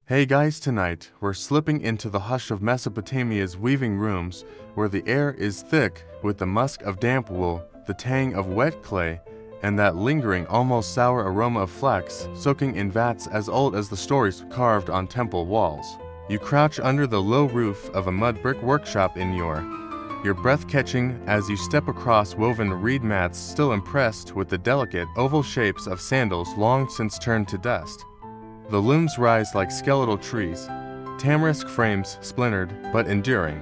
Hey guys, tonight we're slipping into the hush of Mesopotamia's weaving rooms, where the air is thick with the musk of damp wool, the tang of wet clay, and that lingering, almost sour aroma of flax soaking in vats as old as the stories carved on temple walls. You crouch under the low roof of a mud brick workshop in your breath catching as you step across woven reed mats, still impressed with the delicate oval shapes of sandals long since turned to dust. The looms rise like skeletal trees, tamarisk frames splintered but enduring,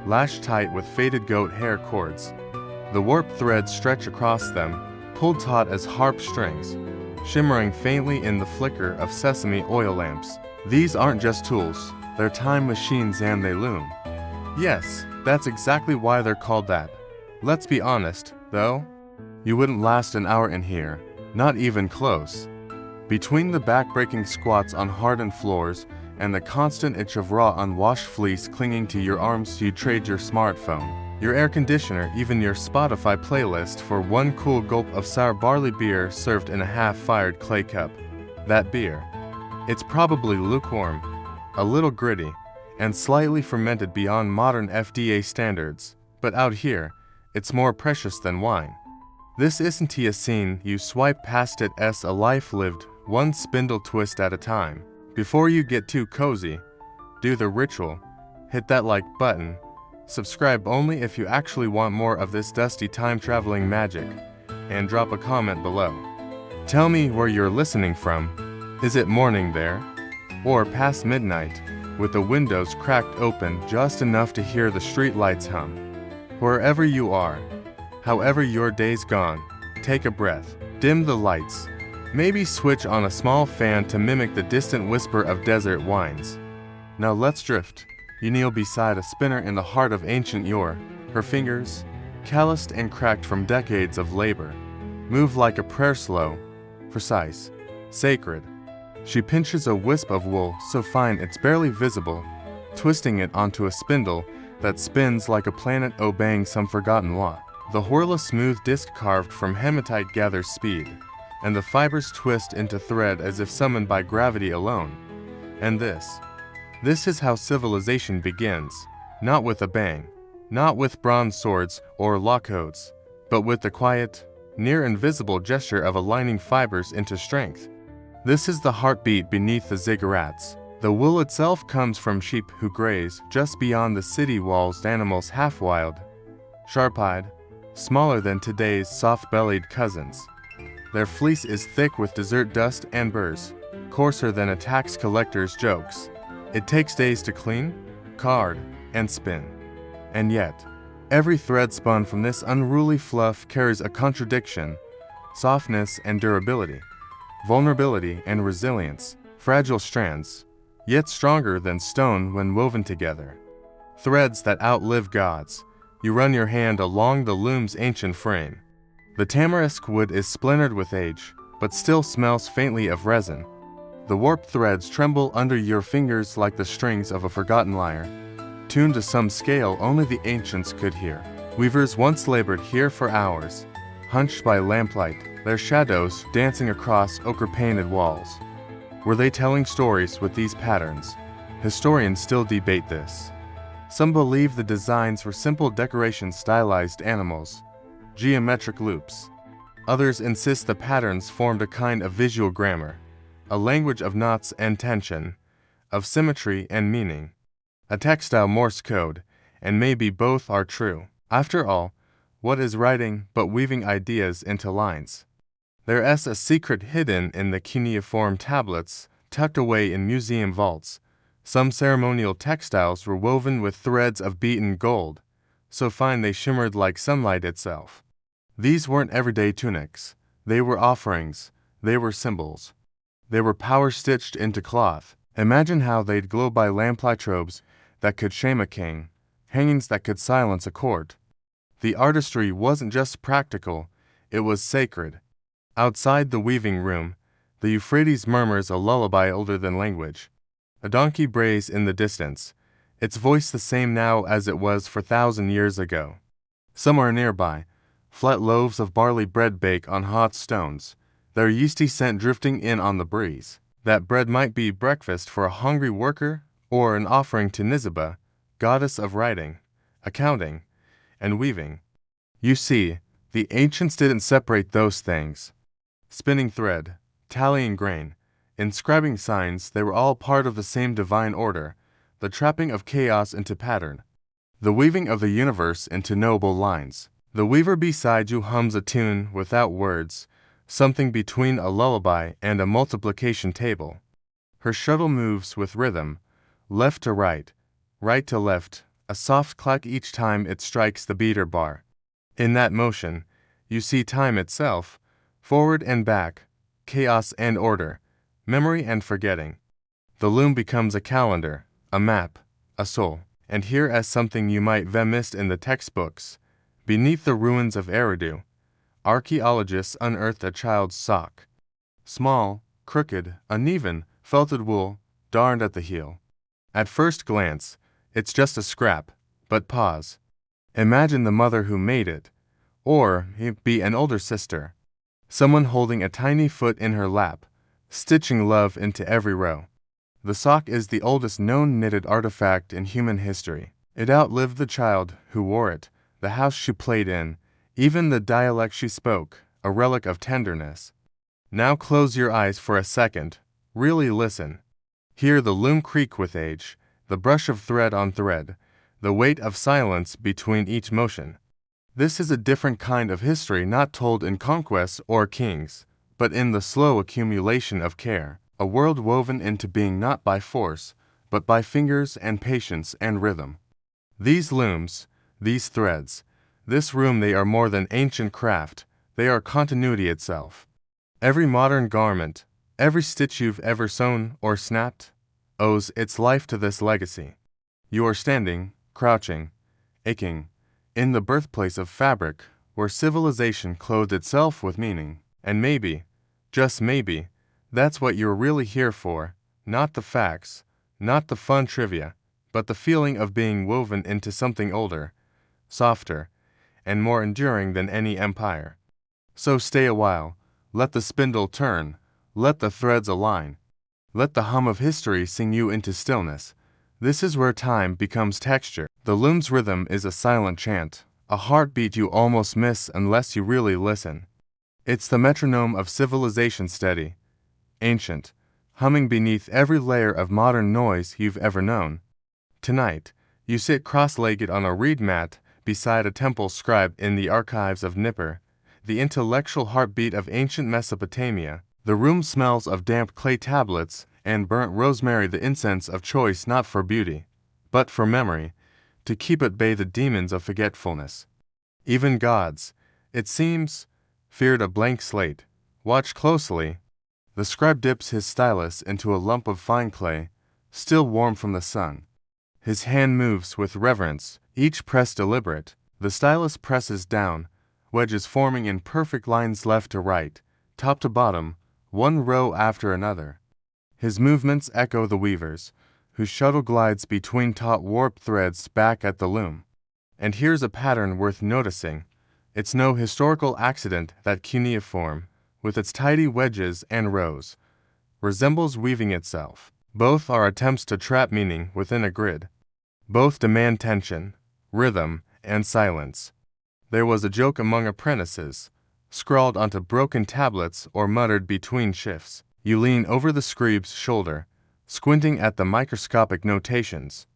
lashed tight with faded goat hair cords. The warped threads stretch across them, pulled taut as harp strings, shimmering faintly in the flicker of sesame oil lamps. These aren't just tools, they're time machines, and they loom. Yes, that's exactly why they're called that. Let's be honest, though. You wouldn't last an hour in here, not even close. Between the back-breaking squats on hardened floors and the constant itch of raw unwashed fleece clinging to your arms, you'd trade your smartphone, your air conditioner, even your Spotify playlist for one cool gulp of sour barley beer served in a half-fired clay cup. That beer. It's probably lukewarm, a little gritty, and slightly fermented beyond modern FDA standards, but out here, it's more precious than wine. This isn't a scene you swipe past it as a life lived, one spindle twist at a time. Before you get too cozy, do the ritual, hit that like button, subscribe only if you actually want more of this dusty time-traveling magic, and drop a comment below. Tell me where you're listening from. Is it morning there? Or past midnight, with the windows cracked open just enough to hear the street lights hum? Wherever you are, however your day's gone, take a breath, dim the lights, maybe switch on a small fan to mimic the distant whisper of desert winds. Now let's drift. You kneel beside a spinner in the heart of ancient yore, her fingers, calloused and cracked from decades of labor, move like a prayer, slow, precise, sacred. She pinches a wisp of wool so fine it's barely visible, twisting it onto a spindle that spins like a planet obeying some forgotten law. The whirl, a smooth disc carved from hematite, gathers speed, and the fibers twist into thread as if summoned by gravity alone. And this is how civilization begins, not with a bang, not with bronze swords or law codes, but with the quiet, near invisible gesture of aligning fibers into strength. This is the heartbeat beneath the ziggurats. The wool itself comes from sheep who graze just beyond the city walls, animals half wild, sharp-eyed, smaller than today's soft-bellied cousins. Their fleece is thick with desert dust and burrs, coarser than a tax collector's jokes. It takes days to clean, card, and spin. And yet, every thread spun from this unruly fluff carries a contradiction: softness and durability, vulnerability and resilience, fragile strands, yet stronger than stone when woven together. Threads that outlive gods. You run your hand along the loom's ancient frame. The tamarisk wood is splintered with age, but still smells faintly of resin. The warped threads tremble under your fingers like the strings of a forgotten lyre, tuned to some scale only the ancients could hear. Weavers once labored here for hours, hunched by lamplight, their shadows dancing across ochre-painted walls. Were they telling stories with these patterns? Historians still debate this. Some believe the designs were simple decoration, stylized animals, geometric loops. Others insist the patterns formed a kind of visual grammar, a language of knots and tension, of symmetry and meaning, a textile Morse code, and maybe both are true. After all, what is writing but weaving ideas into lines? There's a secret hidden in the cuneiform tablets, tucked away in museum vaults. Some ceremonial textiles were woven with threads of beaten gold, so fine they shimmered like sunlight itself. These weren't everyday tunics. They were offerings. They were symbols. They were power-stitched into cloth. Imagine how they'd glow by lamplight, robes that could shame a king, hangings that could silence a court. The artistry wasn't just practical, it was sacred. Outside the weaving room, the Euphrates murmurs a lullaby older than language. A donkey brays in the distance, its voice the same now as it was 4,000 years ago. Somewhere nearby, flat loaves of barley bread bake on hot stones, their yeasty scent drifting in on the breeze. That bread might be breakfast for a hungry worker or an offering to Nisaba, goddess of writing, accounting, and weaving. You see, the ancients didn't separate those things. Spinning thread, tallying grain, inscribing signs, they were all part of the same divine order, the trapping of chaos into pattern, the weaving of the universe into noble lines. The weaver beside you hums a tune without words, something between a lullaby and a multiplication table. Her shuttle moves with rhythm, left to right to left, a soft clack each time it strikes the beater bar. In that motion, you see time itself, forward and back, chaos and order, memory and forgetting. The loom becomes a calendar, a map, a soul. And here as something you might have missed in the textbooks, beneath the ruins of Eridu, archaeologists unearthed a child's sock. Small, crooked, uneven, felted wool, darned at the heel. At first glance, it's just a scrap, but pause. Imagine the mother who made it, or it be an older sister, someone holding a tiny foot in her lap, stitching love into every row. The sock is the oldest known knitted artifact in human history. It outlived the child who wore it, the house she played in, even the dialect she spoke, a relic of tenderness. Now close your eyes for a second, really listen. Hear the loom creak with age, the brush of thread on thread, the weight of silence between each motion. This is a different kind of history not told in conquests or kings, but in the slow accumulation of care. A world woven into being not by force, but by fingers and patience and rhythm. These looms, these threads, this room, they are more than ancient craft, they are continuity itself. Every modern garment, every stitch you've ever sewn or snapped, owes its life to this legacy. You are standing, crouching, aching, in the birthplace of fabric, where civilization clothed itself with meaning, and maybe, just maybe, that's what you're really here for, not the facts, not the fun trivia, but the feeling of being woven into something older, softer, and more enduring than any empire. So stay a while, let the spindle turn, let the threads align, let the hum of history sing you into stillness. This is where time becomes texture. The loom's rhythm is a silent chant, a heartbeat you almost miss unless you really listen. It's the metronome of civilization, steady, ancient, humming beneath every layer of modern noise you've ever known. Tonight, you sit cross-legged on a reed mat beside a temple scribe in the archives of Nippur, the intellectual heartbeat of ancient Mesopotamia. The room smells of damp clay tablets and burnt rosemary, the incense of choice not for beauty, but for memory, to keep at bay the demons of forgetfulness. Even gods, it seems, feared a blank slate. Watch closely. The scribe dips his stylus into a lump of fine clay, still warm from the sun. His hand moves with reverence, each press deliberate. The stylus presses down, wedges forming in perfect lines left to right, top to bottom, one row after another. His movements echo the weaver's, whose shuttle glides between taut warped threads back at the loom. And here's a pattern worth noticing. It's no historical accident that cuneiform, with its tidy wedges and rows, resembles weaving itself. Both are attempts to trap meaning within a grid. Both demand tension, rhythm, and silence. There was a joke among apprentices, scrawled onto broken tablets or muttered between shifts. You lean over the scribe's shoulder, squinting at the microscopic notations.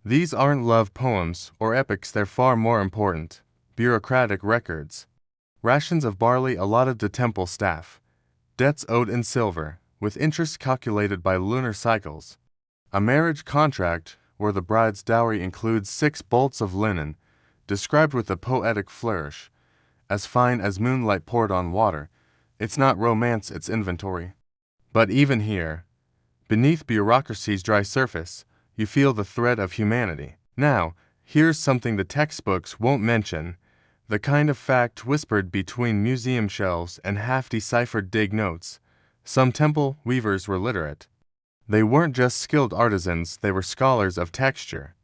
These aren't love poems or epics, they're far more important, bureaucratic records. Rations of barley allotted to temple staff. Debts owed in silver, with interest calculated by lunar cycles. A marriage contract where the bride's dowry includes 6 bolts of linen, described with a poetic flourish, as fine as moonlight poured on water. It's not romance, it's inventory. But even here, beneath bureaucracy's dry surface, you feel the thread of humanity. Now, here's something the textbooks won't mention, the kind of fact whispered between museum shelves and half-deciphered dig notes. Some temple weavers were literate. They weren't just skilled artisans, they were scholars of texture.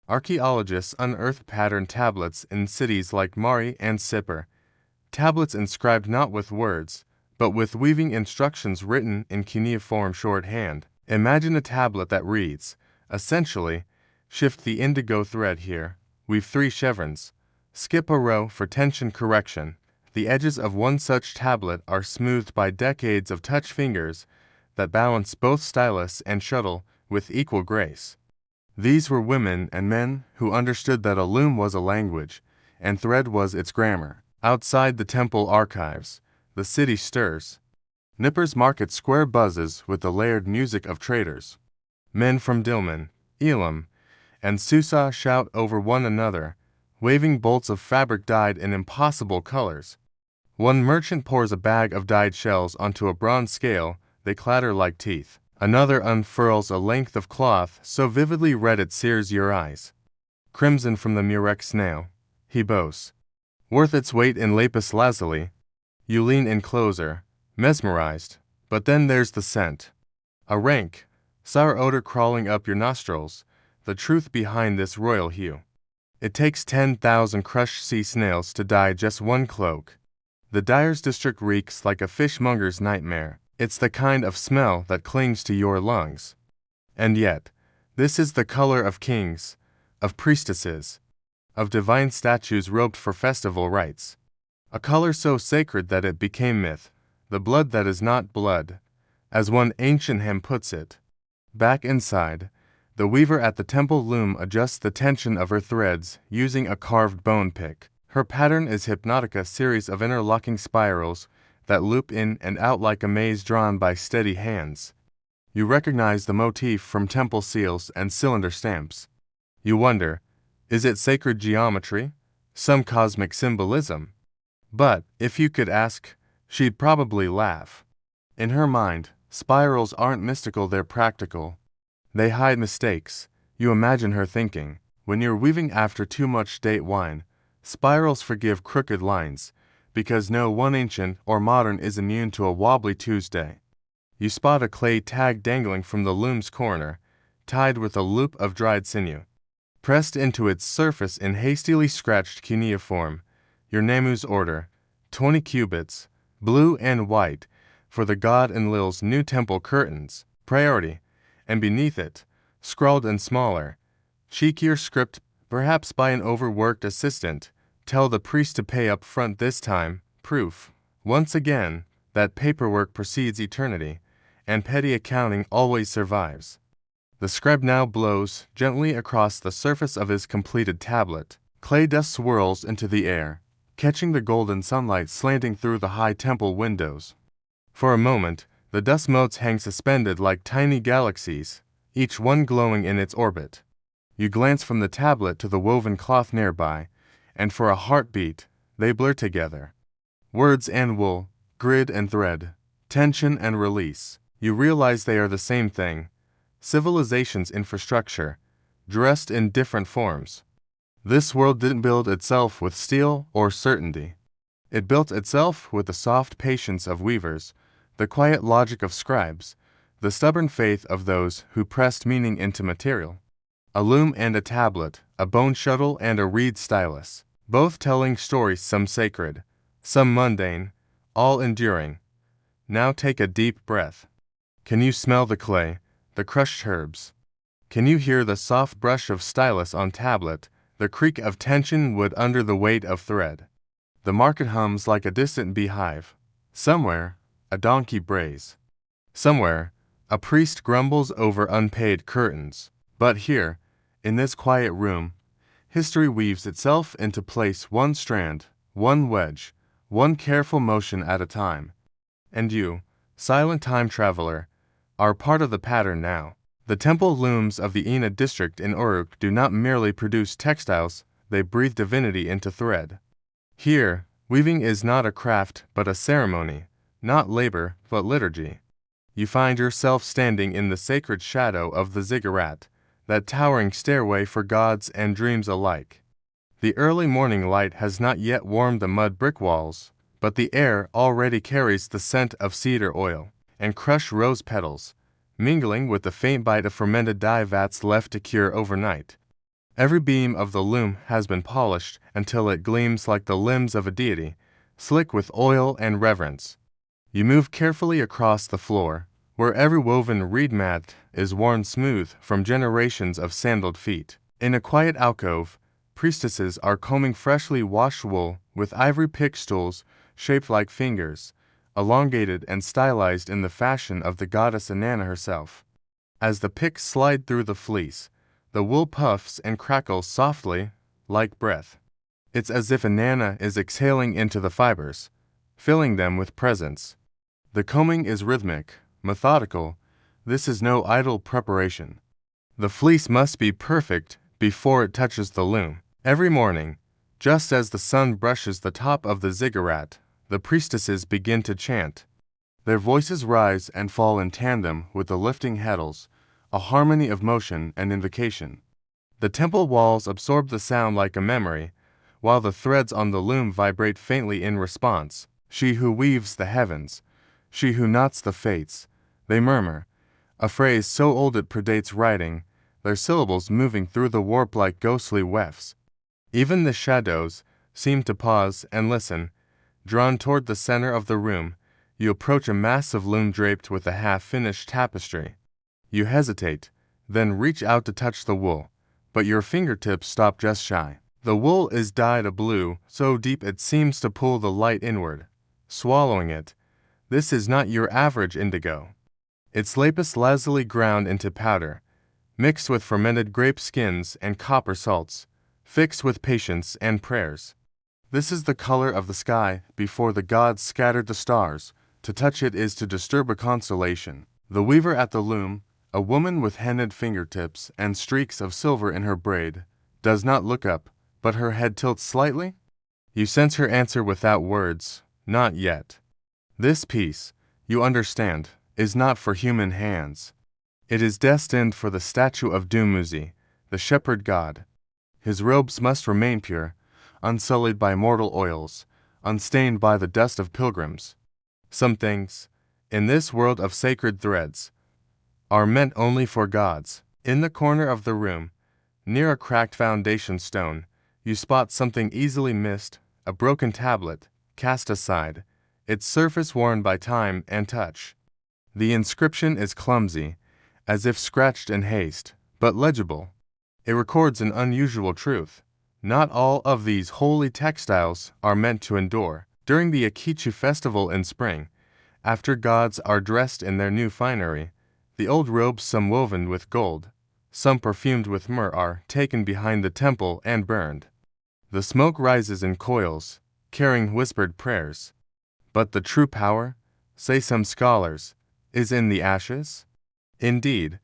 Archaeologists unearthed patterned tablets in cities like Mari and Sippar, tablets inscribed not with words, but with weaving instructions written in cuneiform shorthand. Imagine a tablet that reads, essentially, shift the indigo thread here, weave 3 chevrons, skip a row for tension correction. The edges of one such tablet are smoothed by decades of touch fingers that balance both stylus and shuttle with equal grace. These were women and men who understood that a loom was a language, and thread was its grammar. Outside the temple archives, the city stirs. Nippers market square buzzes with the layered music of traders. Men from Dilmun, Elam, and Susa shout over one another, waving bolts of fabric dyed in impossible colors. One merchant pours a bag of dyed shells onto a bronze scale, they clatter like teeth. Another unfurls a length of cloth so vividly red it sears your eyes. Crimson from the murex snail, he boasts. Worth its weight in lapis lazuli. You lean in closer, mesmerized, but then there's the scent. A rank, sour odor crawling up your nostrils, the truth behind this royal hue. It takes 10,000 crushed sea snails to dye just one cloak. The dyer's district reeks like a fishmonger's nightmare. It's the kind of smell that clings to your lungs. And yet, this is the color of kings, of priestesses, of divine statues robed for festival rites. A color so sacred that it became myth, the blood that is not blood, as one ancient hymn puts it. Back inside, the weaver at the temple loom adjusts the tension of her threads using a carved bone pick. Her pattern is hypnotic, a series of interlocking spirals that loop in and out like a maze drawn by steady hands. You recognize the motif from temple seals and cylinder stamps. You wonder, is it sacred geometry? Some cosmic symbolism? But, if you could ask, she'd probably laugh. In her mind, spirals aren't mystical, they're practical. They hide mistakes. You imagine her thinking, when you're weaving after too much date wine, spirals forgive crooked lines, because no one ancient or modern is immune to a wobbly Tuesday. You spot a clay tag dangling from the loom's corner, tied with a loop of dried sinew. Pressed into its surface in hastily scratched cuneiform, your Namu's order, 20 cubits, blue and white, for the god Enlil's new temple curtains, priority, and beneath it, scrawled in smaller, cheekier script, perhaps by an overworked assistant, tell the priest to pay up front this time, proof. Once again, that paperwork precedes eternity, and petty accounting always survives. The scribe now blows gently across the surface of his completed tablet. Clay dust swirls into the air, catching the golden sunlight slanting through the high temple windows. For a moment, the dust motes hang suspended like tiny galaxies, each one glowing in its orbit. You glance from the tablet to the woven cloth nearby, and for a heartbeat, they blur together. Words and wool, grid and thread, tension and release. You realize they are the same thing. Civilization's infrastructure, dressed in different forms. This world didn't build itself with steel or certainty. It built itself with the soft patience of weavers, the quiet logic of scribes, the stubborn faith of those who pressed meaning into material. A loom and a tablet, a bone shuttle and a reed stylus, both telling stories, some sacred, some mundane, all enduring. Now take a deep breath. Can you smell the clay, the crushed herbs? Can you hear the soft brush of stylus on tablet, the creak of tension wood under the weight of thread? The market hums like a distant beehive. Somewhere, a donkey brays. Somewhere, a priest grumbles over unpaid curtains. But here, in this quiet room, history weaves itself into place, one strand, one wedge, one careful motion at a time. And you, silent time traveler, are part of the pattern now. The temple looms of the Ina district in Uruk do not merely produce textiles, they breathe divinity into thread. Here, weaving is not a craft but a ceremony, not labor but liturgy. You find yourself standing in the sacred shadow of the ziggurat, that towering stairway for gods and dreams alike. The early morning light has not yet warmed the mud brick walls, but the air already carries the scent of cedar oil and crushed rose petals, mingling with the faint bite of fermented dye vats left to cure overnight. Every beam of the loom has been polished until it gleams like the limbs of a deity, slick with oil and reverence. You move carefully across the floor, where every woven reed mat is worn smooth from generations of sandaled feet. In a quiet alcove, priestesses are combing freshly washed wool with ivory pick stools shaped like fingers, elongated and stylized in the fashion of the goddess Inanna herself. As the picks slide through the fleece, the wool puffs and crackles softly, like breath. It's as if Inanna is exhaling into the fibers, filling them with presence. The combing is rhythmic, methodical. This is no idle preparation. The fleece must be perfect before it touches the loom. Every morning, just as the sun brushes the top of the ziggurat, the priestesses begin to chant. Their voices rise and fall in tandem with the lifting heddles, a harmony of motion and invocation. The temple walls absorb the sound like a memory, while the threads on the loom vibrate faintly in response. She who weaves the heavens, she who knots the fates, they murmur, a phrase so old it predates writing, their syllables moving through the warp like ghostly wefts. Even the shadows seem to pause and listen. Drawn toward the center of the room, you approach a massive loom draped with a half-finished tapestry. You hesitate, then reach out to touch the wool, but your fingertips stop just shy. The wool is dyed a blue, so deep it seems to pull the light inward, swallowing it. This is not your average indigo. It's lapis lazuli ground into powder, mixed with fermented grape skins and copper salts, fixed with patience and prayers. This is the color of the sky before the gods scattered the stars. To touch it is to disturb a constellation. The weaver at the loom, a woman with henna'd fingertips and streaks of silver in her braid, does not look up, but her head tilts slightly. You sense her answer without words, not yet. This piece, you understand, is not for human hands. It is destined for the statue of Dumuzi, the shepherd god. His robes must remain pure, unsullied by mortal oils, unstained by the dust of pilgrims. Some things, in this world of sacred threads, are meant only for gods. In the corner of the room, near a cracked foundation stone, you spot something easily missed, a broken tablet, cast aside, its surface worn by time and touch. The inscription is clumsy, as if scratched in haste, but legible. It records an unusual truth. Not all of these holy textiles are meant to endure. During the Akichi festival in spring, after gods are dressed in their new finery, the old robes, some woven with gold, some perfumed with myrrh, are taken behind the temple and burned. The smoke rises in coils, carrying whispered prayers. But the true power, say some scholars, is in the ashes? Indeed,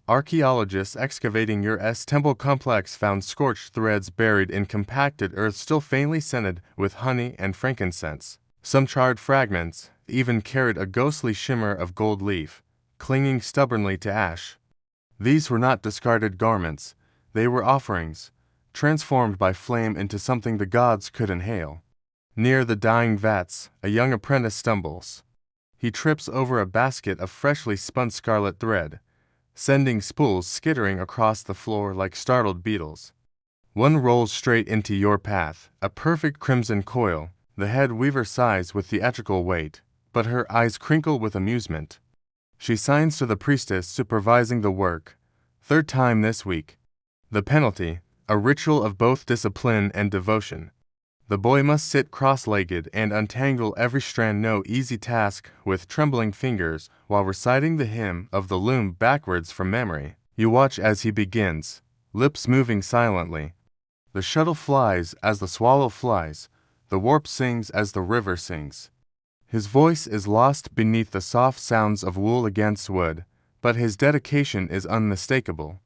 archaeologists excavating your temple complex found scorched threads buried in compacted earth still faintly scented with honey and frankincense. Some charred fragments even carried a ghostly shimmer of gold leaf, clinging stubbornly to ash. These were not discarded garments, they were offerings, transformed by flame into something the gods could inhale. Near the dying vats, a young apprentice stumbles. He trips over a basket of freshly spun scarlet thread, sending spools skittering across the floor like startled beetles. One rolls straight into your path, a perfect crimson coil. The head weaver sighs with theatrical weight, but her eyes crinkle with amusement. She signs to the priestess supervising the work. Third time this week. The penalty, a ritual of both discipline and devotion. The boy must sit cross-legged and untangle every strand, no easy task, with trembling fingers, while reciting the hymn of the loom backwards from memory. You watch as he begins, lips moving silently. The shuttle flies as the swallow flies, the warp sings as the river sings. His voice is lost beneath the soft sounds of wool against wood, but his dedication is unmistakable.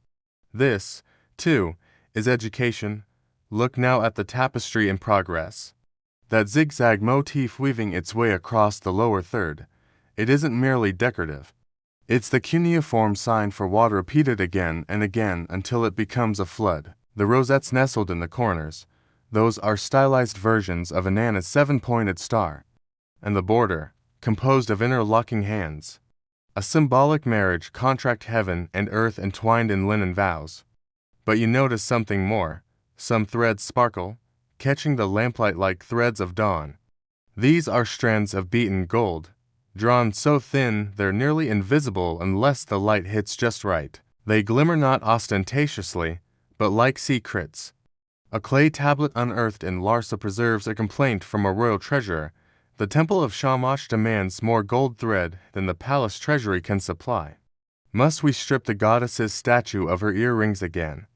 This, too, is education. Look now at the tapestry in progress. That zigzag motif weaving its way across the lower third. It isn't merely decorative. It's the cuneiform sign for water repeated again and again until it becomes a flood. The rosettes nestled in the corners, those are stylized versions of Inanna's seven-pointed star. And the border, composed of interlocking hands. A symbolic marriage contract, heaven and earth entwined in linen vows. But you notice something more. Some threads sparkle, catching the lamplight like threads of dawn. These are strands of beaten gold, drawn so thin they're nearly invisible unless the light hits just right. They glimmer not ostentatiously, but like secrets. A clay tablet unearthed in Larsa preserves a complaint from a royal treasurer. The temple of Shamash demands more gold thread than the palace treasury can supply. Must we strip the goddess's statue of her earrings again?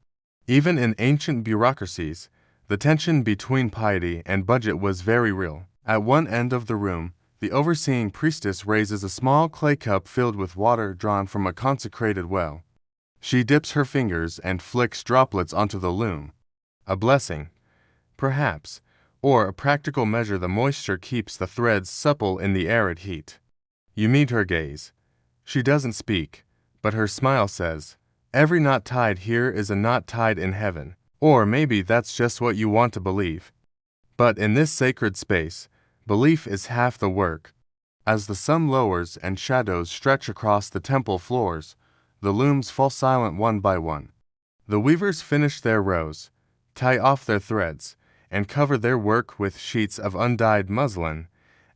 Even in ancient bureaucracies, the tension between piety and budget was very real. At one end of the room, the overseeing priestess raises a small clay cup filled with water drawn from a consecrated well. She dips her fingers and flicks droplets onto the loom. A blessing, perhaps, or a practical measure. The moisture keeps the threads supple in the arid heat. You meet her gaze. She doesn't speak, but her smile says, "Every knot tied here is a knot tied in heaven." Or maybe that's just what you want to believe. But in this sacred space, belief is half the work. As the sun lowers and shadows stretch across the temple floors, the looms fall silent one by one. The weavers finish their rows, tie off their threads, and cover their work with sheets of undyed muslin,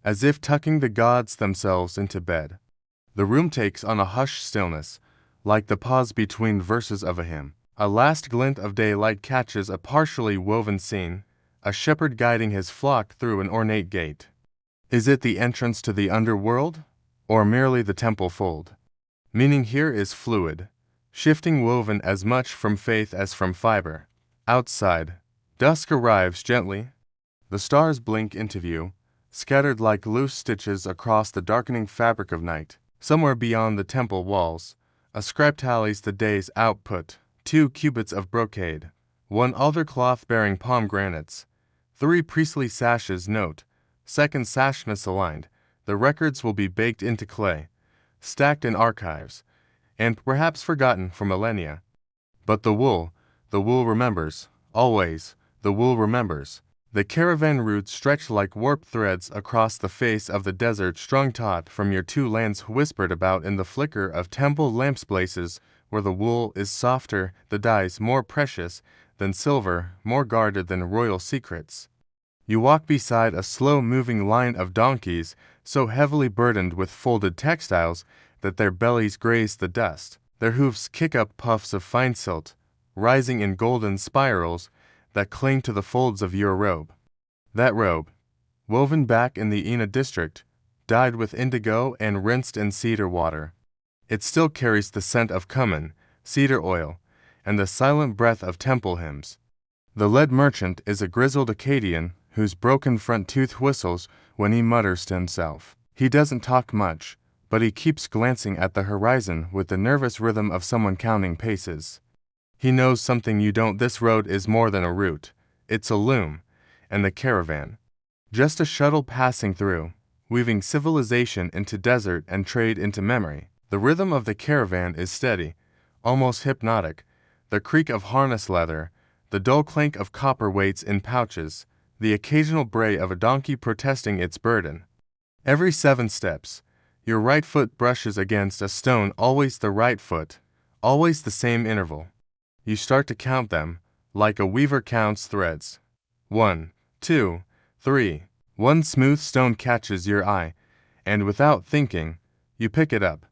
as if tucking the gods themselves into bed. The room takes on a hushed stillness, like the pause between verses of a hymn. A last glint of daylight catches a partially woven scene, a shepherd guiding his flock through an ornate gate. Is it the entrance to the underworld, or merely the temple fold? Meaning here is fluid, shifting, woven as much from faith as from fiber. Outside, dusk arrives gently. The stars blink into view, scattered like loose stitches across the darkening fabric of night. Somewhere beyond the temple walls, a scribe tallies the day's output: 2 cubits of brocade, 1 altar cloth bearing pomegranates, 3 priestly sashes. Note, second sash misaligned. The records will be baked into clay, stacked in archives, and perhaps forgotten for millennia. But the wool remembers. Always, the wool remembers. The caravan routes stretch like warped threads across the face of the desert, strung taut from your 2 lands, whispered about in the flicker of temple lamps. Places where the wool is softer, the dyes more precious than silver, more guarded than royal secrets. You walk beside a slow-moving line of donkeys, so heavily burdened with folded textiles that their bellies graze the dust. Their hoofs kick up puffs of fine silt, rising in golden spirals that cling to the folds of your robe. That robe, woven back in the Ina district, dyed with indigo and rinsed in cedar water. It still carries the scent of cumin, cedar oil, and the silent breath of temple hymns. The lead merchant is a grizzled Akkadian whose broken front tooth whistles when he mutters to himself. He doesn't talk much, but he keeps glancing at the horizon with the nervous rhythm of someone counting paces. He knows something you don't. This road is more than a route. It's a loom, and the caravan. Just a shuttle passing through, weaving civilization into desert and trade into memory. The rhythm of the caravan is steady, almost hypnotic. The creak of harness leather, the dull clank of copper weights in pouches, the occasional bray of a donkey protesting its burden. Every 7 steps, your right foot brushes against a stone, always the right foot, always the same interval. You start to count them, like a weaver counts threads. 1, 2, 3. One smooth stone catches your eye, and without thinking, you pick it up.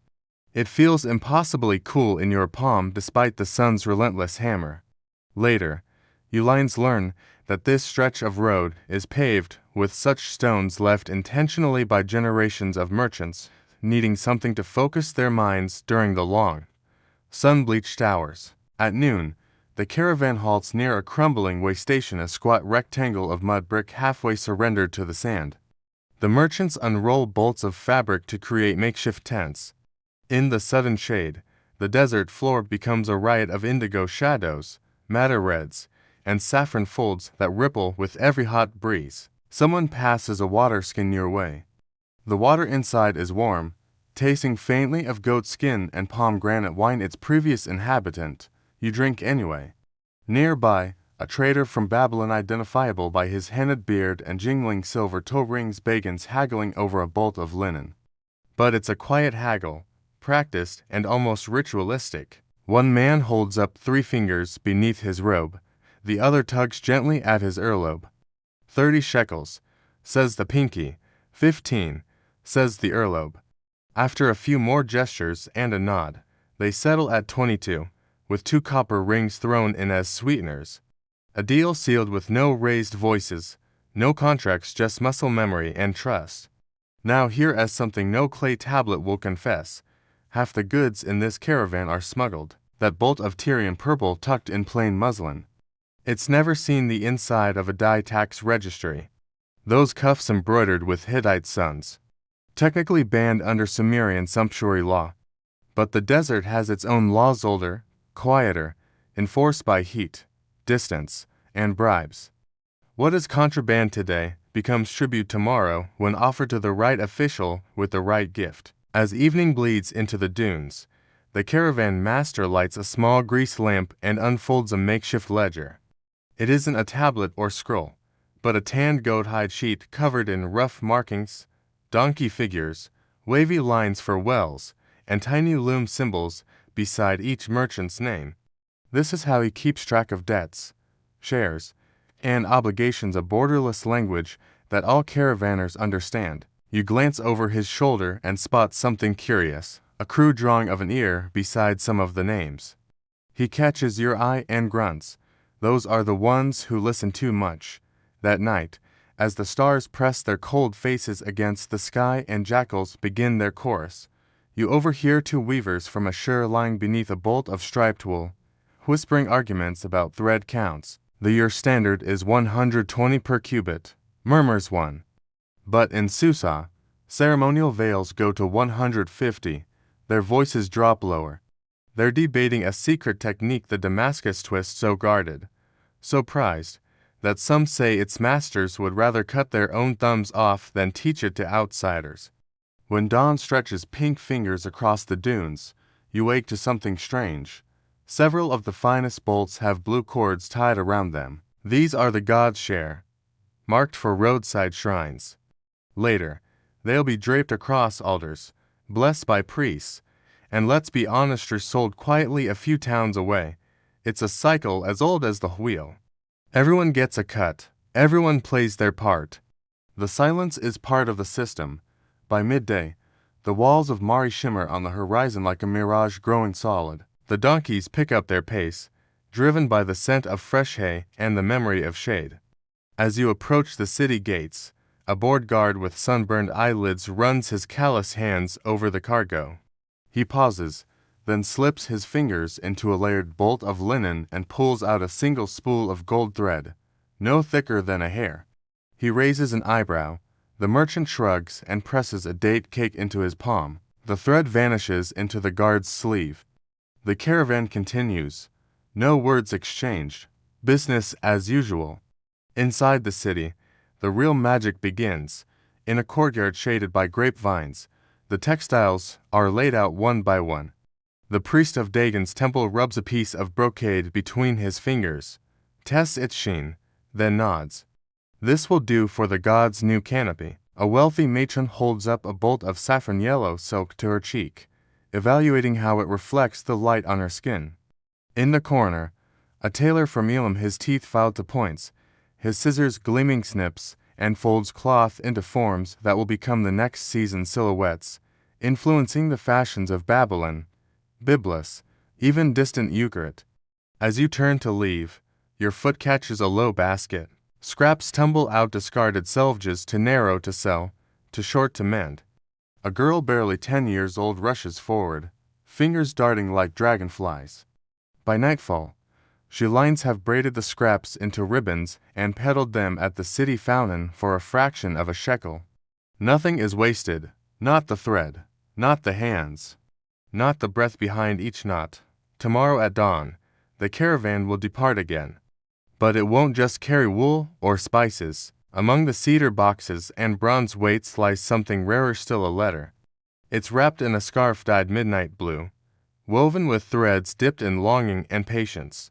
It feels impossibly cool in your palm despite the sun's relentless hammer. Later, you lions learn that this stretch of road is paved with such stones left intentionally by generations of merchants needing something to focus their minds during the long, sun-bleached hours. At noon, the caravan halts near a crumbling way station, a squat rectangle of mud brick halfway surrendered to the sand. The merchants unroll bolts of fabric to create makeshift tents. In the sudden shade, the desert floor becomes a riot of indigo shadows, madder reds, and saffron folds that ripple with every hot breeze. Someone passes a water skin your way. The water inside is warm, tasting faintly of goat skin and pomegranate wine. Its previous inhabitant, you drink anyway. Nearby, a trader from Babylon, identifiable by his henna'd beard and jingling silver toe rings, begins haggling over a bolt of linen. But it's a quiet haggle, practiced and almost ritualistic. One man holds up 3 fingers beneath his robe, the other tugs gently at his earlobe. 30 shekels, says the pinky. 15, says the earlobe. After a few more gestures and a nod, they settle at 22, with 2 copper rings thrown in as sweeteners. A deal sealed with no raised voices, no contracts, just muscle memory and trust. Now here is something no clay tablet will confess. Half the goods in this caravan are smuggled. That bolt of Tyrian purple tucked in plain muslin. It's never seen the inside of a dye tax registry. Those cuffs embroidered with Hittite suns. Technically banned under Sumerian sumptuary law. But the desert has its own laws, older, quieter, enforced by heat, distance, and bribes. What is contraband today becomes tribute tomorrow when offered to the right official with the right gift. As evening bleeds into the dunes, the caravan master lights a small grease lamp and unfolds a makeshift ledger. It isn't a tablet or scroll, but a tanned goat hide sheet covered in rough markings, donkey figures, wavy lines for wells, and tiny loom symbols beside each merchant's name. This is how he keeps track of debts, shares, and obligations, a borderless language that all caravanners understand. You glance over his shoulder and spot something curious, a crude drawing of an ear beside some of the names. He catches your eye and grunts. Those are the ones who listen too much. That night, as the stars press their cold faces against the sky and jackals begin their chorus, you overhear 2 weavers from Ashur lying beneath a bolt of striped wool, whispering arguments about thread counts. The year standard is 120 per cubit, murmurs one. But in Susa, ceremonial veils go to 150. Their voices drop lower. They're debating a secret technique, the Damascus twist, so guarded, so prized, that some say its masters would rather cut their own thumbs off than teach it to outsiders. When dawn stretches pink fingers across the dunes, you wake to something strange. Several of the finest bolts have blue cords tied around them. These are the gods' share, marked for roadside shrines. Later, they'll be draped across altars, blessed by priests, and let's be honest, are sold quietly a few towns away. It's a cycle as old as the wheel. Everyone gets a cut, everyone plays their part. The silence is part of the system. By midday, the walls of Mari shimmer on the horizon like a mirage growing solid. The donkeys pick up their pace, driven by the scent of fresh hay and the memory of shade. As you approach the city gates, a board guard with sunburned eyelids runs his callous hands over the cargo. He pauses, then slips his fingers into a layered bolt of linen and pulls out a single spool of gold thread, no thicker than a hair. He raises an eyebrow. The merchant shrugs and presses a date cake into his palm. The thread vanishes into the guard's sleeve. The caravan continues. No words exchanged. Business as usual. Inside the city, the real magic begins. In a courtyard shaded by grapevines, the textiles are laid out one by one. The priest of Dagon's temple rubs a piece of brocade between his fingers, tests its sheen, then nods. This will do for the god's new canopy. A wealthy matron holds up a bolt of saffron yellow silk to her cheek, evaluating how it reflects the light on her skin. In the corner, a tailor from Elam, his teeth filed to points, his scissors gleaming, snips and folds cloth into forms that will become the next season's silhouettes, influencing the fashions of Babylon, Byblos, even distant Ugarit. As you turn to leave, your foot catches a low basket. Scraps tumble out, discarded selvages, too narrow to sell, too short to mend. A girl barely 10 years old rushes forward, fingers darting like dragonflies. By nightfall, she lines have braided the scraps into ribbons and peddled them at the city fountain for a fraction of a shekel. Nothing is wasted, not the thread, not the hands, not the breath behind each knot. Tomorrow at dawn, the caravan will depart again. But it won't just carry wool or spices. Among the cedar boxes and bronze weights lies something rarer still, a letter. It's wrapped in a scarf dyed midnight blue, woven with threads dipped in longing and patience.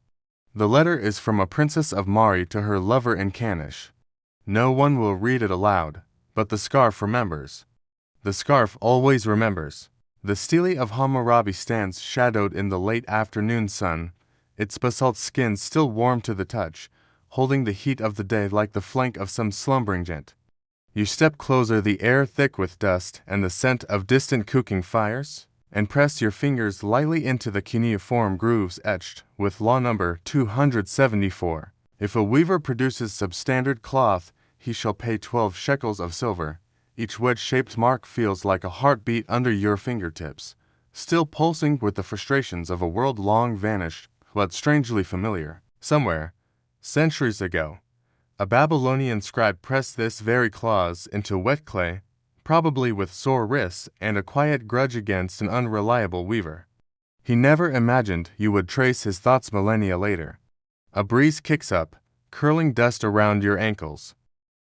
The letter is from a princess of Mari to her lover in Canish. No one will read it aloud, but the scarf remembers. The scarf always remembers. The stele of Hammurabi stands shadowed in the late afternoon sun, its basalt skin still warm to the touch, holding the heat of the day like the flank of some slumbering giant. You step closer, the air thick with dust and the scent of distant cooking fires, and press your fingers lightly into the cuneiform grooves etched with law number 274. If a weaver produces substandard cloth, he shall pay 12 shekels of silver. Each wedge-shaped mark feels like a heartbeat under your fingertips, still pulsing with the frustrations of a world long vanished, but strangely familiar. Somewhere, centuries ago, a Babylonian scribe pressed this very clause into wet clay, probably with sore wrists and a quiet grudge against an unreliable weaver. He never imagined you would trace his thoughts millennia later. A breeze kicks up, curling dust around your ankles.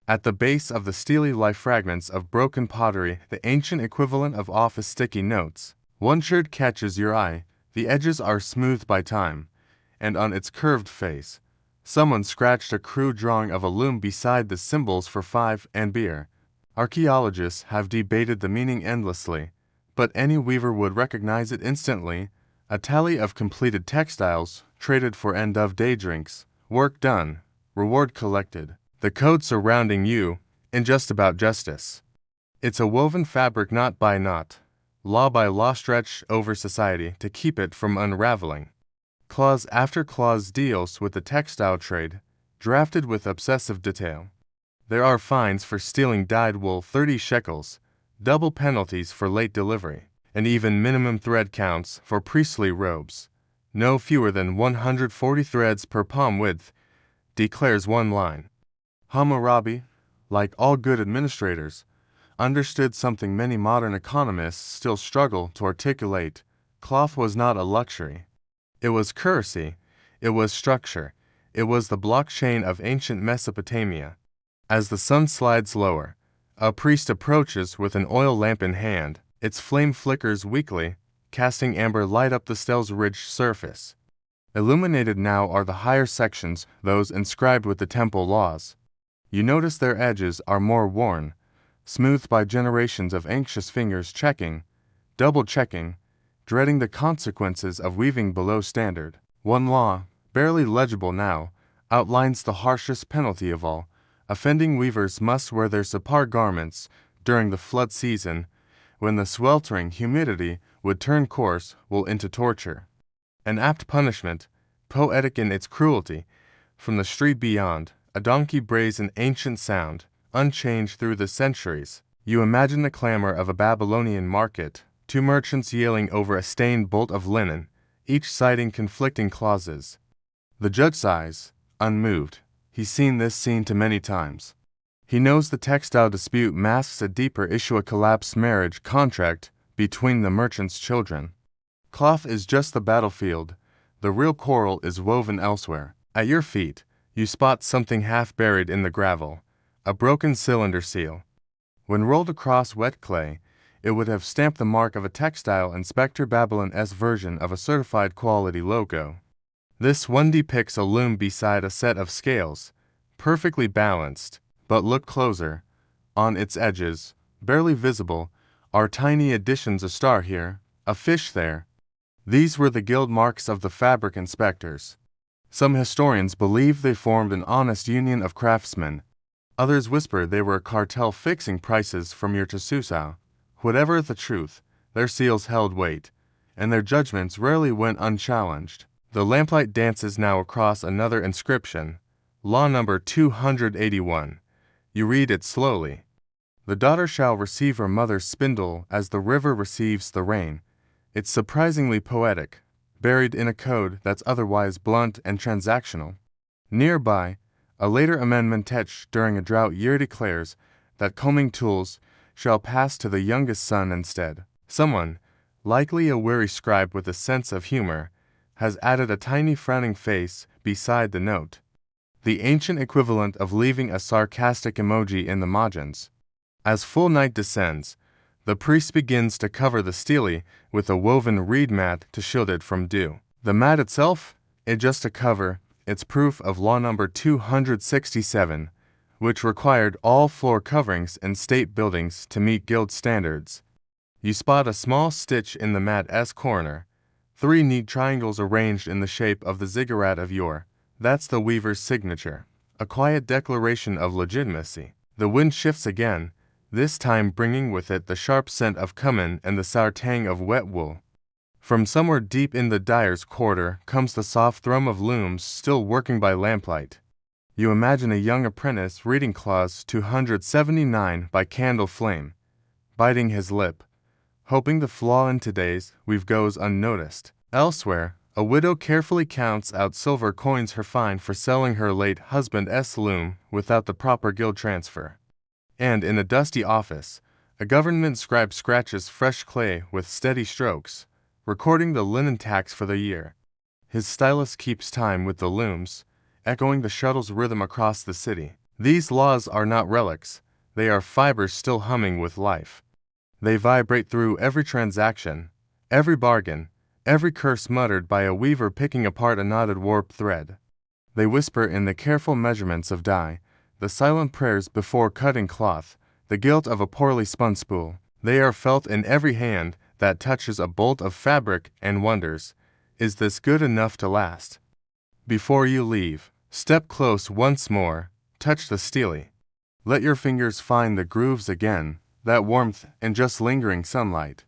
At the base of the steely life fragments of broken pottery, the ancient equivalent of office sticky notes, one sherd catches your eye. The edges are smoothed by time, and on its curved face, someone scratched a crude drawing of a loom beside the symbols for 5 and beer. Archaeologists have debated the meaning endlessly, but any weaver would recognize it instantly, a tally of completed textiles traded for end-of-day drinks, work done, reward collected, the code surrounding you, in just about justice. It's a woven fabric knot by knot, law by law stretched over society to keep it from unraveling. Clause after clause deals with the textile trade, drafted with obsessive detail. There are fines for stealing dyed wool 30 shekels, double penalties for late delivery, and even minimum thread counts for priestly robes. No fewer than 140 threads per palm width, declares one line. Hammurabi, like all good administrators, understood something many modern economists still struggle to articulate. Cloth was not a luxury. It was currency, it was structure, it was the blockchain of ancient Mesopotamia. As the sun slides lower, a priest approaches with an oil lamp in hand. Its flame flickers weakly, casting amber light up the stell's ridged surface. Illuminated now are the higher sections, those inscribed with the temple laws. You notice their edges are more worn, smoothed by generations of anxious fingers checking, double-checking, dreading the consequences of weaving below standard. One law, barely legible now, outlines the harshest penalty of all. Offending weavers must wear their sapar garments during the flood season, when the sweltering humidity would turn coarse wool into torture. An apt punishment, poetic in its cruelty. From the street beyond, a donkey brays an ancient sound, unchanged through the centuries. You imagine the clamor of a Babylonian market, 2 merchants yelling over a stained bolt of linen, each citing conflicting clauses. The judge sighs, unmoved. He's seen this scene too many times. He knows the textile dispute masks a deeper issue, a collapsed marriage contract between the merchant's children. Cloth is just the battlefield. The real quarrel is woven elsewhere. At your feet, you spot something half buried in the gravel, a broken cylinder seal. When rolled across wet clay, it would have stamped the mark of a textile inspector. Babylon's version of a certified quality logo. This one depicts a loom beside a set of scales, perfectly balanced, but look closer. On its edges, barely visible, are tiny additions, a star here, a fish there. These were the guild marks of the fabric inspectors. Some historians believe they formed an honest union of craftsmen. Others whisper they were a cartel fixing prices from year to Susau. Whatever the truth, their seals held weight, and their judgments rarely went unchallenged. The lamplight dances now across another inscription, law number 281. You read it slowly. The daughter shall receive her mother's spindle as the river receives the rain. It's surprisingly poetic, buried in a code that's otherwise blunt and transactional. Nearby, a later amendment etched during a drought year declares that combing tools shall pass to the youngest son instead. Someone, likely a weary scribe with a sense of humor, has added a tiny frowning face beside the note, the ancient equivalent of leaving a sarcastic emoji in the margins. As full night descends, the priest begins to cover the stele with a woven reed mat to shield it from dew. The mat itself, it's just a cover. It's proof of law number 267, which required all floor coverings in state buildings to meet guild standards. You spot a small stitch in the mat's corner, 3 neat triangles arranged in the shape of the ziggurat of yore. That's the weaver's signature, a quiet declaration of legitimacy. The wind shifts again, this time bringing with it the sharp scent of cumin and the sour tang of wet wool. From somewhere deep in the dyer's quarter comes the soft thrum of looms still working by lamplight. You imagine a young apprentice reading clause 279 by candle flame, biting his lip, hoping the flaw in today's weave goes unnoticed. Elsewhere, a widow carefully counts out silver coins her fine for selling her late husband's loom without the proper guild transfer. And in a dusty office, a government scribe scratches fresh clay with steady strokes, recording the linen tax for the year. His stylus keeps time with the looms, echoing the shuttle's rhythm across the city. These laws are not relics, they are fibers still humming with life. They vibrate through every transaction, every bargain, every curse muttered by a weaver picking apart a knotted warp thread. They whisper in the careful measurements of dye, the silent prayers before cutting cloth, the guilt of a poorly spun spool. They are felt in every hand that touches a bolt of fabric and wonders, is this good enough to last? Before you leave, step close once more, touch the steely. Let your fingers find the grooves again, that warmth and just lingering sunlight.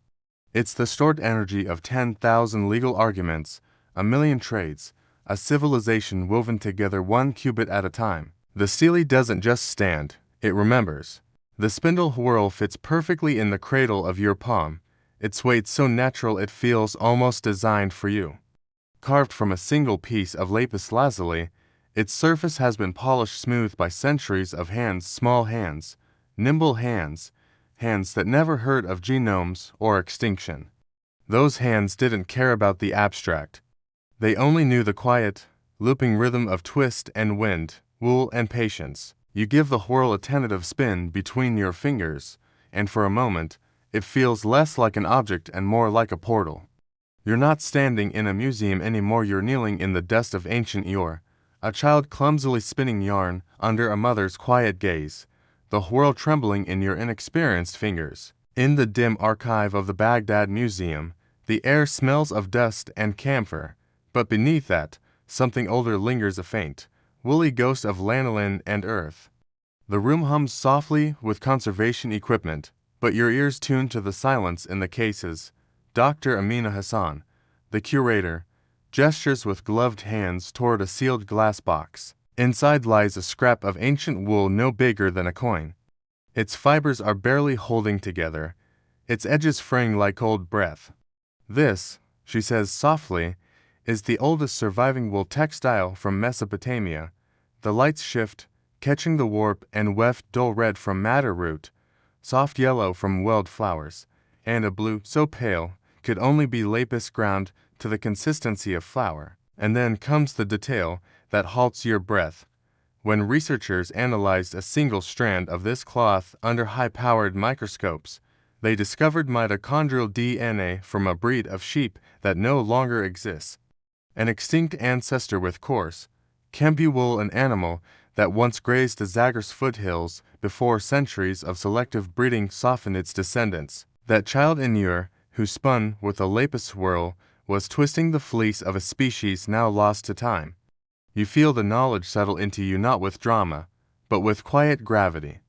It's the stored energy of 10,000 legal arguments, a million trades, a civilization woven together one cubit at a time. The steely doesn't just stand, it remembers. The spindle whorl fits perfectly in the cradle of your palm, its weight so natural it feels almost designed for you. Carved from a single piece of lapis lazuli, its surface has been polished smooth by centuries of hands, small hands, nimble hands, hands that never heard of genomes or extinction. Those hands didn't care about the abstract. They only knew the quiet, looping rhythm of twist and wind, wool and patience. You give the whorl a tentative spin between your fingers, and for a moment, it feels less like an object and more like a portal. You're not standing in a museum anymore, you're kneeling in the dust of ancient yore, a child clumsily spinning yarn under a mother's quiet gaze, the whorl trembling in your inexperienced fingers. In the dim archive of the Baghdad Museum, the air smells of dust and camphor, but beneath that, something older lingers, a faint, woolly ghost of lanolin and earth. The room hums softly with conservation equipment, but your ears tune to the silence in the cases. Dr. Amina Hassan, the curator, gestures with gloved hands toward a sealed glass box. Inside lies a scrap of ancient wool no bigger than a coin. Its fibers are barely holding together, its edges fraying like old breath. This, she says softly, is the oldest surviving wool textile from Mesopotamia. The lights shift, catching the warp and weft dull red from madder root, soft yellow from weld flowers, and a blue so pale could only be lapis ground to the consistency of flour. And then comes the detail that halts your breath. When researchers analyzed a single strand of this cloth under high-powered microscopes, they discovered mitochondrial DNA from a breed of sheep that no longer exists. An extinct ancestor with coarse, kembu wool, an animal that once grazed the Zagros foothills before centuries of selective breeding softened its descendants. That child in Ur, who spun with a lapis swirl, was twisting the fleece of a species now lost to time. You feel the knowledge settle into you not with drama, but with quiet gravity.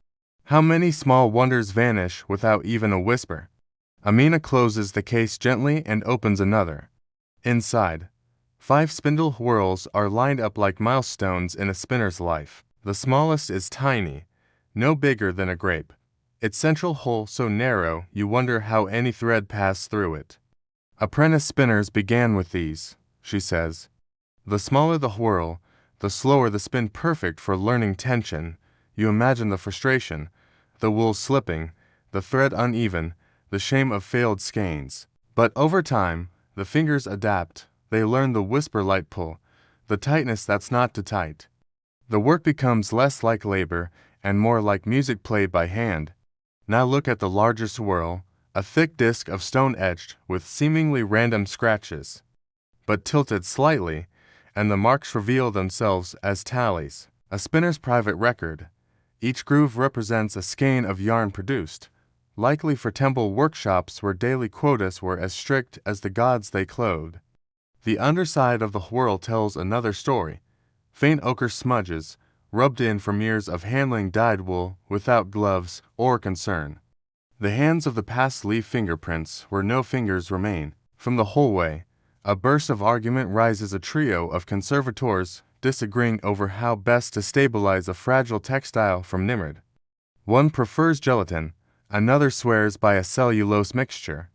How many small wonders vanish without even a whisper? Amina closes the case gently and opens another. Inside, 5 spindle whorls are lined up like milestones in a spinner's life. The smallest is tiny, no bigger than a grape. Its central hole so narrow you wonder how any thread passed through it. Apprentice spinners began with these, she says. The smaller the whorl, the slower the spin, perfect for learning tension. You imagine the frustration, the wool slipping, the thread uneven, the shame of failed skeins. But over time, the fingers adapt. They learn the whisper light pull, the tightness that's not too tight. The work becomes less like labor and more like music played by hand. Now look at the largest whorl, a thick disc of stone etched with seemingly random scratches, but tilted slightly, and the marks reveal themselves as tallies, a spinner's private record. Each groove represents a skein of yarn produced, likely for temple workshops where daily quotas were as strict as the gods they clothed. The underside of the whorl tells another story. Faint ochre smudges, rubbed in from years of handling dyed wool without gloves or concern. The hands of the past leave fingerprints where no fingers remain. From the hallway, a burst of argument rises, a trio of conservators disagreeing over how best to stabilize a fragile textile from Nimrod. One prefers gelatin, another swears by a cellulose mixture.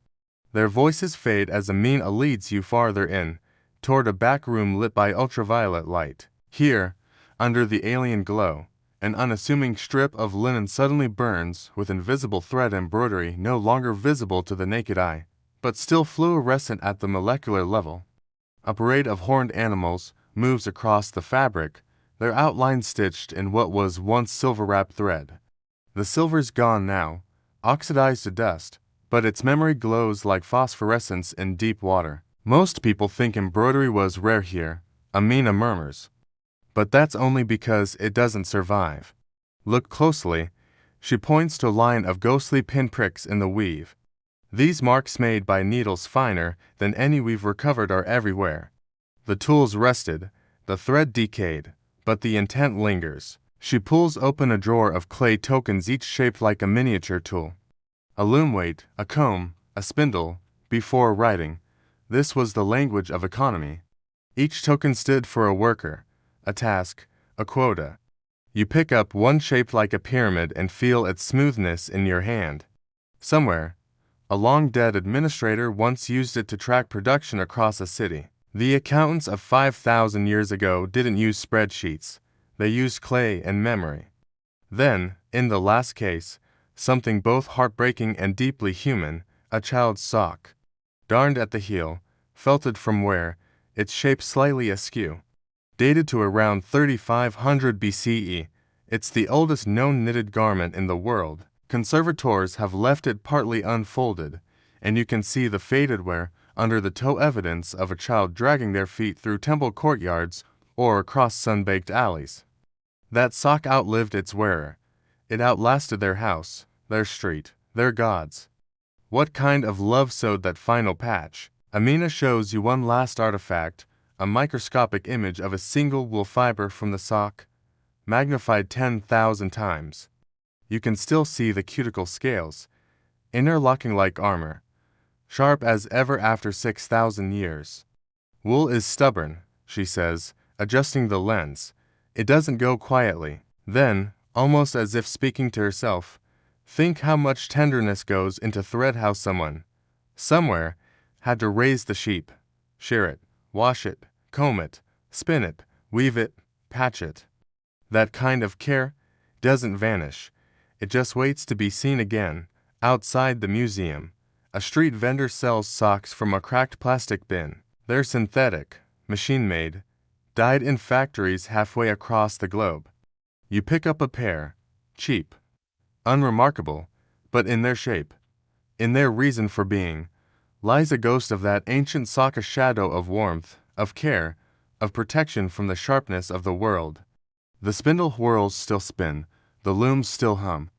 Their voices fade as Amina leads you farther in, toward a back room lit by ultraviolet light. Here, under the alien glow, an unassuming strip of linen suddenly burns with invisible thread embroidery no longer visible to the naked eye, but still fluorescent at the molecular level. A parade of horned animals moves across the fabric, their outlines stitched in what was once silver-wrapped thread. The silver's gone now, oxidized to dust, but its memory glows like phosphorescence in deep water. Most people think embroidery was rare here, Amina murmurs. But that's only because it doesn't survive. Look closely. She points to a line of ghostly pinpricks in the weave. These marks made by needles finer than any we've recovered are everywhere. The tool's rusted, the thread decayed, but the intent lingers. She pulls open a drawer of clay tokens, each shaped like a miniature tool. A loom weight, a comb, a spindle. Before writing, this was the language of economy. Each token stood for a worker, a task, a quota. You pick up one shaped like a pyramid and feel its smoothness in your hand. Somewhere, a long-dead administrator once used it to track production across a city. The accountants of 5,000 years ago didn't use spreadsheets. They used clay and memory. Then, in the last case, something both heartbreaking and deeply human, a child's sock. Darned at the heel, felted from wear, its shape slightly askew. Dated to around 3500 BCE, it's the oldest known knitted garment in the world. Conservators have left it partly unfolded, and you can see the faded wear under the toe, evidence of a child dragging their feet through temple courtyards or across sun-baked alleys. That sock outlived its wearer. It outlasted their house, their street, their gods. What kind of love sewed that final patch? Amina shows you one last artifact, a microscopic image of a single wool fiber from the sock, magnified 10,000 times. You can still see the cuticle scales, interlocking like armor, sharp as ever after 6,000 years. Wool is stubborn, she says, adjusting the lens. It doesn't go quietly. Then, almost as if speaking to herself, think how much tenderness goes into thread, how someone, somewhere, had to raise the sheep, shear it, wash it, comb it, spin it, weave it, patch it. That kind of care doesn't vanish. It just waits to be seen again. Outside the museum, a street vendor sells socks from a cracked plastic bin. They're synthetic, machine-made, dyed in factories halfway across the globe. You pick up a pair, cheap, unremarkable, but in their shape, in their reason for being, lies a ghost of that ancient sock, a shadow of warmth, of care, of protection from the sharpness of the world. The spindle whirls still spin, the looms still hum.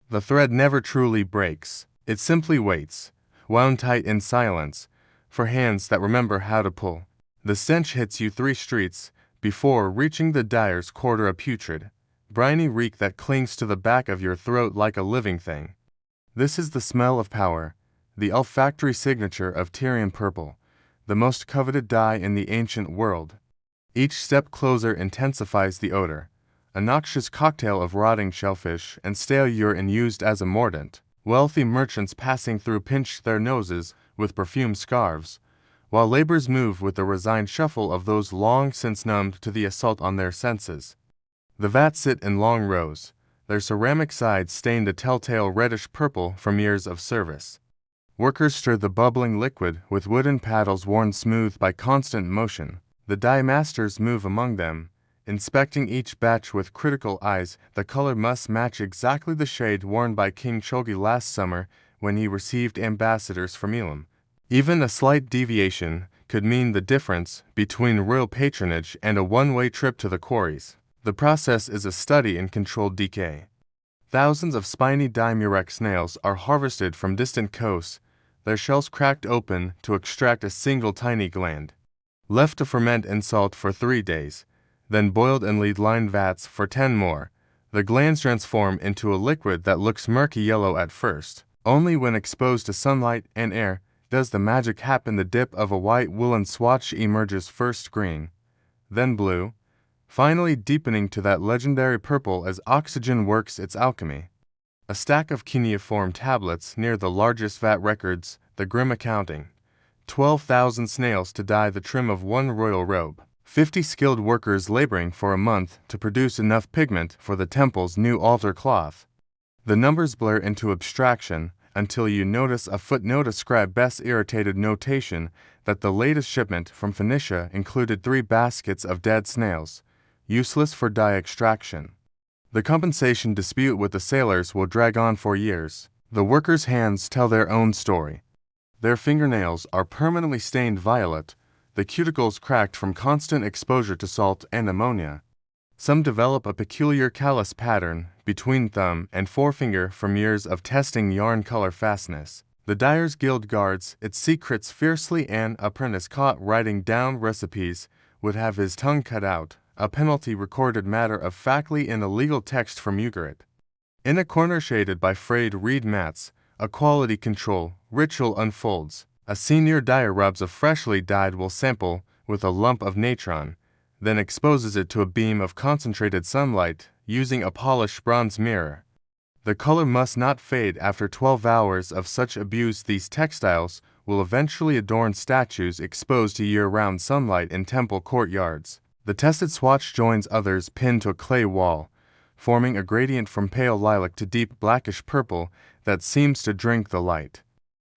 The thread never truly breaks. It simply waits, wound tight in silence, for hands that remember how to pull. The stench hits you 3 streets before reaching the dyer's quarter, a putrid, briny reek that clings to the back of your throat like a living thing. This is the smell of power, the olfactory signature of Tyrian purple, the most coveted dye in the ancient world. Each step closer intensifies the odor, a noxious cocktail of rotting shellfish and stale urine used as a mordant. Wealthy merchants passing through pinch their noses with perfumed scarves, while laborers move with the resigned shuffle of those long since numbed to the assault on their senses. The vats sit in long rows, their ceramic sides stained a telltale reddish purple from years of service. Workers stir the bubbling liquid with wooden paddles worn smooth by constant motion. The dye masters move among them, inspecting each batch with critical eyes. The color must match exactly the shade worn by King Chogi last summer when he received ambassadors from Elam. Even a slight deviation could mean the difference between royal patronage and a one-way trip to the quarries. The process is a study in controlled decay. Thousands of spiny dye murex snails are harvested from distant coasts, their shells cracked open to extract a single tiny gland. Left to ferment in salt for 3 days, then boiled in lead-lined vats for 10 more. The glands transform into a liquid that looks murky yellow at first. Only when exposed to sunlight and air does the magic happen. The dip of a white woolen swatch emerges first green, then blue, finally deepening to that legendary purple as oxygen works its alchemy. A stack of cuneiform tablets near the largest vat records the grim accounting. 12,000 snails to dye the trim of one royal robe. 50 skilled workers laboring for a month to produce enough pigment for the temple's new altar cloth. The numbers blur into abstraction until you notice a footnote, a scribe Bess irritated notation that the latest shipment from Phoenicia included 3 baskets of dead snails, useless for dye extraction. The compensation dispute with the sailors will drag on for years. The workers' hands tell their own story. Their fingernails are permanently stained violet, the cuticles cracked from constant exposure to salt and ammonia. Some develop a peculiar callus pattern between thumb and forefinger from years of testing yarn color fastness. The Dyer's Guild guards its secrets fiercely. An apprentice caught writing down recipes would have his tongue cut out, a penalty recorded matter of factly in a legal text from Ugarit. In a corner shaded by frayed reed mats, a quality control ritual unfolds. A senior dyer rubs a freshly dyed wool sample with a lump of natron, then exposes it to a beam of concentrated sunlight using a polished bronze mirror. The color must not fade after 12 hours of such abuse. These textiles will eventually adorn statues exposed to year-round sunlight in temple courtyards. The tested swatch joins others pinned to a clay wall, forming a gradient from pale lilac to deep blackish purple that seems to drink the light.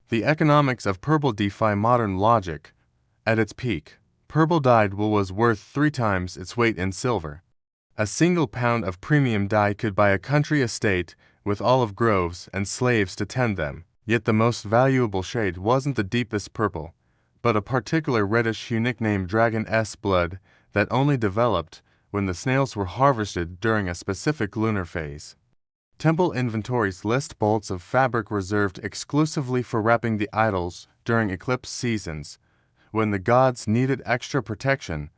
The economics of purple defy modern logic. At its peak, purple dyed wool was worth 3 times its weight in silver. A single pound of premium dye could buy a country estate with olive groves and slaves to tend them. Yet the most valuable shade wasn't the deepest purple, but a particular reddish hue nicknamed dragon's blood that only developed when the snails were harvested during a specific lunar phase. Temple inventories list bolts of fabric reserved exclusively for wrapping the idols during eclipse seasons, when the gods needed extra protection.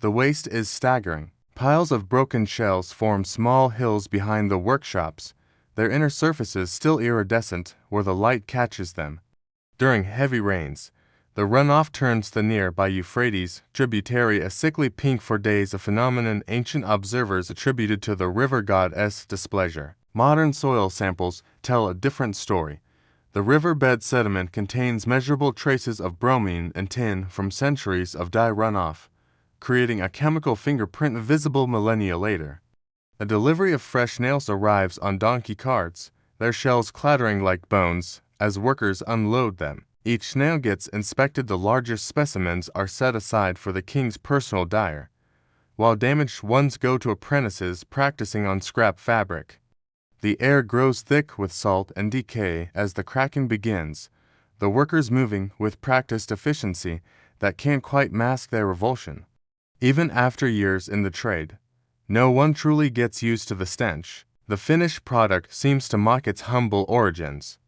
The waste is staggering. Piles of broken shells form small hills behind the workshops, their inner surfaces still iridescent where the light catches them. During heavy rains, the runoff turns the nearby Euphrates tributary a sickly pink for days, a phenomenon ancient observers attributed to the river god's displeasure. Modern soil samples tell a different story. The riverbed sediment contains measurable traces of bromine and tin from centuries of dye runoff, creating a chemical fingerprint visible millennia later. A delivery of fresh nails arrives on donkey carts, their shells clattering like bones as workers unload them. Each snail gets inspected. The largest specimens are set aside for the king's personal dyer, while damaged ones go to apprentices practicing on scrap fabric. The air grows thick with salt and decay as the cracking begins, the workers moving with practiced efficiency that can't quite mask their revulsion. Even after years in the trade, no one truly gets used to the stench. The finished product seems to mock its humble origins.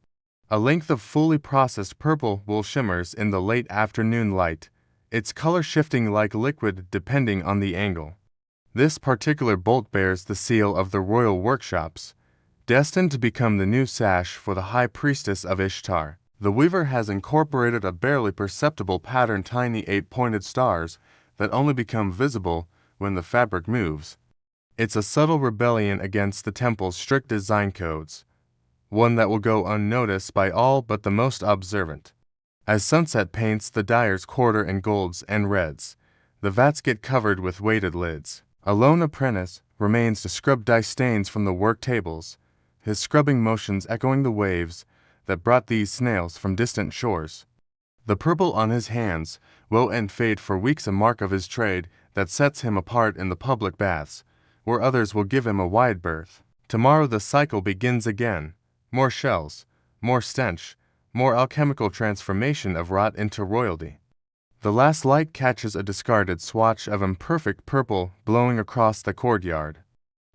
A length of fully processed purple wool shimmers in the late afternoon light, its color shifting like liquid depending on the angle. This particular bolt bears the seal of the royal workshops, destined to become the new sash for the high priestess of Ishtar. The weaver has incorporated a barely perceptible pattern, tiny 8-pointed stars that only become visible when the fabric moves. It's a subtle rebellion against the temple's strict design codes, one that will go unnoticed by all but the most observant. As sunset paints the dyer's quarter in golds and reds, the vats get covered with weighted lids. A lone apprentice remains to scrub dye stains from the work tables, his scrubbing motions echoing the waves that brought these snails from distant shores. The purple on his hands will and fade for weeks, a mark of his trade that sets him apart in the public baths, where others will give him a wide berth. Tomorrow the cycle begins again. More shells, more stench, more alchemical transformation of rot into royalty. The last light catches a discarded swatch of imperfect purple blowing across the courtyard.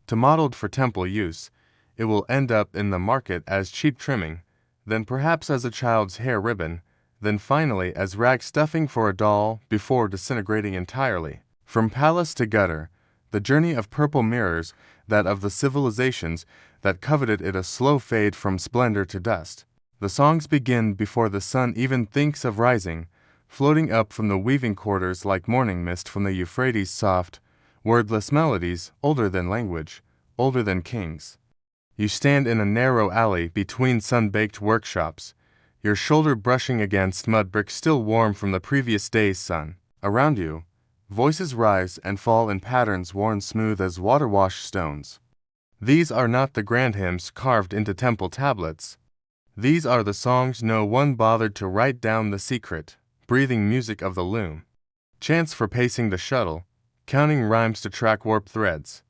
To modeled for temple use, it will end up in the market as cheap trimming, then perhaps as a child's hair ribbon, then finally as rag stuffing for a doll before disintegrating entirely. From palace to gutter, the journey of purple mirrors that of the civilizations that coveted it, a slow fade from splendor to dust. The songs begin before the sun even thinks of rising, floating up from the weaving quarters like morning mist from the Euphrates, soft, wordless melodies, older than language, older than kings. You stand in a narrow alley between sun-baked workshops, your shoulder brushing against mud bricks still warm from the previous day's sun. Around you, voices rise and fall in patterns worn smooth as water-washed stones. These are not the grand hymns carved into temple tablets. These are the songs no one bothered to write down, the secret, breathing music of the loom. Chants for pacing the shuttle, counting rhymes to track warp threads.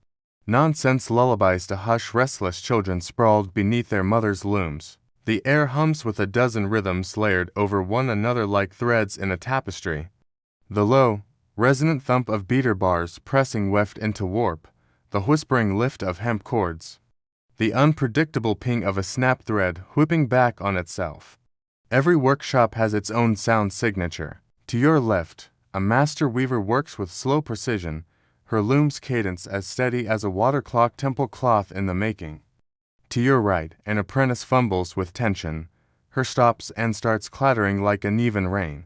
Nonsense lullabies to hush restless children sprawled beneath their mother's looms. The air hums with a dozen rhythms layered over one another like threads in a tapestry. The low, resonant thump of beater bars pressing weft into warp, the whispering lift of hemp cords. The unpredictable ping of a snap thread whipping back on itself. Every workshop has its own sound signature. To your left, a master weaver works with slow precision, her loom's cadence as steady as a water clock, temple cloth in the making. To your right, an apprentice fumbles with tension, her stops and starts clattering like uneven rain.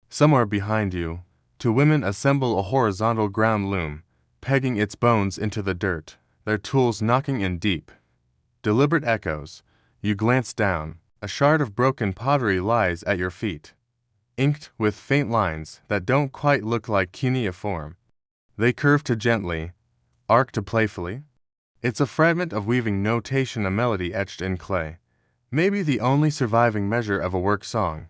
Somewhere behind you, two women assemble a horizontal ground loom, pegging its bones into the dirt, their tools knocking in deep, deliberate echoes. You glance down, a shard of broken pottery lies at your feet, inked with faint lines that don't quite look like cuneiform. They curve to gently, arc to playfully. It's a fragment of weaving notation, a melody etched in clay, maybe the only surviving measure of a work song.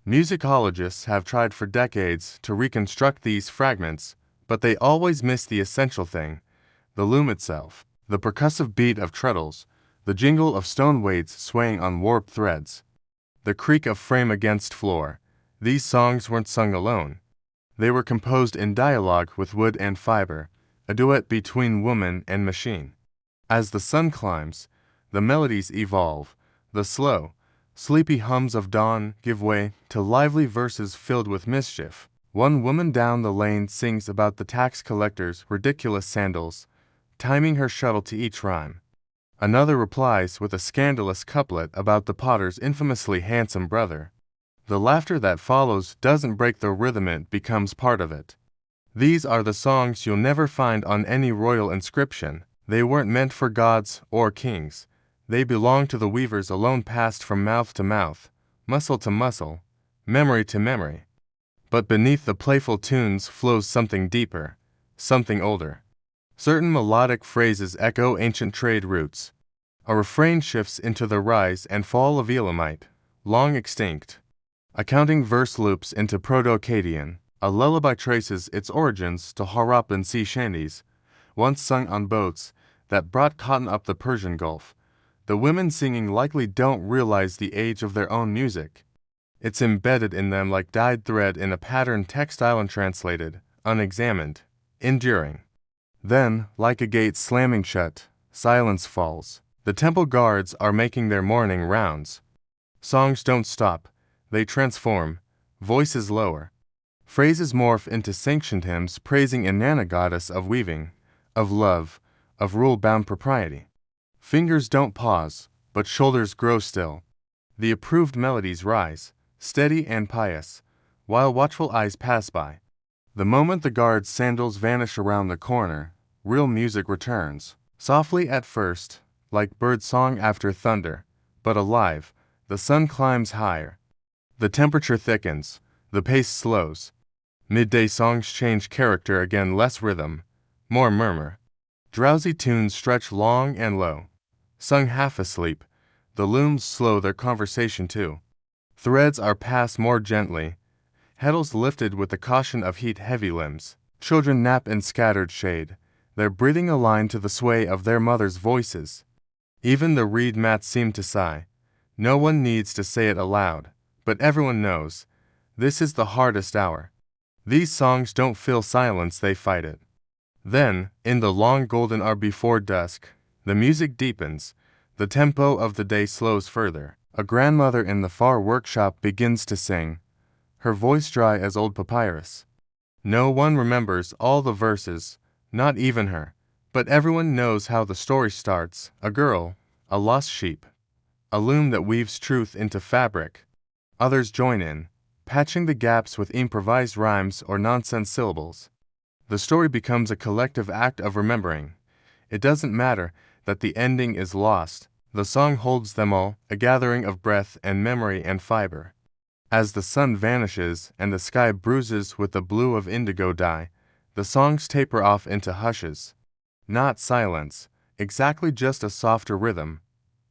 Musicologists have tried for decades to reconstruct these fragments, but they always miss the essential thing, the loom itself, the percussive beat of treadles, the jingle of stone weights swaying on warped threads, the creak of frame against floor. These songs weren't sung alone. They were composed in dialogue with wood and fiber, a duet between woman and machine. As the sun climbs, the melodies evolve. The slow, sleepy hums of dawn give way to lively verses filled with mischief. One woman down the lane sings about the tax collector's ridiculous sandals, timing her shuttle to each rhyme. Another replies with a scandalous couplet about the potter's infamously handsome brother. The laughter that follows doesn't break the rhythm, it becomes part of it. These are the songs you'll never find on any royal inscription. They weren't meant for gods or kings. They belong to the weavers alone, passed from mouth to mouth, muscle to muscle, memory to memory. But beneath the playful tunes flows something deeper, something older. Certain melodic phrases echo ancient trade routes. A refrain shifts into the rise and fall of Elamite, long extinct. Accounting verse loops into Proto-Akkadian. A lullaby traces its origins to Harappan sea shanties, once sung on boats that brought cotton up the Persian Gulf. The women singing likely don't realize the age of their own music. It's embedded in them like dyed thread in a patterned textile, untranslated, unexamined, enduring. Then, like a gate slamming shut, silence falls. The temple guards are making their morning rounds. Songs don't stop, they transform, voices lower. Phrases morph into sanctioned hymns praising Inanna, goddess of weaving, of love, of rule-bound propriety. Fingers don't pause, but shoulders grow still. The approved melodies rise, steady and pious, while watchful eyes pass by. The moment the guard's sandals vanish around the corner, real music returns. Softly at first, like bird song after thunder, but alive, the sun climbs higher. The temperature thickens, the pace slows. Midday songs change character again, less rhythm, more murmur. Drowsy tunes stretch long and low. Sung half asleep, the looms slow their conversation too. Threads are passed more gently, heddles lifted with the caution of heat-heavy limbs. Children nap in scattered shade, their breathing aligned to the sway of their mothers' voices. Even the reed mats seem to sigh. No one needs to say it aloud, but everyone knows, this is the hardest hour. These songs don't fill silence, they fight it. Then, in the long golden hour before dusk, the music deepens, the tempo of the day slows further. A grandmother in the far workshop begins to sing, her voice dry as old papyrus. No one remembers all the verses, Not even her. But everyone knows how the story starts: a girl, a lost sheep, a loom that weaves truth into fabric. Others join in, patching the gaps with improvised rhymes or nonsense syllables. The story becomes a collective act of remembering. It doesn't matter that the ending is lost. The song holds them all, a gathering of breath and memory and fiber. As the sun vanishes and the sky bruises with the blue of indigo dye, the songs taper off into hushes. Not silence, exactly just a softer rhythm.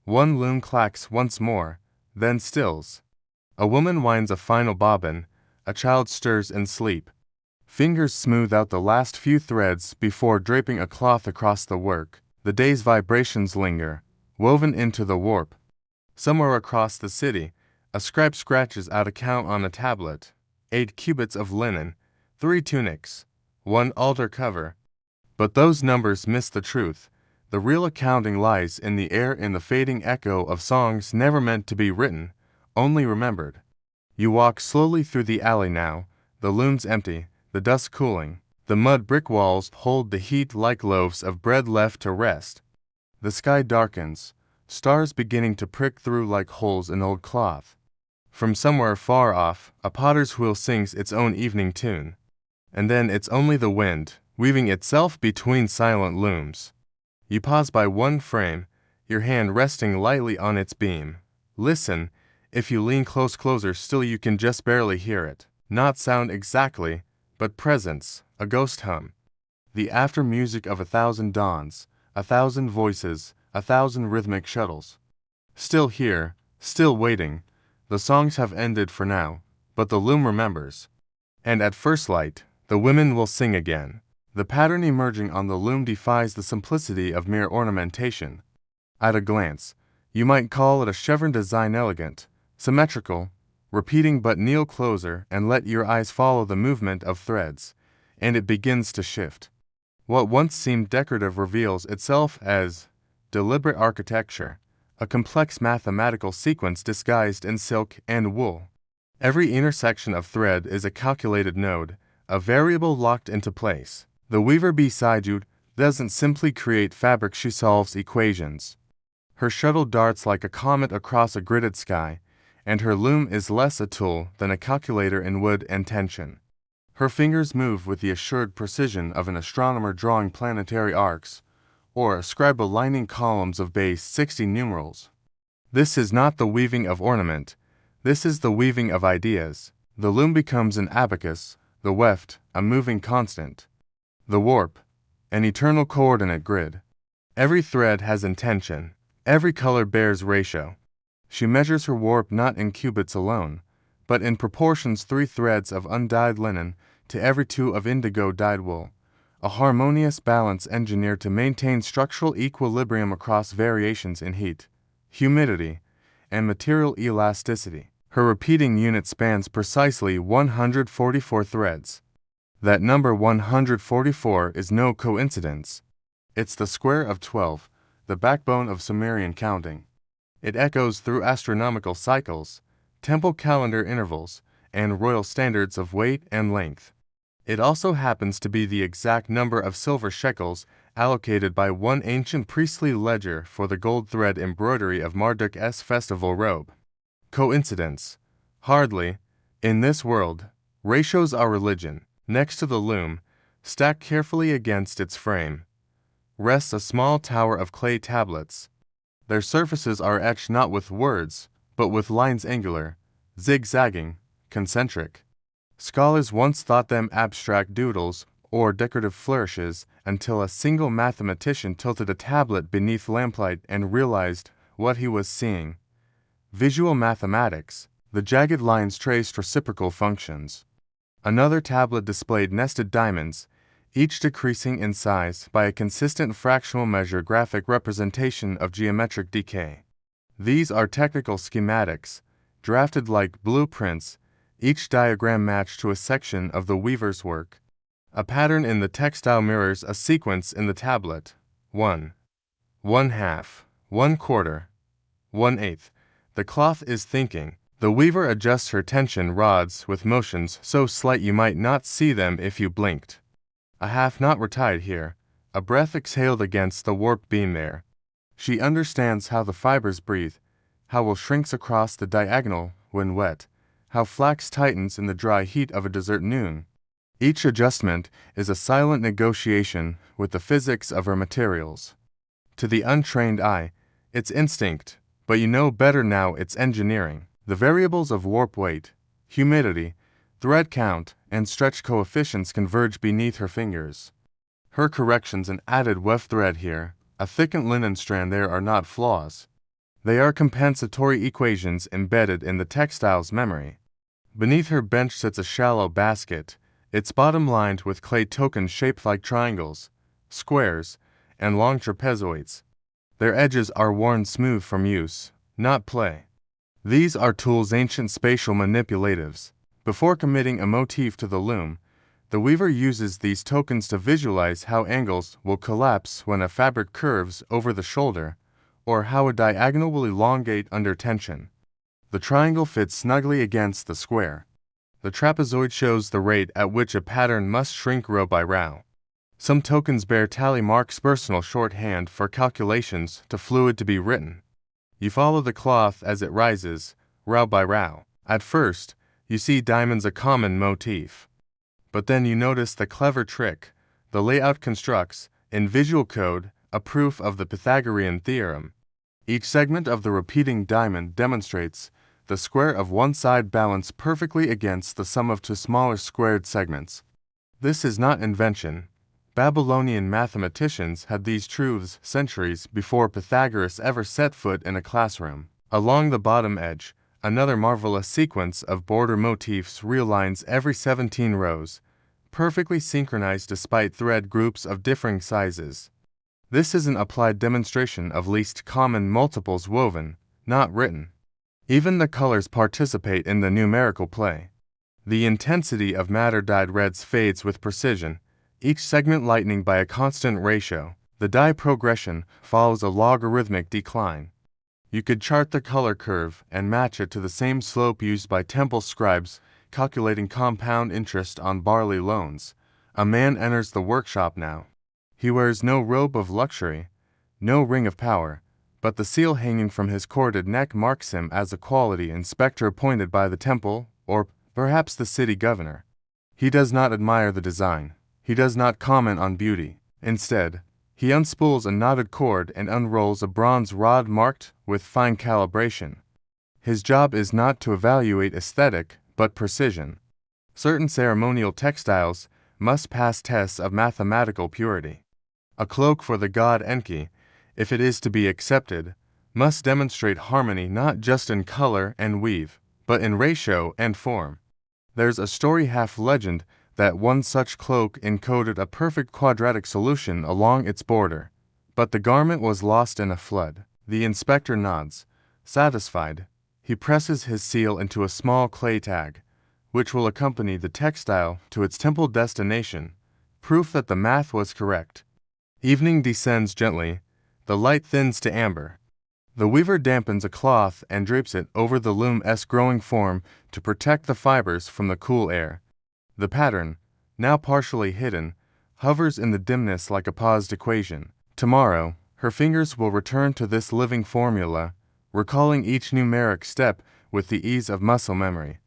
One loom clacks once more, then stills. A woman winds a final bobbin, a child stirs in sleep. Fingers smooth out the last few threads before draping a cloth across the work. The day's vibrations linger, woven into the warp. Somewhere across the city, a scribe scratches out a count on a tablet: 8 cubits of linen, 3 tunics, 1 altar cover. But those numbers miss the truth. The real accounting lies in the air, in the fading echo of songs never meant to be written, only remembered. You walk slowly through the alley now, the looms empty, the dust cooling. The mud brick walls hold the heat like loaves of bread left to rest. The sky darkens, stars beginning to prick through like holes in old cloth. From somewhere far off, a potter's wheel sings its own evening tune. And then it's only the wind, weaving itself between silent looms. You pause by one frame, your hand resting lightly on its beam. Listen. If you lean closer still you can just barely hear it. Not sound exactly, but presence, a ghost hum. The after music of 1,000 dawns, 1,000 voices, 1,000 rhythmic shuttles. Still here, still waiting. The songs have ended for now, but the loom remembers. And at first light, the women will sing again. The pattern emerging on the loom defies the simplicity of mere ornamentation. At a glance, you might call it a chevron design, elegant, symmetrical, repeating, but kneel closer and let your eyes follow the movement of threads, and it begins to shift. What once seemed decorative reveals itself as deliberate architecture, a complex mathematical sequence disguised in silk and wool. Every intersection of thread is a calculated node, a variable locked into place. The weaver beside you doesn't simply create fabric, she solves equations. Her shuttle darts like a comet across a gridded sky, and her loom is less a tool than a calculator in wood and tension. Her fingers move with the assured precision of an astronomer drawing planetary arcs, or a scribe aligning columns of base 60 numerals. This is not the weaving of ornament, this is the weaving of ideas. The loom becomes an abacus, the weft, a moving constant, the warp, an eternal coordinate grid. Every thread has intention, every color bears ratio. She measures her warp not in cubits alone, but in proportions: 3 threads of undyed linen to every 2 of indigo dyed wool, a harmonious balance engineered to maintain structural equilibrium across variations in heat, humidity, and material elasticity. Her repeating unit spans precisely 144 threads. That number 144 is no coincidence. It's the square of 12, the backbone of Sumerian counting. It echoes through astronomical cycles, temple calendar intervals, and royal standards of weight and length. It also happens to be the exact number of silver shekels allocated by one ancient priestly ledger for the gold thread embroidery of Marduk's festival robe. Coincidence? Hardly. In this world, ratios are religion. Next to the loom, stacked carefully against its frame, rests a small tower of clay tablets. Their surfaces are etched not with words, but with lines angular, zigzagging, concentric. Scholars once thought them abstract doodles or decorative flourishes until a single mathematician tilted a tablet beneath lamplight and realized what he was seeing. Visual mathematics. The jagged lines traced reciprocal functions. Another tablet displayed nested diamonds, each decreasing in size by a consistent fractional measure, graphic representation of geometric decay. These are technical schematics, drafted like blueprints, each diagram matched to a section of the weaver's work. A pattern in the textile mirrors a sequence in the tablet: 1, 1/2, 1/4, 1/8. The cloth is thinking. The weaver adjusts her tension rods with motions so slight you might not see them if you blinked. a half knot retied here, a breath exhaled against the warped beam there. She understands how the fibers breathe, how wool shrinks across the diagonal when wet, how flax tightens in the dry heat of a desert noon. Each adjustment is a silent negotiation with the physics of her materials. To the untrained eye, it's instinct, but you know better now it's engineering. The variables of warp weight, humidity, thread count, and stretch coefficients converge beneath her fingers. Her corrections an added weft thread here, a thickened linen strand there are not flaws. They are compensatory equations embedded in the textile's memory. Beneath her bench sits a shallow basket, its bottom lined with clay tokens shaped like triangles, squares, and long trapezoids. Their edges are worn smooth from use, not play. These are tools ancient spatial manipulatives. Before committing a motif to the loom, the weaver uses these tokens to visualize how angles will collapse when a fabric curves over the shoulder, or how a diagonal will elongate under tension. The triangle fits snugly against the square. The trapezoid shows the rate at which a pattern must shrink row by row. Some tokens bear tally marks, personal shorthand for calculations too fluid to be written. You follow the cloth as it rises, row by row. At first, you see diamonds a common motif. But then you notice the clever trick. The layout constructs, in visual code, a proof of the Pythagorean theorem. Each segment of the repeating diamond demonstrates the square of one side balanced perfectly against the sum of two smaller squared segments. This is not invention. Babylonian mathematicians had these truths centuries before Pythagoras ever set foot in a classroom. Along the bottom edge, another marvelous sequence of border motifs realigns every 17 rows, perfectly synchronized despite thread groups of differing sizes. This is an applied demonstration of least common multiples woven, not written. Even the colors participate in the numerical play. The intensity of matter-dyed reds fades with precision, each segment lightening by a constant ratio. The dye progression follows a logarithmic decline. You could chart the color curve and match it to the same slope used by temple scribes calculating compound interest on barley loans. A man enters the workshop now. He wears no robe of luxury, no ring of power, but the seal hanging from his corded neck marks him as a quality inspector appointed by the temple, or perhaps the city governor. He does not admire the design. He does not comment on beauty. Instead, he unspools a knotted cord and unrolls a bronze rod marked with fine calibration. His job is not to evaluate aesthetic, but precision. Certain ceremonial textiles must pass tests of mathematical purity. A cloak for the god Enki, if it is to be accepted, must demonstrate harmony not just in color and weave, but in ratio and form. There's a story half legend that one such cloak encoded a perfect quadratic solution along its border, but the garment was lost in a flood. The inspector nods. Satisfied, he presses his seal into a small clay tag, which will accompany the textile to its temple destination, proof that the math was correct. Evening descends gently, the light thins to amber. The weaver dampens a cloth and drapes it over the loom-esque growing form to protect the fibers from the cool air. The pattern, now partially hidden, hovers in the dimness like a paused equation. Tomorrow, her fingers will return to this living formula, recalling each numeric step with the ease of muscle memory.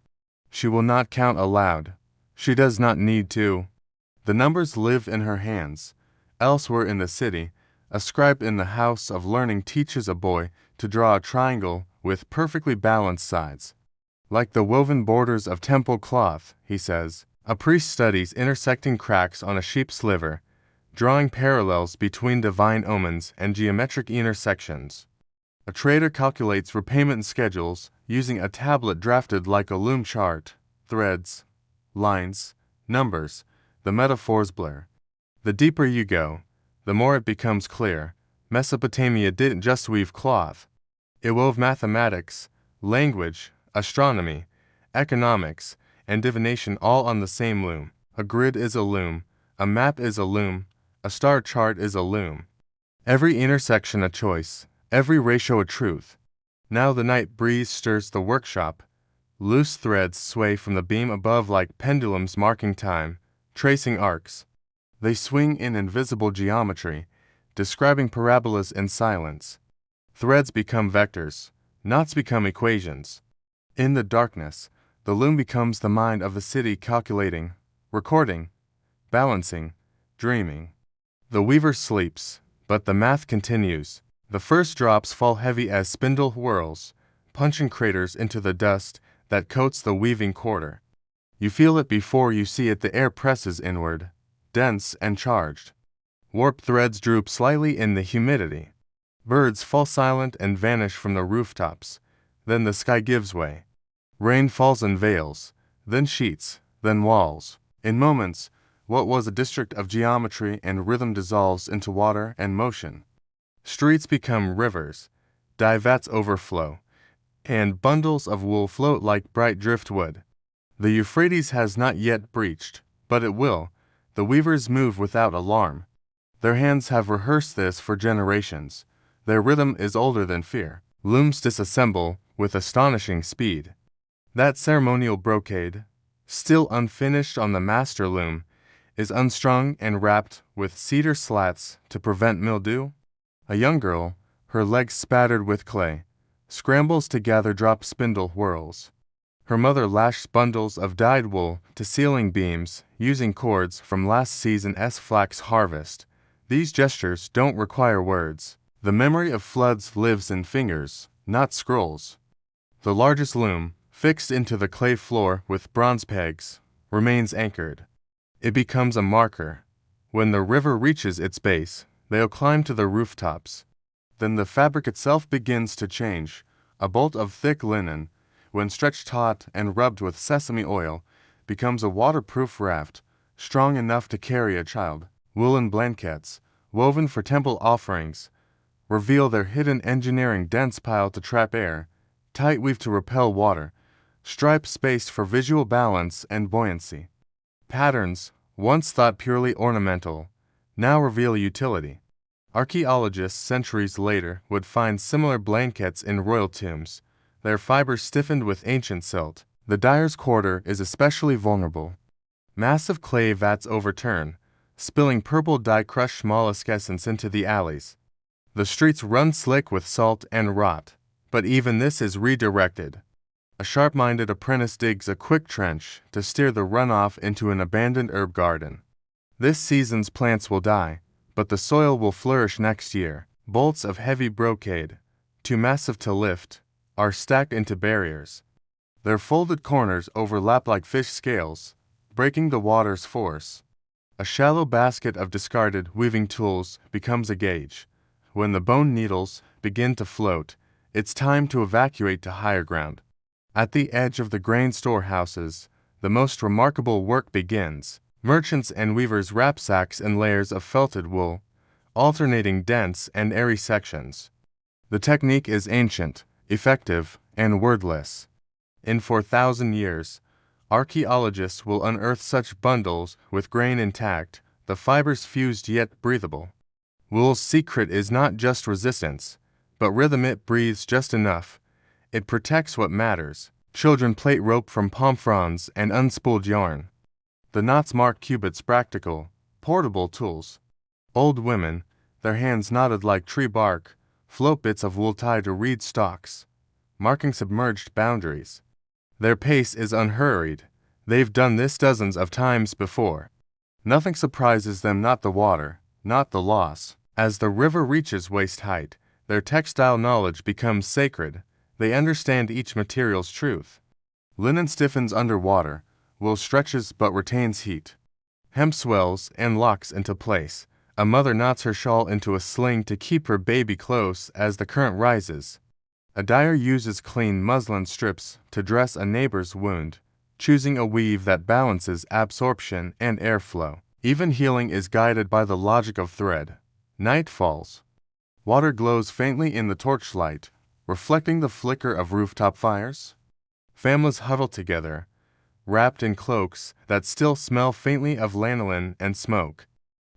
She will not count aloud. She does not need to. The numbers live in her hands. Elsewhere in the city, a scribe in the house of learning teaches a boy to draw a triangle with perfectly balanced sides. Like the woven borders of temple cloth, he says, a priest studies intersecting cracks on a sheep's liver, drawing parallels between divine omens and geometric intersections. A trader calculates repayment schedules using a tablet drafted like a loom chart. Threads, lines, numbers, the metaphors blur. The deeper you go, the more it becomes clear. Mesopotamia didn't just weave cloth. It wove mathematics, language, astronomy, economics, and divination all on the same loom. A grid is a loom, a map is a loom, a star chart is a loom. Every intersection a choice, every ratio a truth. Now the night breeze stirs the workshop. Loose threads sway from the beam above like pendulums marking time, tracing arcs. They swing in invisible geometry, describing parabolas in silence. Threads become vectors, knots become equations. In the darkness, the loom becomes the mind of the city, calculating, recording, balancing, dreaming. The weaver sleeps, but the math continues. The first drops fall heavy as spindle whirls, punching craters into the dust that coats the weaving quarter. You feel it before you see it. The air presses inward, dense and charged. Warp threads droop slightly in the humidity. Birds fall silent and vanish from the rooftops. Then the sky gives way. Rain falls in veils, then sheets, then walls. In moments, what was a district of geometry and rhythm dissolves into water and motion. Streets become rivers, dye vats overflow, and bundles of wool float like bright driftwood. The Euphrates has not yet breached, but it will. The weavers move without alarm. Their hands have rehearsed this for generations. Their rhythm is older than fear. Looms disassemble with astonishing speed. That ceremonial brocade, still unfinished on the master loom, is unstrung and wrapped with cedar slats to prevent mildew. A young girl, her legs spattered with clay, scrambles to gather drop spindle whirls. Her mother lashes bundles of dyed wool to ceiling beams using cords from last season's flax harvest. These gestures don't require words. The memory of floods lives in fingers, not scrolls. The largest loom, fixed into the clay floor with bronze pegs, remains anchored. It becomes a marker. When the river reaches its base, they'll climb to the rooftops. Then the fabric itself begins to change. A bolt of thick linen, when stretched taut and rubbed with sesame oil, becomes a waterproof raft, strong enough to carry a child. Woolen blankets, woven for temple offerings, reveal their hidden engineering. Dense pile to trap air, tight weave to repel water, stripes spaced for visual balance and buoyancy. Patterns, once thought purely ornamental, now reveal utility. Archaeologists centuries later would find similar blankets in royal tombs, their fibers stiffened with ancient silt. The dyer's quarter is especially vulnerable. Massive clay vats overturn, spilling purple dye-crushed mollusk essence into the alleys. The streets run slick with salt and rot, but even this is redirected. A sharp-minded apprentice digs a quick trench to steer the runoff into an abandoned herb garden. This season's plants will die, but the soil will flourish next year. Bolts of heavy brocade, too massive to lift, are stacked into barriers. Their folded corners overlap like fish scales, breaking the water's force. A shallow basket of discarded weaving tools becomes a gauge. When the bone needles begin to float, it's time to evacuate to higher ground. At the edge of the grain storehouses, the most remarkable work begins. Merchants and weavers wrap sacks in layers of felted wool, alternating dense and airy sections. The technique is ancient, effective, and wordless. In 4,000 years, archaeologists will unearth such bundles with grain intact, the fibers fused yet breathable. Wool's secret is not just resistance, but rhythm. It breathes just enough. It protects what matters. Children plait rope from palm fronds and unspooled yarn. The knots mark cubits, practical, portable tools. Old women, their hands knotted like tree bark, float bits of wool tied to reed stalks, marking submerged boundaries. Their pace is unhurried. They've done this dozens of times before. Nothing surprises them, not the water, not the loss. As the river reaches waist height, their textile knowledge becomes sacred. They understand each material's truth. Linen stiffens under water, wool stretches but retains heat. Hemp swells and locks into place. A mother knots her shawl into a sling to keep her baby close as the current rises. A dyer uses clean muslin strips to dress a neighbor's wound, choosing a weave that balances absorption and airflow. Even healing is guided by the logic of thread. Night falls. Water glows faintly in the torchlight, reflecting the flicker of rooftop fires. Families huddle together, wrapped in cloaks that still smell faintly of lanolin and smoke.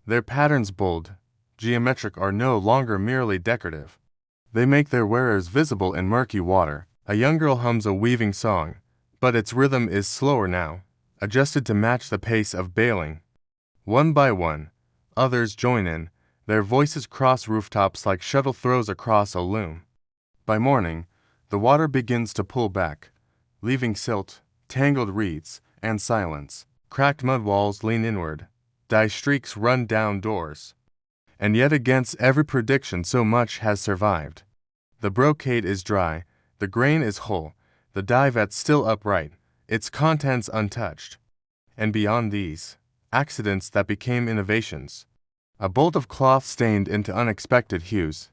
Their patterns, bold, geometric, are no longer merely decorative. They make their wearers visible in murky water. A young girl hums a weaving song, but its rhythm is slower now, adjusted to match the pace of bailing. One by one, Others join in. Their voices cross rooftops like shuttle throws across a loom. By morning, the water begins to pull back, leaving silt, tangled reeds, and silence. Cracked mud walls lean inward. Dye streaks run down doors. And yet against every prediction so much has survived. The brocade is dry, the grain is whole, the dye vat still upright, its contents untouched. And beyond these, accidents that became innovations. A bolt of cloth stained into unexpected hues.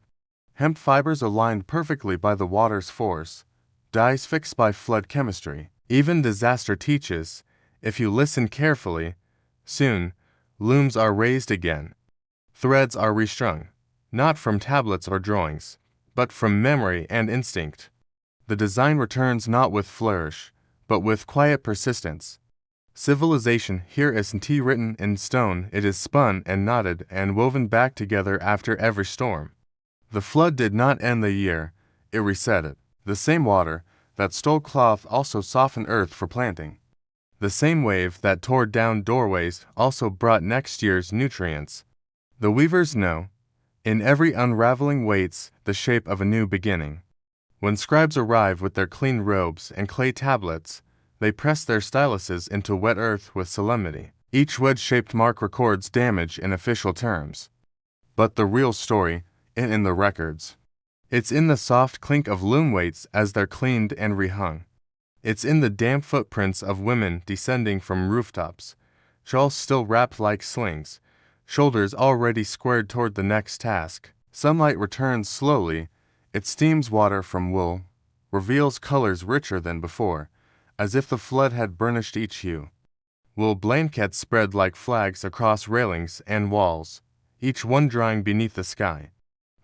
Hemp fibers aligned perfectly by the water's force. Dyes fixed by flood chemistry. Even disaster teaches, if you listen carefully, soon, looms are raised again. Threads are restrung, not from tablets or drawings, but from memory and instinct. The design returns not with flourish, but with quiet persistence. Civilization here isn't written in stone, it is spun and knotted and woven back together after every storm. The flood did not end the year, it reset it. The same water that stole cloth also softened earth for planting. The same wave that tore down doorways also brought next year's nutrients. The weavers know, in every unraveling waits the shape of a new beginning. When scribes arrive with their clean robes and clay tablets, they press their styluses into wet earth with solemnity. Each wedge-shaped mark records damage in official terms. But the real story isn't in the records. It's in the soft clink of loom weights as they're cleaned and rehung. It's in the damp footprints of women descending from rooftops, shawls still wrapped like slings, shoulders already squared toward the next task. Sunlight returns slowly, it steams water from wool, reveals colors richer than before, as if the flood had burnished each hue. Wool blankets spread like flags across railings and walls, each one drying beneath the sky.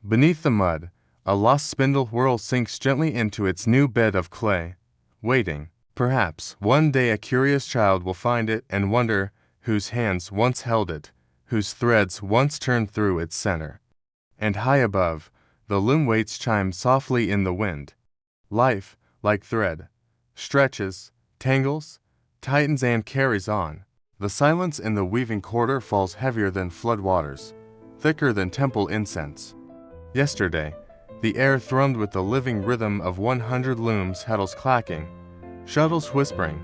Beneath the mud, a lost spindle whorl sinks gently into its new bed of clay, waiting. Perhaps one day a curious child will find it and wonder whose hands once held it, whose threads once turned through its center. And high above, the loom weights chime softly in the wind. Life, like thread, stretches, tangles, tightens and carries on. The silence in the weaving quarter falls heavier than flood waters, thicker than temple incense. Yesterday, the air thrummed with the living rhythm of 100 looms, heddles clacking, shuttles whispering,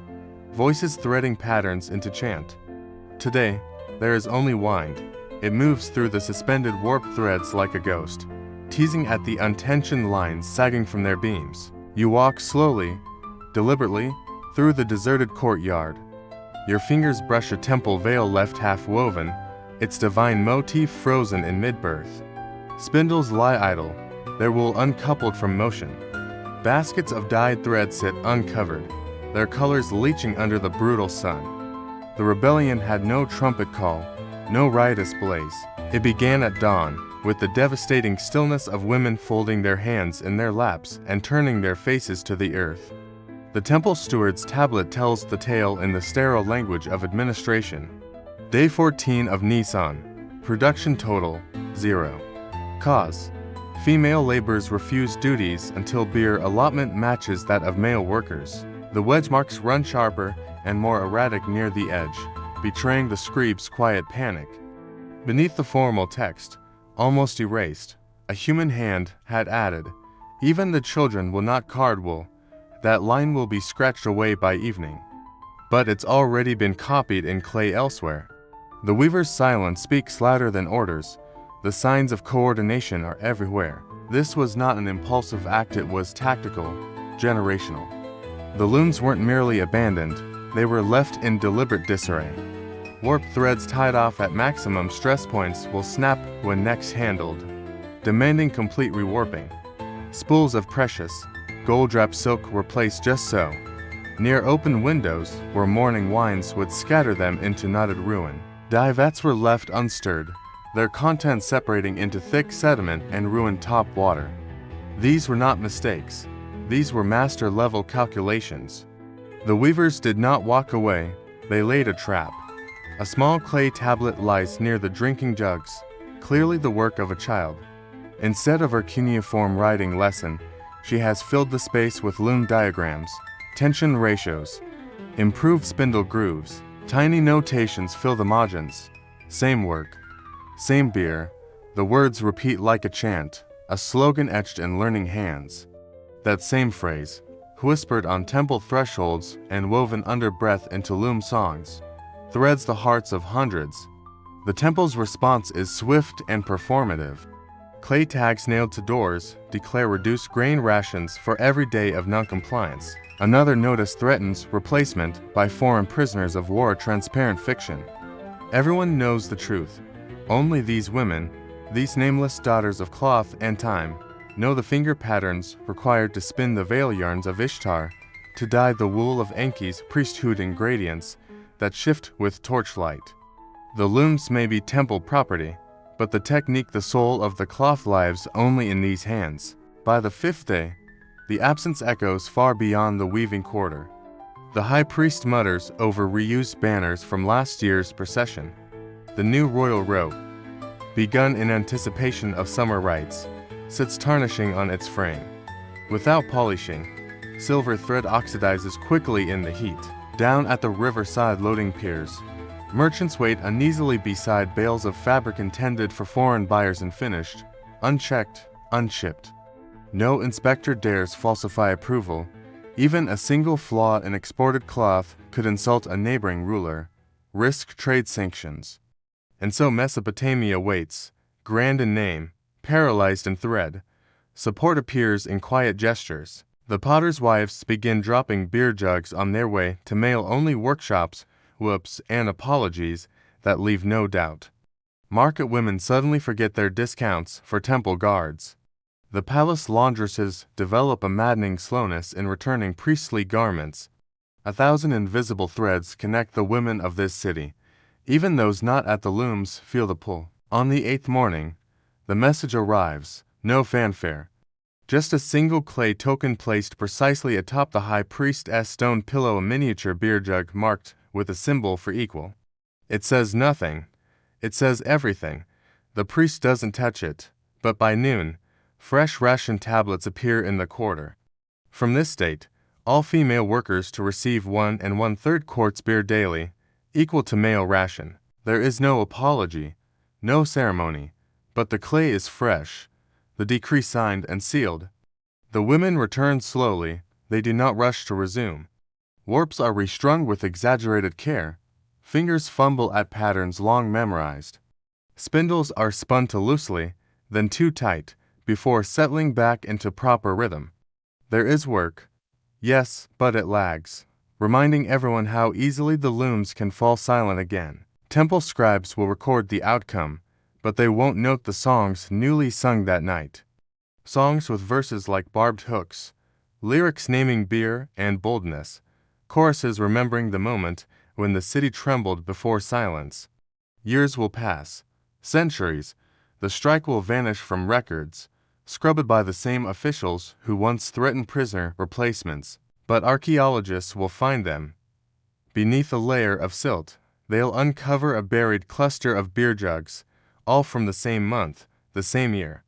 voices threading patterns into chant. Today, there is only wind. It moves through the suspended warped threads like a ghost, teasing at the untensioned lines sagging from their beams. You walk slowly, deliberately, through the deserted courtyard. Your fingers brush a temple veil left half-woven, its divine motif frozen in mid-birth. Spindles lie idle, their wool uncoupled from motion. Baskets of dyed thread sit uncovered, their colors leaching under the brutal sun. The rebellion had no trumpet call, no riotous blaze. It began at dawn, with the devastating stillness of women folding their hands in their laps and turning their faces to the earth. The temple steward's tablet tells the tale in the sterile language of administration. Day 14 of Nisan. Production total, 0. Cause: female laborers refuse duties until beer allotment matches that of male workers. The wedge marks run sharper and more erratic near the edge, betraying the scribe's quiet panic. Beneath the formal text, almost erased, a human hand had added, "Even the children will not card wool. That line will be scratched away by evening." But it's already been copied in clay elsewhere. The weaver's silence speaks louder than orders. The signs of coordination are everywhere. This was not an impulsive act, it was tactical, generational. The looms weren't merely abandoned, they were left in deliberate disarray. Warped threads tied off at maximum stress points will snap when next handled, demanding complete rewarping. Spools of precious, gold-wrapped silk were placed just so, near open windows where morning winds would scatter them into knotted ruin. Dye vats were left unstirred, their contents separating into thick sediment and ruined top water. These were not mistakes, these were master-level calculations. The weavers did not walk away, they laid a trap. A small clay tablet lies near the drinking jugs, clearly the work of a child. Instead of her cuneiform writing lesson, she has filled the space with loom diagrams, tension ratios, improved spindle grooves. Tiny notations fill the margins. Same work, Same beer. The words repeat like a chant, a slogan etched in learning hands. That same phrase, whispered on temple thresholds and woven under breath into loom songs, threads the hearts of hundreds. The temple's response is swift and performative. Clay tags nailed to doors declare reduced grain rations for every day of noncompliance. Another notice threatens replacement by foreign prisoners of war. Transparent fiction. Everyone knows the truth. Only these women, these nameless daughters of cloth and time, know the finger patterns required to spin the veil yarns of Ishtar, to dye the wool of Enki's priesthood in gradients that shift with torchlight. The looms may be temple property, but the technique, the soul of the cloth, lives only in these hands. By the fifth day, the absence echoes far beyond the weaving quarter. The high priest mutters over reused banners from last year's procession. The new royal robe, begun in anticipation of summer rites, sits tarnishing on its frame. Without polishing, silver thread oxidizes quickly in the heat. Down at the riverside loading piers, merchants wait uneasily beside bales of fabric intended for foreign buyers and finished, unchecked, unshipped. No inspector dares falsify approval. Even a single flaw in exported cloth could insult a neighboring ruler, risk trade sanctions. And so Mesopotamia waits, grand in name, paralyzed in thread. Support appears in quiet gestures. The potters' wives begin dropping beer jugs on their way to mail-only workshops, whoops, and apologies that leave no doubt. Market women suddenly forget their discounts for temple guards. The palace laundresses develop a maddening slowness in returning priestly garments. 1,000 invisible threads connect the women of this city. Even those not at the looms feel the pull. On the 8th morning, the message arrives, no fanfare. Just a single clay token placed precisely atop the high priestess' stone pillow, a miniature beer jug marked with a symbol for equal. It says nothing. It says everything. The priest doesn't touch it, but by noon, fresh ration tablets appear in the quarter. From this date, all female workers to receive 1 1/3 quarts beer daily, equal to male ration. There is no apology, no ceremony, but the clay is fresh, the decree signed and sealed. The women return slowly, they do not rush to resume. Warps are restrung with exaggerated care, fingers fumble at patterns long memorized. Spindles are spun too loosely, then too tight, before settling back into proper rhythm. There is work, yes, but it lags, reminding everyone how easily the looms can fall silent again. Temple scribes will record the outcome, but they won't note the songs newly sung that night. Songs with verses like barbed hooks, lyrics naming beer and boldness, choruses remembering the moment when the city trembled before silence. Years will pass, centuries, the strike will vanish from records, scrubbed by the same officials who once threatened prisoner replacements, but archaeologists will find them. Beneath a layer of silt, they'll uncover a buried cluster of beer jugs, all from the same month, the same year.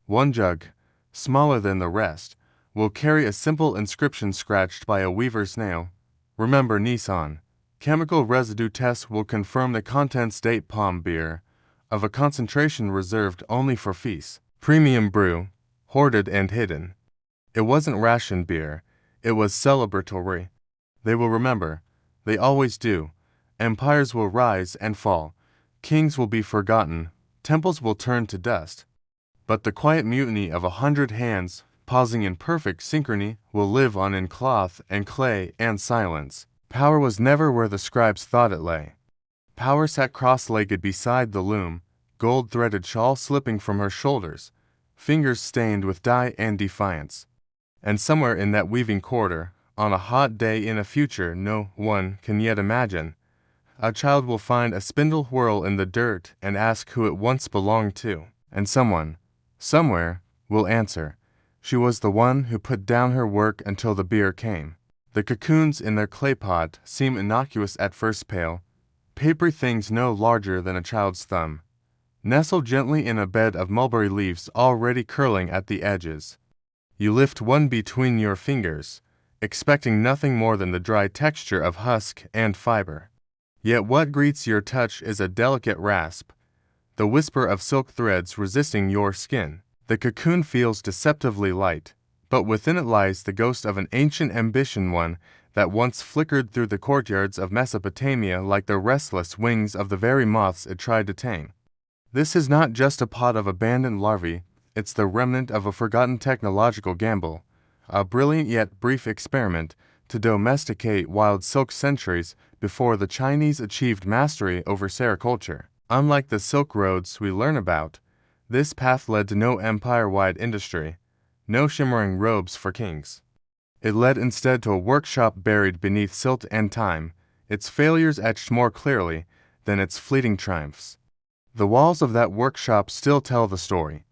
One jug, smaller than the rest, will carry a simple inscription scratched by a weaver's nail. Remember Nisan. Chemical residue tests will confirm the contents. Date palm beer, of a concentration reserved only for feasts. Premium brew, hoarded and hidden. It wasn't ration beer, it was celebratory. They will remember, they always do. Empires will rise and fall, kings will be forgotten, temples will turn to dust. But the quiet mutiny of 100 hands, pausing in perfect synchrony, will live on in cloth and clay and silence. Power was never where the scribes thought it lay. Power sat cross-legged beside the loom, gold-threaded shawl slipping from her shoulders, fingers stained with dye and defiance. And somewhere in that weaving quarter, on a hot day in a future no one can yet imagine, a child will find a spindle whirl in the dirt and ask who it once belonged to. And someone, somewhere, will answer, she was the one who put down her work until the beer came. The cocoons in their clay pot seem innocuous at first, pale, papery things no larger than a child's thumb, nestle gently in a bed of mulberry leaves already curling at the edges. You lift one between your fingers, expecting nothing more than the dry texture of husk and fiber. Yet what greets your touch is a delicate rasp, the whisper of silk threads resisting your skin. The cocoon feels deceptively light, but within it lies the ghost of an ancient ambition, one that once flickered through the courtyards of Mesopotamia like the restless wings of the very moths it tried to tame. This is not just a pod of abandoned larvae, it's the remnant of a forgotten technological gamble, a brilliant yet brief experiment to domesticate wild silk centuries before the Chinese achieved mastery over sericulture. Unlike the Silk Roads we learn about, this path led to no empire-wide industry, no shimmering robes for kings. It led instead to a workshop buried beneath silt and time, its failures etched more clearly than its fleeting triumphs. The walls of that workshop still tell the story.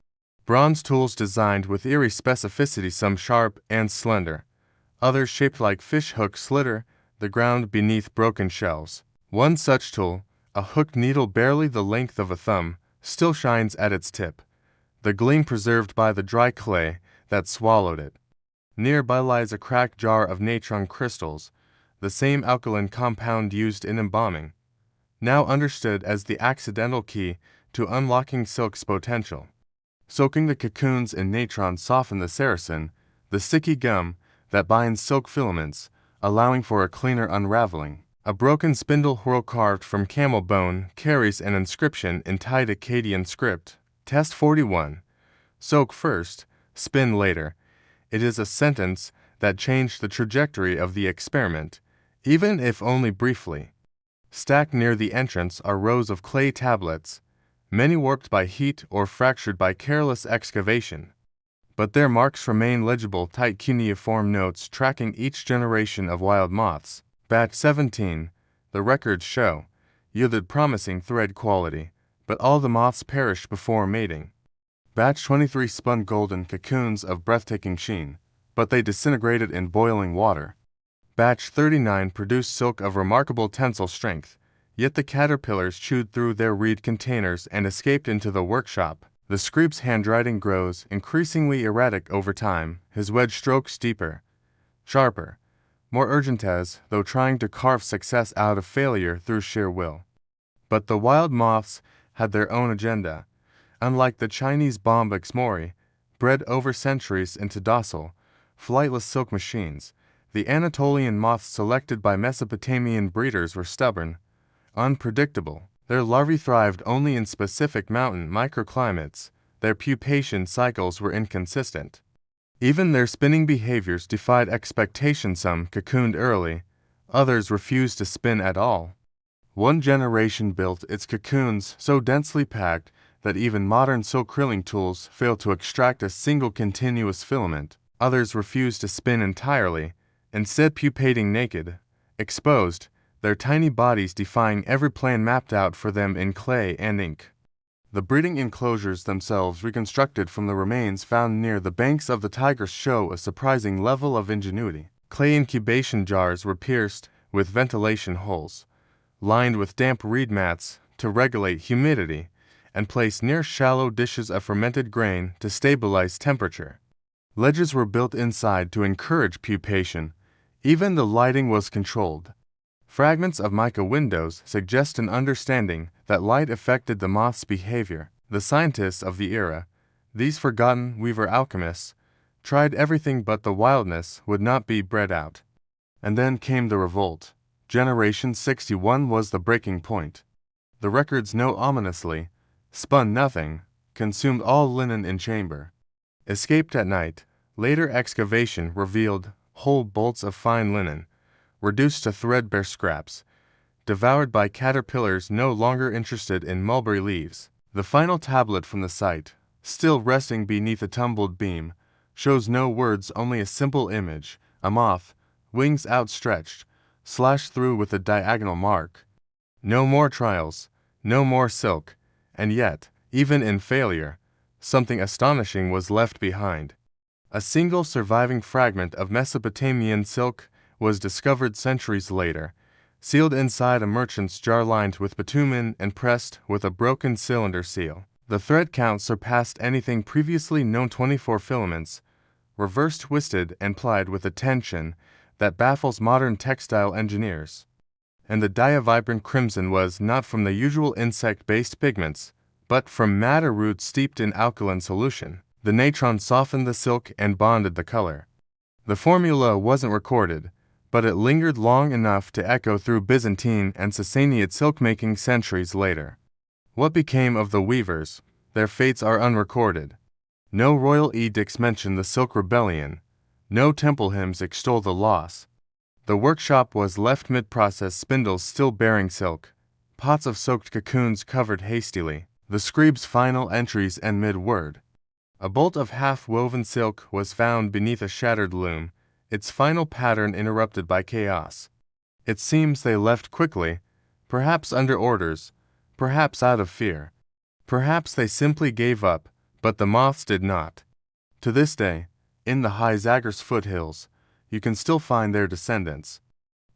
Bronze tools designed with eerie specificity, some sharp and slender, others shaped like fish hooks litter the ground beneath broken shells. One such tool, a hooked needle barely the length of a thumb, still shines at its tip, the gleam preserved by the dry clay that swallowed it. Nearby lies a cracked jar of natron crystals, the same alkaline compound used in embalming, now understood as the accidental key to unlocking silk's potential. Soaking the cocoons in natron soften the saracen, the sticky gum that binds silk filaments, allowing for a cleaner unraveling. A broken spindle whorl carved from camel bone carries an inscription in tight Akkadian script. Test 41. Soak first, spin later. It is a sentence that changed the trajectory of the experiment, even if only briefly. Stacked near the entrance are rows of clay tablets, many warped by heat or fractured by careless excavation. But their marks remain legible, tight cuneiform notes tracking each generation of wild moths. Batch 17, the records show, yielded promising thread quality, but all the moths perished before mating. Batch 23 spun golden cocoons of breathtaking sheen, but they disintegrated in boiling water. Batch 39 produced silk of remarkable tensile strength, yet the caterpillars chewed through their reed containers and escaped into the workshop. The scribe's handwriting grows increasingly erratic over time, his wedge strokes deeper, sharper, more urgent as though trying to carve success out of failure through sheer will. But the wild moths had their own agenda. Unlike the Chinese bombyx mori, bred over centuries into docile, flightless silk machines, the Anatolian moths selected by Mesopotamian breeders were stubborn, unpredictable. Their larvae thrived only in specific mountain microclimates, their pupation cycles were inconsistent. Even their spinning behaviors defied expectation. Some cocooned early, others refused to spin at all. One generation built its cocoons so densely packed that even modern silk krilling tools fail to extract a single continuous filament. Others refused to spin entirely, instead pupating naked, exposed, their tiny bodies defying every plan mapped out for them in clay and ink. The breeding enclosures themselves, reconstructed from the remains found near the banks of the Tigris, show a surprising level of ingenuity. Clay incubation jars were pierced with ventilation holes, lined with damp reed mats to regulate humidity, and placed near shallow dishes of fermented grain to stabilize temperature. Ledges were built inside to encourage pupation. Even the lighting was controlled. Fragments of mica windows suggest an understanding that light affected the moth's behavior. The scientists of the era, these forgotten weaver alchemists, tried everything, but the wildness would not be bred out. And then came the revolt. Generation 61 was the breaking point. The records note ominously, spun nothing, consumed all linen in chamber. Escaped at night. Later excavation revealed whole bolts of fine linen, reduced to threadbare scraps, devoured by caterpillars no longer interested in mulberry leaves. The final tablet from the site, still resting beneath a tumbled beam, shows no words, only a simple image, a moth, wings outstretched, slashed through with a diagonal mark. No more trials, no more silk, and yet, even in failure, something astonishing was left behind. A single surviving fragment of Mesopotamian silk was discovered centuries later, sealed inside a merchant's jar lined with bitumen and pressed with a broken cylinder seal. The thread count surpassed anything previously known, 24 filaments, reverse twisted and plied with a tension that baffles modern textile engineers. And the dye of vibrant crimson was not from the usual insect-based pigments, but from madder roots steeped in alkaline solution. The natron softened the silk and bonded the color. The formula wasn't recorded, but it lingered long enough to echo through Byzantine and Sasanian silk-making centuries later. What became of the weavers? Their fates are unrecorded. No royal edicts mention the Silk Rebellion. No temple hymns extol the loss. The workshop was left mid-process, spindles still bearing silk, pots of soaked cocoons covered hastily, the scribe's final entries and mid-word. A bolt of half-woven silk was found beneath a shattered loom, its final pattern interrupted by chaos. It seems they left quickly, perhaps under orders, perhaps out of fear. Perhaps they simply gave up, but the moths did not. To this day, in the high Zagros foothills, you can still find their descendants.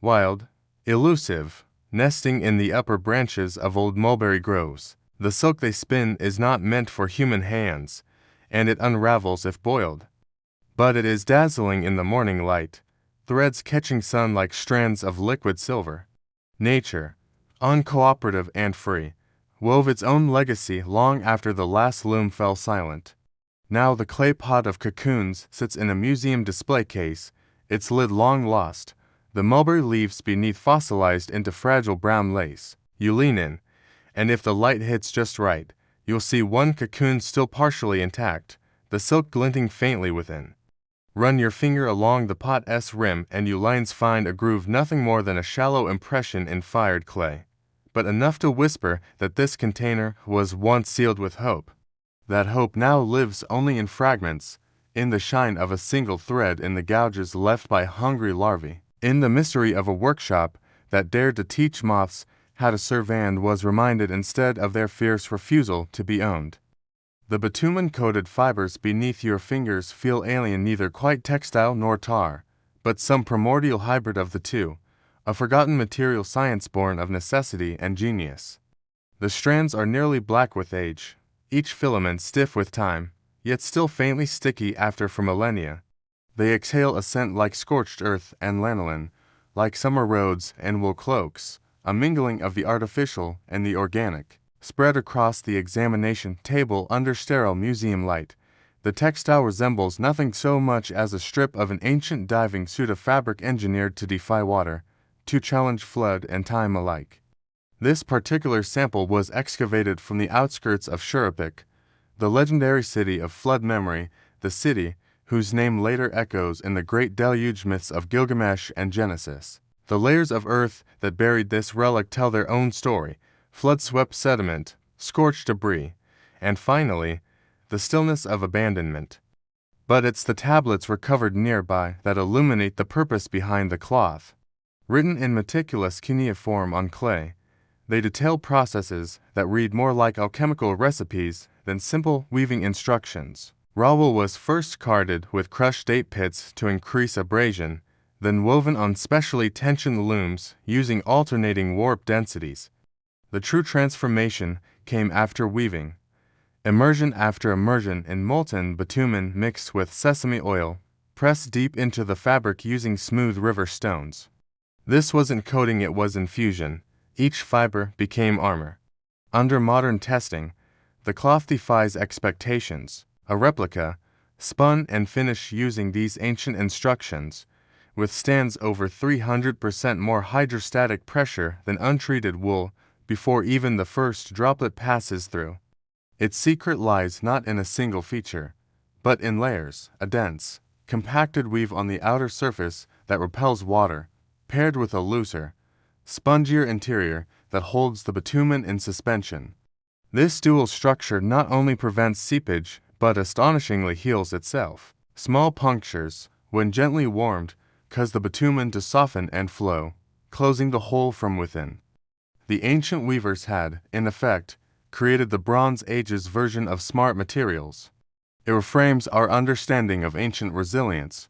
Wild, elusive, nesting in the upper branches of old mulberry groves. The silk they spin is not meant for human hands, and it unravels if boiled. But it is dazzling in the morning light, threads catching sun like strands of liquid silver. Nature, uncooperative and free, wove its own legacy long after the last loom fell silent. Now the clay pot of cocoons sits in a museum display case, its lid long lost, the mulberry leaves beneath fossilized into fragile brown lace. You lean in, and if the light hits just right, you'll see one cocoon still partially intact, the silk glinting faintly within. Run your finger along the pot's rim and you lines find a groove nothing more than a shallow impression in fired clay, but enough to whisper that this container was once sealed with hope. That hope now lives only in fragments, in the shine of a single thread in the gouges left by hungry larvae, in the mystery of a workshop that dared to teach moths how to serve and was reminded instead of their fierce refusal to be owned. The bitumen-coated fibers beneath your fingers feel alien, neither quite textile nor tar, but some primordial hybrid of the two, a forgotten material science born of necessity and genius. The strands are nearly black with age, each filament stiff with time, yet still faintly sticky after for millennia. They exhale a scent like scorched earth and lanolin, like summer roads and wool cloaks, a mingling of the artificial and the organic. Spread across the examination table under sterile museum light, the textile resembles nothing so much as a strip of an ancient diving suit of fabric engineered to defy water, to challenge flood and time alike. This particular sample was excavated from the outskirts of Shuruppak, the legendary city of flood memory, the city whose name later echoes in the great deluge myths of Gilgamesh and Genesis. The layers of earth that buried this relic tell their own story: flood-swept sediment, scorched debris, and finally, the stillness of abandonment. But it's the tablets recovered nearby that illuminate the purpose behind the cloth. Written in meticulous cuneiform on clay, they detail processes that read more like alchemical recipes than simple weaving instructions. Raw wool was first carded with crushed date pits to increase abrasion, then woven on specially tensioned looms using alternating warp densities. The true transformation came after weaving, immersion after immersion in molten bitumen mixed with sesame oil, pressed deep into the fabric using smooth river stones. This wasn't coating, it was infusion. Each fiber became armor. Under modern testing, the cloth defies expectations. A replica, spun and finished using these ancient instructions, withstands over 300% more hydrostatic pressure than untreated wool before even the first droplet passes through. Its secret lies not in a single feature, but in layers, a dense, compacted weave on the outer surface that repels water, paired with a looser, spongier interior that holds the bitumen in suspension. This dual structure not only prevents seepage, but astonishingly heals itself. Small punctures, when gently warmed, cause the bitumen to soften and flow, closing the hole from within. The ancient weavers had, in effect, created the Bronze Age's version of smart materials. It reframes our understanding of ancient resilience.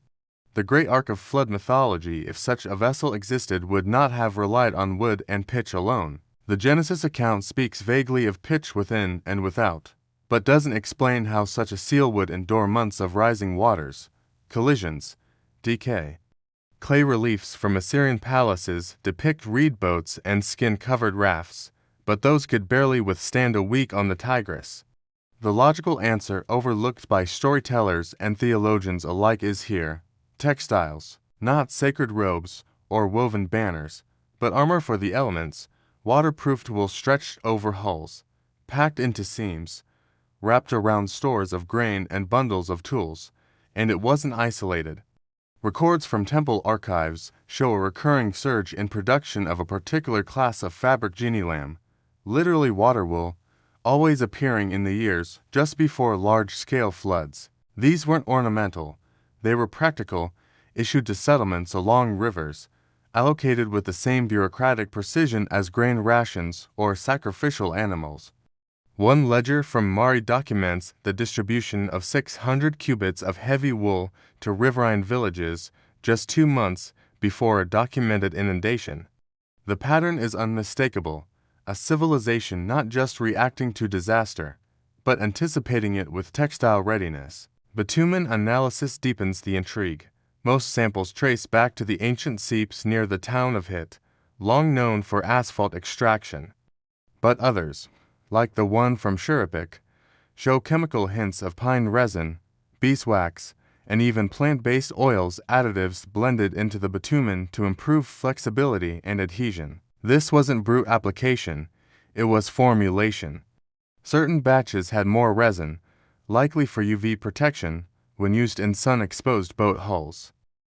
The great arc of flood mythology, if such a vessel existed, would not have relied on wood and pitch alone. The Genesis account speaks vaguely of pitch within and without, but doesn't explain how such a seal would endure months of rising waters, collisions, decay. Clay reliefs from Assyrian palaces depict reed boats and skin-covered rafts, but those could barely withstand a week on the Tigris. The logical answer, overlooked by storytellers and theologians alike, is here: textiles, not sacred robes or woven banners, but armor for the elements, waterproofed wool stretched over hulls, packed into seams, wrapped around stores of grain and bundles of tools. And it wasn't isolated. Records from temple archives show a recurring surge in production of a particular class of fabric, genie lamb, literally water wool, always appearing in the years just before large-scale floods. These weren't ornamental, they were practical, issued to settlements along rivers, allocated with the same bureaucratic precision as grain rations or sacrificial animals. One ledger from Mari documents the distribution of 600 cubits of heavy wool to riverine villages just 2 months before a documented inundation. The pattern is unmistakable: a civilization not just reacting to disaster, but anticipating it with textile readiness. Bitumen analysis deepens the intrigue. Most samples trace back to the ancient seeps near the town of Hit, long known for asphalt extraction. But others, like the one from Shuruppak, show chemical hints of pine resin, beeswax, and even plant-based oils additives blended into the bitumen to improve flexibility and adhesion. This wasn't brute application, it was formulation. Certain batches had more resin, likely for UV protection, when used in sun-exposed boat hulls.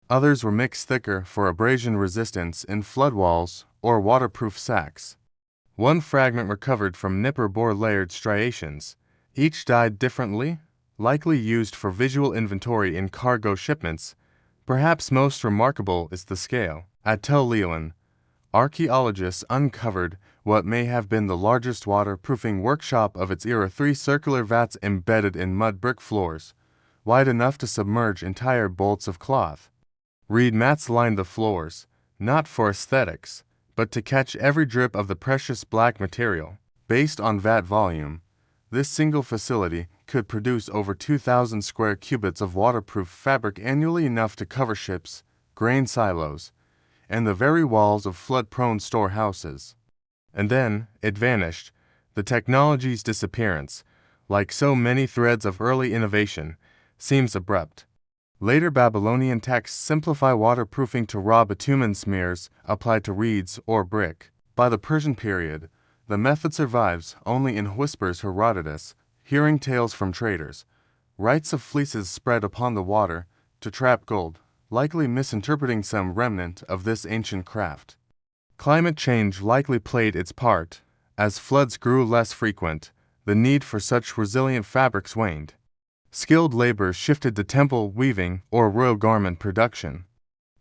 Others were mixed thicker for abrasion resistance in floodwalls or waterproof sacks. One fragment recovered from nipper bore layered striations, each dyed differently, likely used for visual inventory in cargo shipments. Perhaps most remarkable is the scale. At Tel Leilin, archaeologists uncovered what may have been the largest waterproofing workshop of its era: 3 circular vats embedded in mud brick floors, wide enough to submerge entire bolts of cloth. Reed mats lined the floors, not for aesthetics, but to catch every drip of the precious black material. Based on vat volume, this single facility could produce over 2,000 square cubits of waterproof fabric annually, enough to cover ships, grain silos, and the very walls of flood-prone storehouses. And then it vanished. The technology's disappearance, like so many threads of early innovation, seems abrupt. Later Babylonian texts simplify waterproofing to raw bitumen smears applied to reeds or brick. By the Persian period, the method survives only in whispers. Herodotus, hearing tales from traders, writes of fleeces spread upon the water to trap gold, likely misinterpreting some remnant of this ancient craft. Climate change likely played its part. As floods grew less frequent, the need for such resilient fabrics waned. Skilled labor shifted to temple weaving or royal garment production.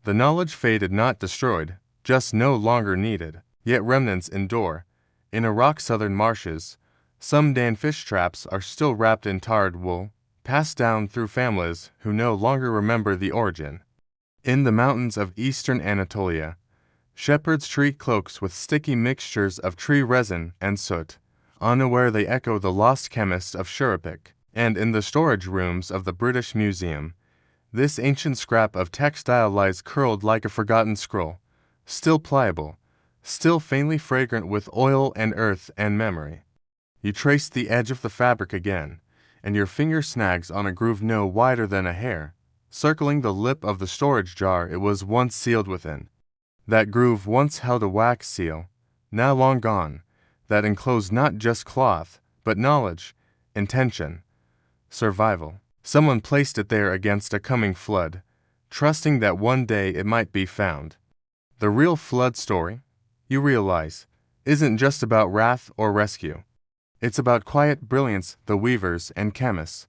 The knowledge faded, not destroyed, just no longer needed. Yet remnants endure. In Iraq's southern marshes, some Dan fish traps are still wrapped in tarred wool, passed down through families who no longer remember the origin. In the mountains of eastern Anatolia, shepherds treat cloaks with sticky mixtures of tree resin and soot, unaware they echo the lost chemist of Shuruppak. And in the storage rooms of the British Museum, this ancient scrap of textile lies curled like a forgotten scroll, still pliable, still faintly fragrant with oil and earth and memory. You trace the edge of the fabric again, and your finger snags on a groove no wider than a hair, circling the lip of the storage jar it was once sealed within. That groove once held a wax seal, now long gone, that enclosed not just cloth, but knowledge, intention, survival. Someone placed it there against a coming flood, trusting that one day it might be found. The real flood story, you realize, isn't just about wrath or rescue. It's about quiet brilliance, the weavers and chemists,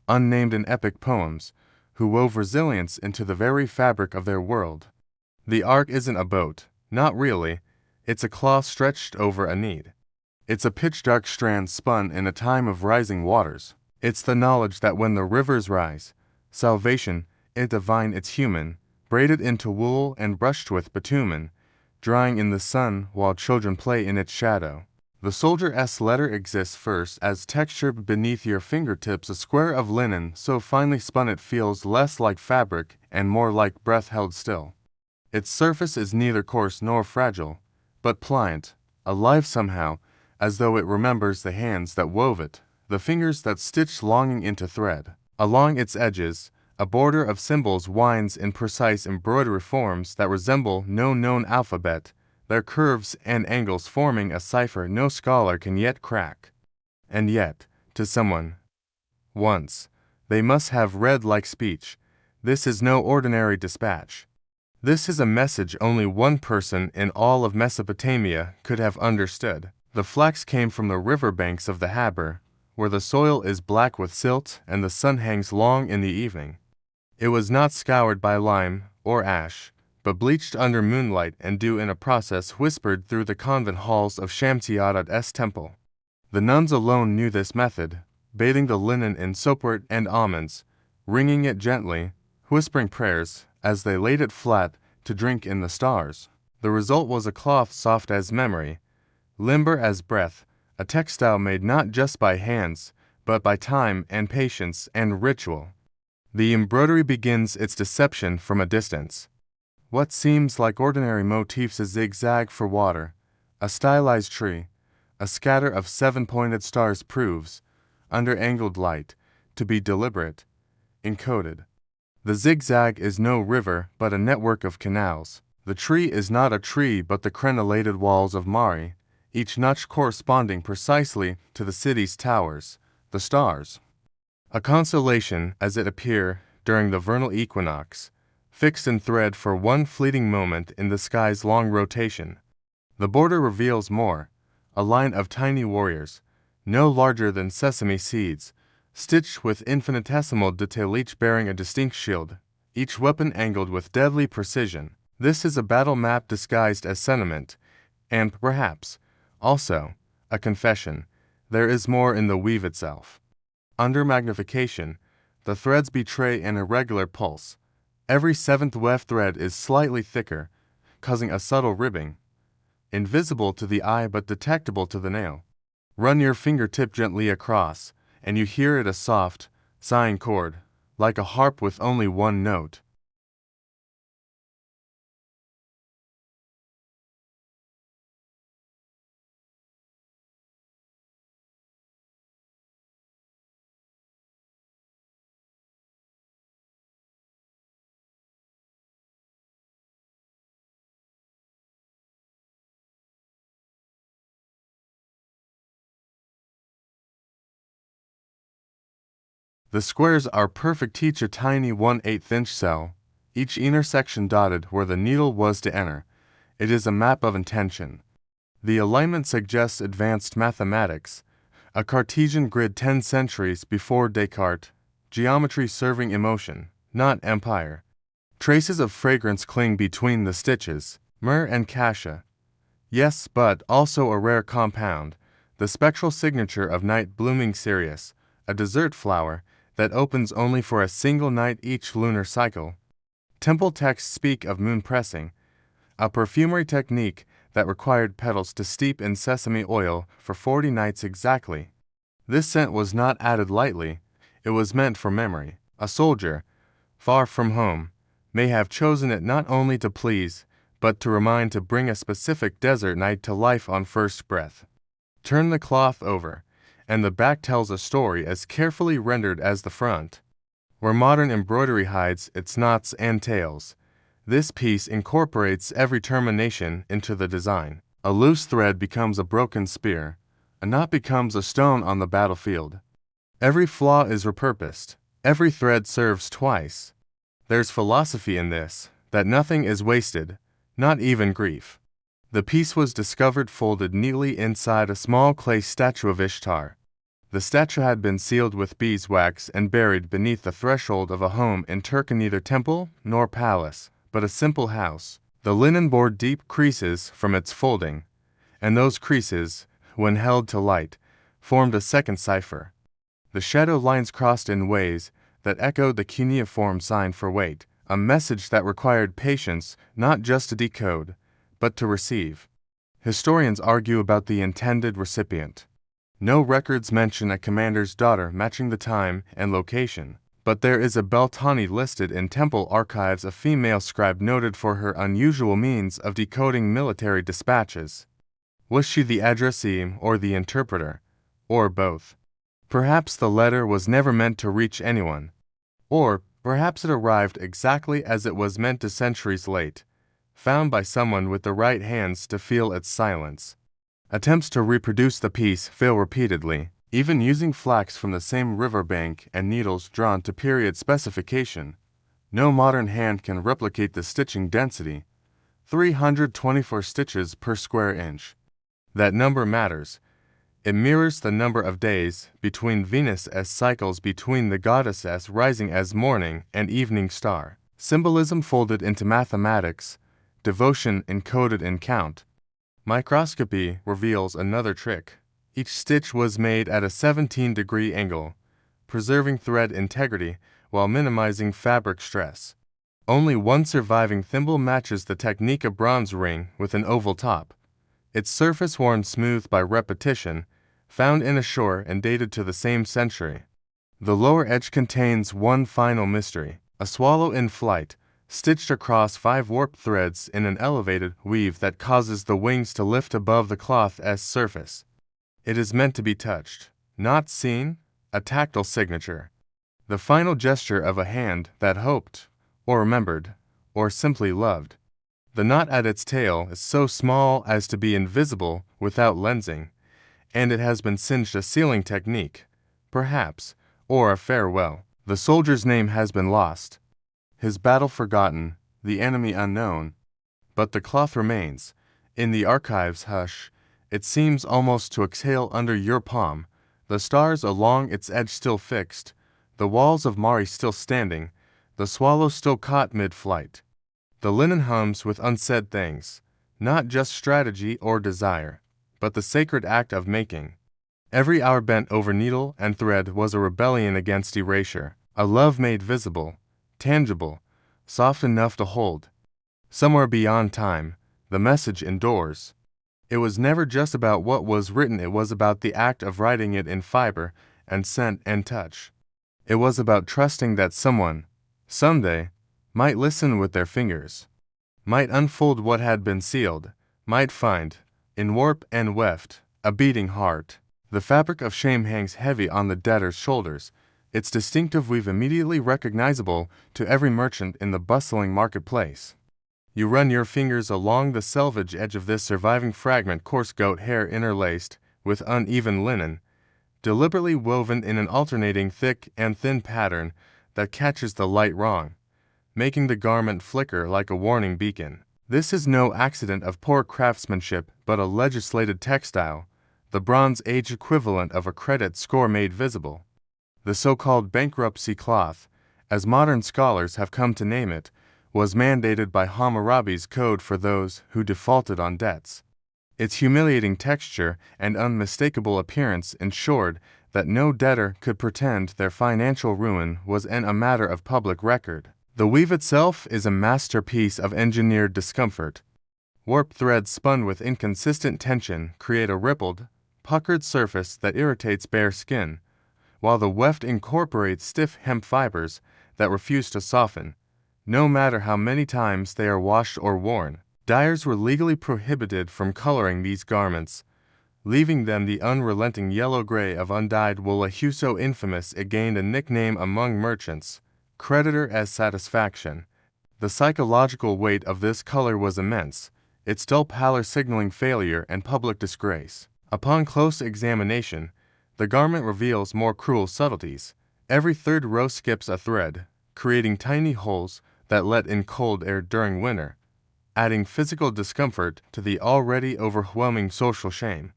unnamed in epic poems, who wove resilience into the very fabric of their world. The ark isn't a boat, not really. It's a cloth stretched over a need. It's a pitch-dark strand spun in a time of rising waters. It's the knowledge that when the rivers rise, salvation, it's divine, it's human, braided into wool and brushed with bitumen, drying in the sun while children play in its shadow. The soldier's letter exists first as texture beneath your fingertips, a square of linen so finely spun it feels less like fabric and more like breath held still. Its surface is neither coarse nor fragile, but pliant, alive somehow, as though it remembers the hands that wove it, the fingers that stitched longing into thread. Along its edges, a border of symbols winds in precise embroidery forms that resemble no known alphabet, their curves and angles forming a cipher no scholar can yet crack. And yet, to someone, once, they must have read like speech, this is no ordinary dispatch. This is a message only one person in all of Mesopotamia could have understood. The flax came from the river banks of the Haber, where the soil is black with silt and the sun hangs long in the evening. It was not scoured by lime or ash, but bleached under moonlight and dew in a process whispered through the convent halls of Shamsi-Adad's temple. The nuns alone knew this method, bathing the linen in soapwort and almonds, wringing it gently, whispering prayers, as they laid it flat to drink in the stars. The result was a cloth soft as memory, limber as breath, a textile made not just by hands, but by time and patience and ritual. The embroidery begins its deception from a distance. What seems like ordinary motifs, a zigzag for water, a stylized tree, a scatter of seven-pointed stars proves, under angled light, to be deliberate, encoded. The zigzag is no river but a network of canals. The tree is not a tree but the crenellated walls of Mari, each notch corresponding precisely to the city's towers, the stars. A constellation, as it appear during the vernal equinox, fixed in thread for one fleeting moment in the sky's long rotation. The border reveals more, a line of tiny warriors, no larger than sesame seeds, stitched with infinitesimal detail, each bearing a distinct shield, each weapon angled with deadly precision. This is a battle map disguised as sentiment, and perhaps, also, a confession. There is more in the weave itself. Under magnification, the threads betray an irregular pulse. Every seventh weft thread is slightly thicker, causing a subtle ribbing, invisible to the eye but detectable to the nail. Run your fingertip gently across, and you hear it, a soft, sighing chord, like a harp with only one note. The squares are perfect, each a tiny 1/8-inch cell, each inner section dotted where the needle was to enter. It is a map of intention. The alignment suggests advanced mathematics, a Cartesian grid 10 centuries before Descartes, geometry serving emotion, not empire. Traces of fragrance cling between the stitches, myrrh and cassia. Yes, but also a rare compound, the spectral signature of night blooming cereus, a dessert flower that opens only for a single night each lunar cycle. Temple texts speak of moon pressing, a perfumery technique that required petals to steep in sesame oil for 40 nights exactly. This scent was not added lightly, it was meant for memory. A soldier, far from home, may have chosen it not only to please, but to remind, to bring a specific desert night to life on first breath. Turn the cloth over, and the back tells a story as carefully rendered as the front. Where modern embroidery hides its knots and tails, this piece incorporates every termination into the design. A loose thread becomes a broken spear, a knot becomes a stone on the battlefield. Every flaw is repurposed, every thread serves twice. There's philosophy in this, that nothing is wasted, not even grief. The piece was discovered folded neatly inside a small clay statue of Ishtar. The statue had been sealed with beeswax and buried beneath the threshold of a home in Turkey, neither temple nor palace, but a simple house. The linen bore deep creases from its folding, and those creases, when held to light, formed a second cipher. The shadow lines crossed in ways that echoed the cuneiform sign for weight, a message that required patience not just to decode, but to receive. Historians argue about the intended recipient. No records mention a commander's daughter matching the time and location, but there is a Beltani listed in temple archives, a female scribe noted for her unusual means of decoding military dispatches. Was she the addressee or the interpreter? Or both? Perhaps the letter was never meant to reach anyone. Or perhaps it arrived exactly as it was meant to centuries late, found by someone with the right hands to feel its silence. Attempts to reproduce the piece fail repeatedly, even using flax from the same riverbank and needles drawn to period specification. No modern hand can replicate the stitching density, 324 stitches per square inch. That number matters. It mirrors the number of days between Venus as cycles between the goddess as rising as morning and evening star. Symbolism folded into mathematics, devotion encoded in count. Microscopy reveals another trick. Each stitch was made at a 17-degree angle, preserving thread integrity while minimizing fabric stress. Only one surviving thimble matches the technique of bronze ring with an oval top, its surface worn smooth by repetition, found in a shore and dated to the same century. The lower edge contains one final mystery, a swallow in flight, stitched across 5 warped threads in an elevated weave that causes the wings to lift above the cloth's surface. It is meant to be touched, not seen, a tactile signature. The final gesture of a hand that hoped, or remembered, or simply loved. The knot at its tail is so small as to be invisible without lensing, and it has been singed a sealing technique, perhaps, or a farewell. The soldier's name has been lost, his battle forgotten, the enemy unknown, but the cloth remains. In the archive's hush, it seems almost to exhale under your palm, the stars along its edge still fixed, the walls of Mari still standing, the swallow still caught mid-flight. The linen hums with unsaid things, not just strategy or desire, but the sacred act of making. Every hour bent over needle and thread was a rebellion against erasure, a love made visible, tangible, soft enough to hold. Somewhere beyond time, the message endures. It was never just about what was written, it was about the act of writing it in fiber and scent and touch. It was about trusting that someone, someday, might listen with their fingers, might unfold what had been sealed, might find, in warp and weft, a beating heart. The fabric of shame hangs heavy on the debtor's shoulders, its distinctive weave immediately recognizable to every merchant in the bustling marketplace. You run your fingers along the selvage edge of this surviving fragment, coarse goat hair interlaced with uneven linen, deliberately woven in an alternating thick and thin pattern that catches the light wrong, making the garment flicker like a warning beacon. This is no accident of poor craftsmanship, but a legislated textile, the Bronze Age equivalent of a credit score made visible. The so-called bankruptcy cloth, as modern scholars have come to name it, was mandated by Hammurabi's code for those who defaulted on debts. Its humiliating texture and unmistakable appearance ensured that no debtor could pretend their financial ruin was a matter of public record. The weave itself is a masterpiece of engineered discomfort. Warped threads spun with inconsistent tension create a rippled, puckered surface that irritates bare skin, while the weft incorporates stiff hemp fibers that refuse to soften, no matter how many times they are washed or worn. Dyers were legally prohibited from coloring these garments, leaving them the unrelenting yellow-gray of undyed wool, a hue so infamous it gained a nickname among merchants, creditor as satisfaction. The psychological weight of this color was immense, its dull pallor signaling failure and public disgrace. Upon close examination, the garment reveals more cruel subtleties. Every third row skips a thread, creating tiny holes that let in cold air during winter, adding physical discomfort to the already overwhelming social shame.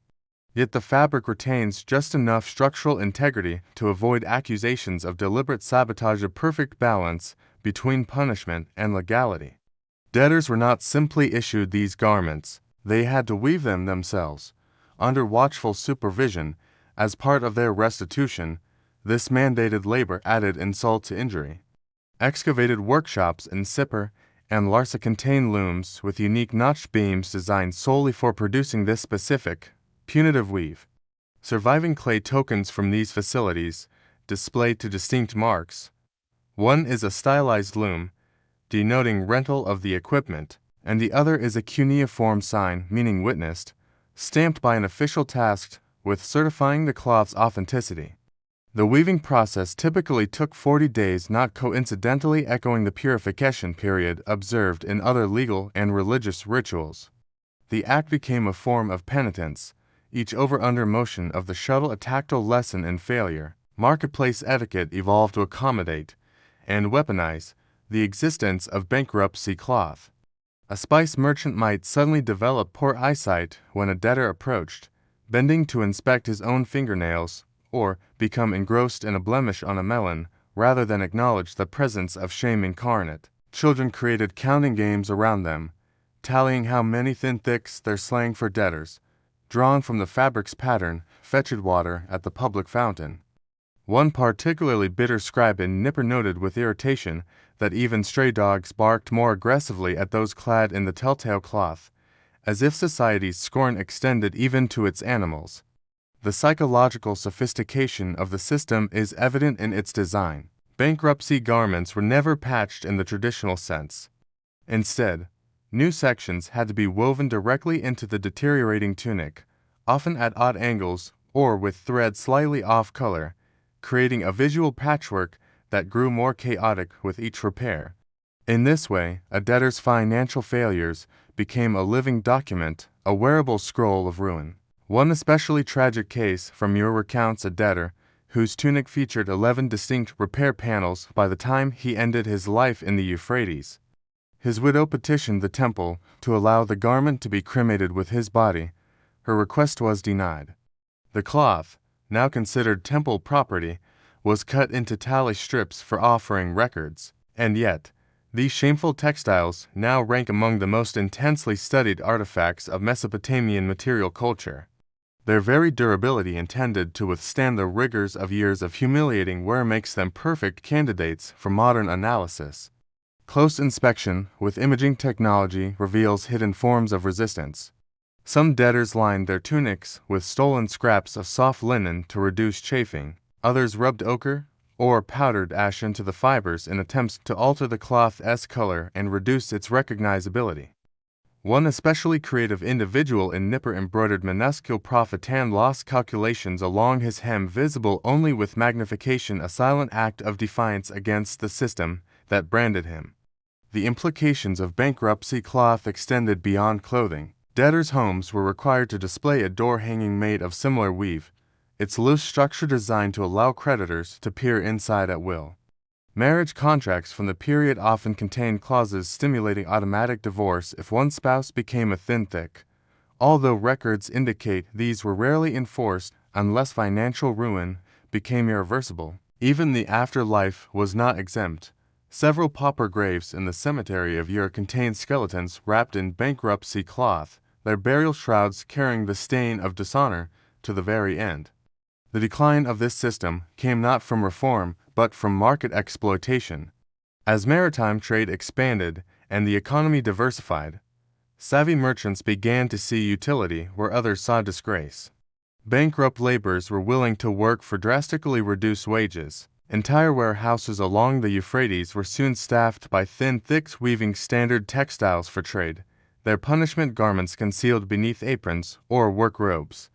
Yet the fabric retains just enough structural integrity to avoid accusations of deliberate sabotage, a perfect balance between punishment and legality. Debtors were not simply issued these garments, they had to weave them themselves, under watchful supervision. As part of their restitution, this mandated labor added insult to injury. Excavated workshops in Sippar and Larsa contain looms with unique notched beams designed solely for producing this specific, punitive weave. Surviving clay tokens from these facilities, displayed to distinct marks. One is a stylized loom, denoting rental of the equipment, and the other is a cuneiform sign meaning witnessed, stamped by an official tasked with certifying the cloth's authenticity. The weaving process typically took 40 days, not coincidentally echoing the purification period observed in other legal and religious rituals. The act became a form of penitence, each over-under motion of the shuttle a tactile lesson in failure. Marketplace etiquette evolved to accommodate and weaponize the existence of bankruptcy cloth. A spice merchant might suddenly develop poor eyesight when a debtor approached, bending to inspect his own fingernails, or become engrossed in a blemish on a melon rather than acknowledge the presence of shame incarnate. Children created counting games around them, tallying how many thin thicks their slang for debtors, drawn from the fabric's pattern, fetched water at the public fountain. One particularly bitter scribe in Nipper noted with irritation that even stray dogs barked more aggressively at those clad in the telltale cloth, as if society's scorn extended even to its animals. The psychological sophistication of the system is evident in its design. Bankruptcy garments were never patched in the traditional sense. Instead, new sections had to be woven directly into the deteriorating tunic, often at odd angles or with thread slightly off color, creating a visual patchwork that grew more chaotic with each repair. In this way, a debtor's financial failures became a living document, a wearable scroll of ruin. One especially tragic case from Muir recounts a debtor whose tunic featured 11 distinct repair panels by the time he ended his life in the Euphrates. His widow petitioned the temple to allow the garment to be cremated with his body. Her request was denied. The cloth, now considered temple property, was cut into tally strips for offering records, and yet, these shameful textiles now rank among the most intensely studied artifacts of Mesopotamian material culture. Their very durability intended to withstand the rigors of years of humiliating wear makes them perfect candidates for modern analysis. Close inspection with imaging technology reveals hidden forms of resistance. Some debtors lined their tunics with stolen scraps of soft linen to reduce chafing. Others rubbed ochre or powdered ash into the fibers in attempts to alter the cloth's color and reduce its recognizability. One especially creative individual in Nipper embroidered minuscule profit-and loss calculations along his hem, visible only with magnification, a silent act of defiance against the system that branded him. The implications of bankruptcy cloth extended beyond clothing. Debtors' homes were required to display a door hanging made of similar weave, its loose structure designed to allow creditors to peer inside at will. Marriage contracts from the period often contained clauses stimulating automatic divorce if one spouse became a thin thick, although records indicate these were rarely enforced unless financial ruin became irreversible. Even the afterlife was not exempt. Several pauper graves in the cemetery of Ur contained skeletons wrapped in bankruptcy cloth, their burial shrouds carrying the stain of dishonor to the very end. The decline of this system came not from reform, but from market exploitation. As maritime trade expanded and the economy diversified, savvy merchants began to see utility where others saw disgrace. Bankrupt laborers were willing to work for drastically reduced wages. Entire warehouses along the Euphrates were soon staffed by thin, thicks weaving standard textiles for trade, their punishment garments concealed beneath aprons or work robes.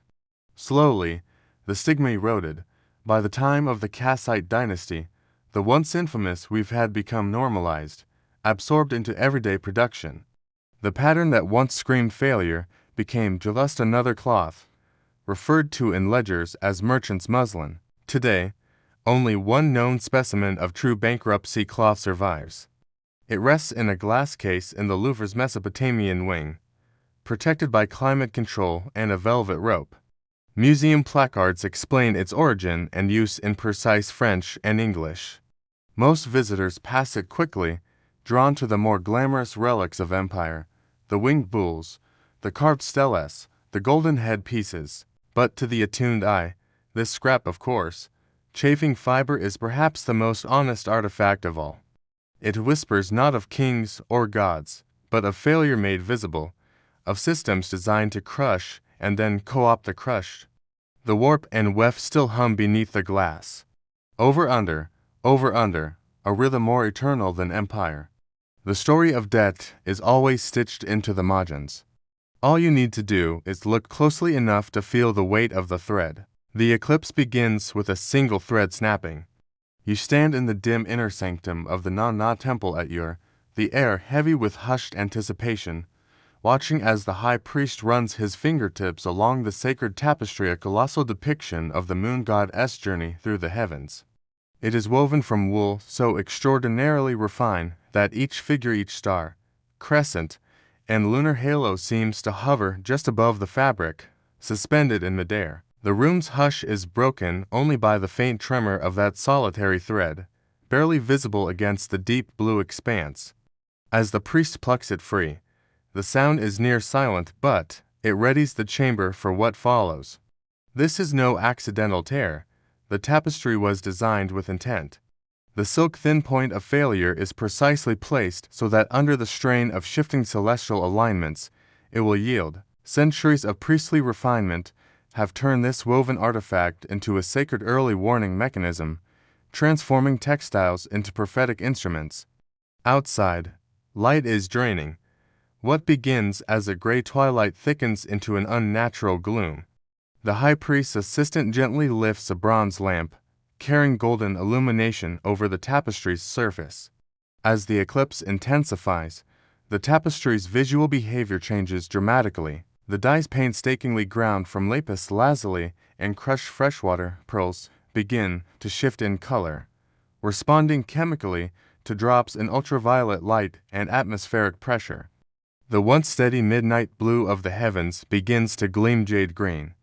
Slowly, the stigma eroded. By the time of the Kassite dynasty, the once infamous weave had become normalized, absorbed into everyday production. The pattern that once screamed failure became just another cloth, referred to in ledgers as merchant's muslin. Today, only one known specimen of true bankruptcy cloth survives. It rests in a glass case in the Louvre's Mesopotamian wing, protected by climate control and a velvet rope. Museum placards explain its origin and use in precise French and English. Most visitors pass it quickly, drawn to the more glamorous relics of empire, the winged bulls, the carved steles, the golden head pieces. But to the attuned eye, this scrap of coarse, chafing fiber is perhaps the most honest artifact of all. It whispers not of kings or gods, but of failure made visible, of systems designed to crush and then co-opt the crushed. The warp and weft still hum beneath the glass. Over under, a rhythm more eternal than empire. The story of debt is always stitched into the margins. All you need to do is look closely enough to feel the weight of the thread. The eclipse begins with a single thread snapping. You stand in the dim inner sanctum of the Na temple at Ur, the air heavy with hushed anticipation, watching as the high priest runs his fingertips along the sacred tapestry, a colossal depiction of the moon god's journey through the heavens. It is woven from wool so extraordinarily refined that each figure, each star, crescent, and lunar halo seems to hover just above the fabric, suspended in midair. The room's hush is broken only by the faint tremor of that solitary thread, barely visible against the deep blue expanse. As the priest plucks it free, the sound is near silent, but it readies the chamber for what follows. This is no accidental tear. The tapestry was designed with intent. The silk thin point of failure is precisely placed so that under the strain of shifting celestial alignments, it will yield. Centuries of priestly refinement have turned this woven artifact into a sacred early warning mechanism, transforming textiles into prophetic instruments. Outside, light is draining. What begins as a gray twilight thickens into an unnatural gloom. The high priest's assistant gently lifts a bronze lamp, carrying golden illumination over the tapestry's surface. As the eclipse intensifies, the tapestry's visual behavior changes dramatically. The dyes painstakingly ground from lapis lazuli and crushed freshwater pearls begin to shift in color, responding chemically to drops in ultraviolet light and atmospheric pressure. The once steady midnight blue of the heavens begins to gleam jade green.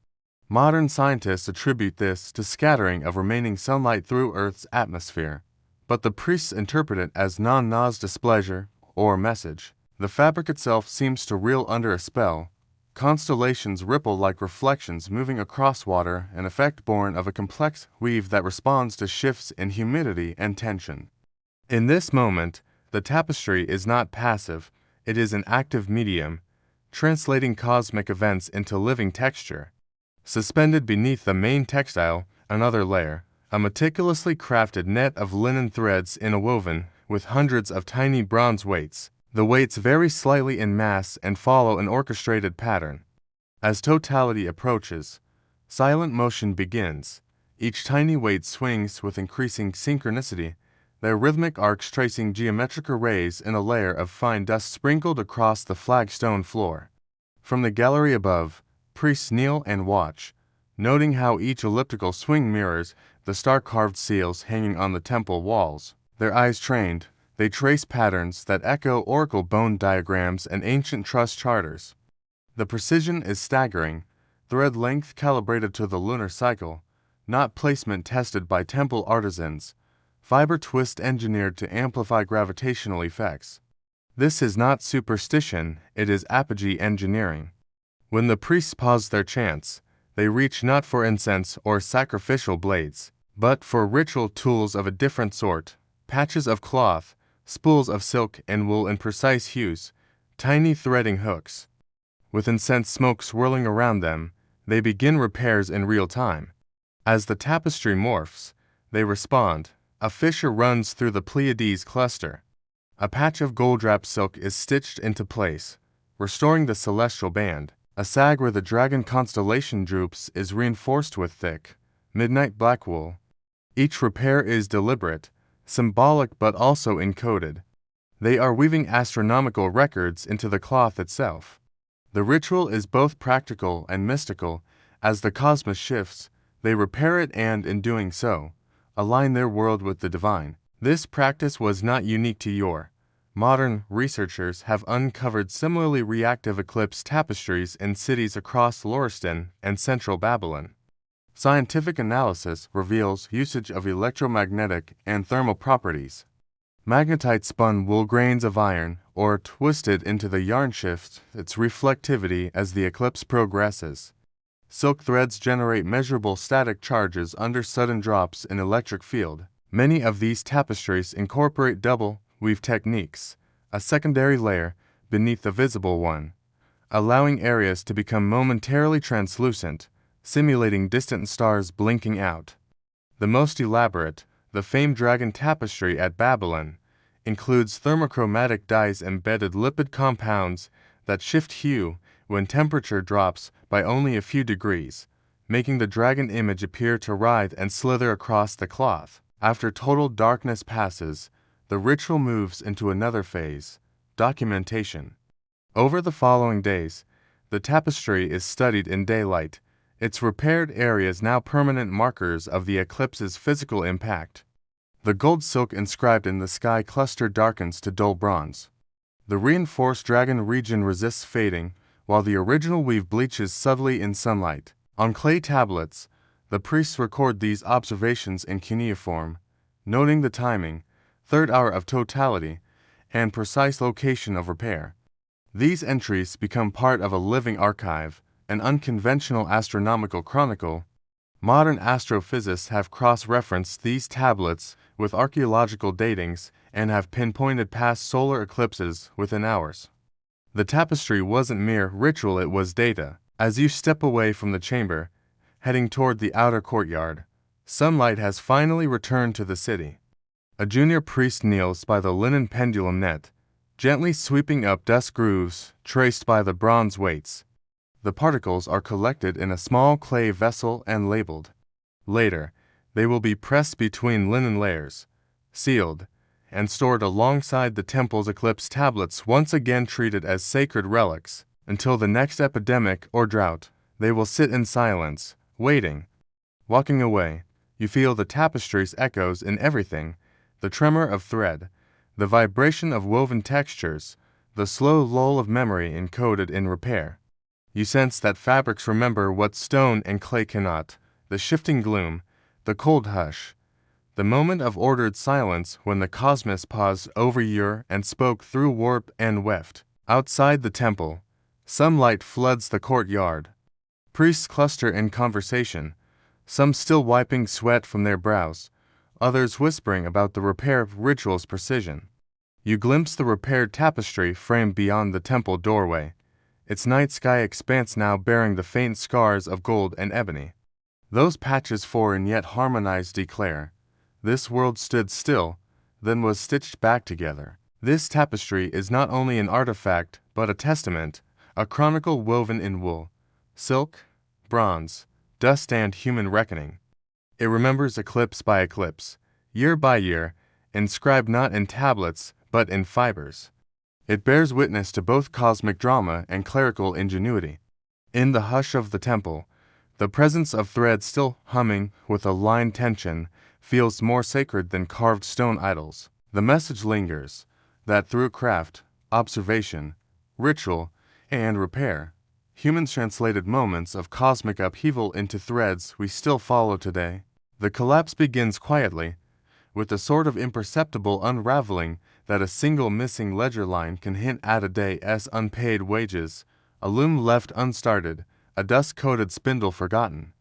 Modern scientists attribute this to scattering of remaining sunlight through Earth's atmosphere, but the priests interpret it as Na's displeasure or message. The fabric itself seems to reel under a spell. Constellations ripple like reflections moving across water, an effect born of a complex weave that responds to shifts in humidity and tension. In this moment, the tapestry is not passive, it is an active medium, translating cosmic events into living texture. Suspended beneath the main textile, another layer, a meticulously crafted net of linen threads interwoven with hundreds of tiny bronze weights. The weights vary slightly in mass and follow an orchestrated pattern. As totality approaches, silent motion begins. Each tiny weight swings with increasing synchronicity, their rhythmic arcs tracing geometric arrays in a layer of fine dust sprinkled across the flagstone floor. From the gallery above, priests kneel and watch, noting how each elliptical swing mirrors the star-carved seals hanging on the temple walls. Their eyes trained, they trace patterns that echo oracle bone diagrams and ancient trust charters. The precision is staggering, thread length calibrated to the lunar cycle, not placement tested by temple artisans, fiber twist engineered to amplify gravitational effects. This is not superstition, it is apogee engineering. When the priests pause their chants, they reach not for incense or sacrificial blades, but for ritual tools of a different sort, patches of cloth, spools of silk and wool in precise hues, tiny threading hooks. With incense smoke swirling around them, they begin repairs in real time. As the tapestry morphs, they respond. A fissure runs through the Pleiades cluster. A patch of gold-wrapped silk is stitched into place, restoring the celestial band. A sag where the dragon constellation droops is reinforced with thick, midnight black wool. Each repair is deliberate, symbolic but also encoded. They are weaving astronomical records into the cloth itself. The ritual is both practical and mystical. As the cosmos shifts, they repair it and, in doing so, align their world with the divine. This practice was not unique to Ur. Modern researchers have uncovered similarly reactive eclipse tapestries in cities across Lorestan and central Babylon. Scientific analysis reveals usage of electromagnetic and thermal properties. Magnetite spun wool grains of iron or twisted into the yarn shifts its reflectivity as the eclipse progresses. Silk threads generate measurable static charges under sudden drops in electric field. Many of these tapestries incorporate double weave techniques, a secondary layer beneath the visible one, allowing areas to become momentarily translucent, simulating distant stars blinking out. The most elaborate, the famed dragon tapestry at Babylon, includes thermochromatic dyes embedded lipid compounds that shift hue when temperature drops by only a few degrees, making the dragon image appear to writhe and slither across the cloth. After total darkness passes, the ritual moves into another phase, documentation. Over the following days, the tapestry is studied in daylight, its repaired areas now permanent markers of the eclipse's physical impact. The gold silk inscribed in the sky cluster darkens to dull bronze. The reinforced dragon region resists fading, while the original weave bleaches subtly in sunlight. On clay tablets, the priests record these observations in cuneiform, noting the timing, third hour of totality, and precise location of repair. These entries become part of a living archive, an unconventional astronomical chronicle. Modern astrophysicists have cross-referenced these tablets with archaeological datings and have pinpointed past solar eclipses within hours. The tapestry wasn't mere ritual, it was data. As you step away from the chamber, heading toward the outer courtyard, sunlight has finally returned to the city. A junior priest kneels by the linen pendulum net, gently sweeping up dust grooves traced by the bronze weights. The particles are collected in a small clay vessel and labeled. Later, they will be pressed between linen layers, sealed, and stored alongside the temple's eclipse tablets, once again treated as sacred relics. Until the next epidemic or drought, they will sit in silence, waiting. Walking away, you feel the tapestry's echoes in everything, the tremor of thread, the vibration of woven textures, the slow lull of memory encoded in repair. You sense that fabrics remember what stone and clay cannot, the shifting gloom, the cold hush, the moment of ordered silence when the cosmos paused over year and spoke through warp and weft. Outside the temple, some light floods the courtyard. Priests cluster in conversation, some still wiping sweat from their brows, others whispering about the repair ritual's precision. You glimpse the repaired tapestry framed beyond the temple doorway, its night sky expanse now bearing the faint scars of gold and ebony. Those patches foreign yet harmonized declare, this world stood still, then was stitched back together. This tapestry is not only an artifact, but a testament, a chronicle woven in wool, silk, bronze, dust and human reckoning. It remembers eclipse by eclipse, year by year, inscribed not in tablets, but in fibers. It bears witness to both cosmic drama and clerical ingenuity. In the hush of the temple, the presence of thread still humming with a line tension feels more sacred than carved stone idols. The message lingers, that through craft, observation, ritual, and repair, humans translated moments of cosmic upheaval into threads we still follow today. The collapse begins quietly, with the sort of imperceptible unraveling that a single missing ledger line can hint at a day's unpaid wages, a loom left unstarted, a dust-coated spindle forgotten.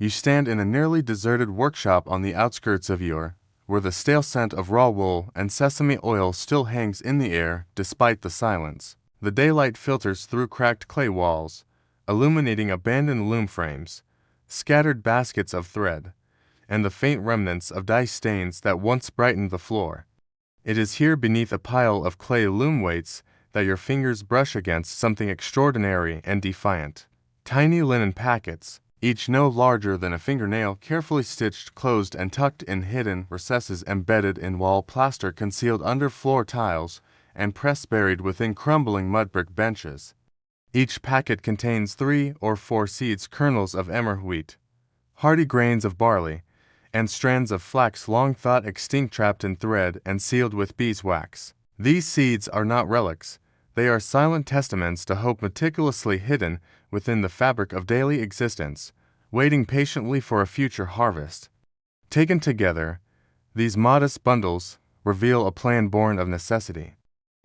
You stand in a nearly deserted workshop on the outskirts of Ur, where the stale scent of raw wool and sesame oil still hangs in the air despite the silence. The daylight filters through cracked clay walls, illuminating abandoned loom frames, scattered baskets of thread, and the faint remnants of dye stains that once brightened the floor. It is here beneath a pile of clay loom weights that your fingers brush against something extraordinary and defiant. Tiny linen packets, each no larger than a fingernail, carefully stitched, closed, and tucked in hidden recesses embedded in wall plaster, concealed under floor tiles, and press buried within crumbling mud brick benches. Each packet contains 3 or 4 seeds, kernels of emmer wheat, hardy grains of barley, and strands of flax long thought extinct, trapped in thread and sealed with beeswax. These seeds are not relics, they are silent testaments to hope meticulously hidden within the fabric of daily existence, waiting patiently for a future harvest. Taken together, these modest bundles reveal a plan born of necessity.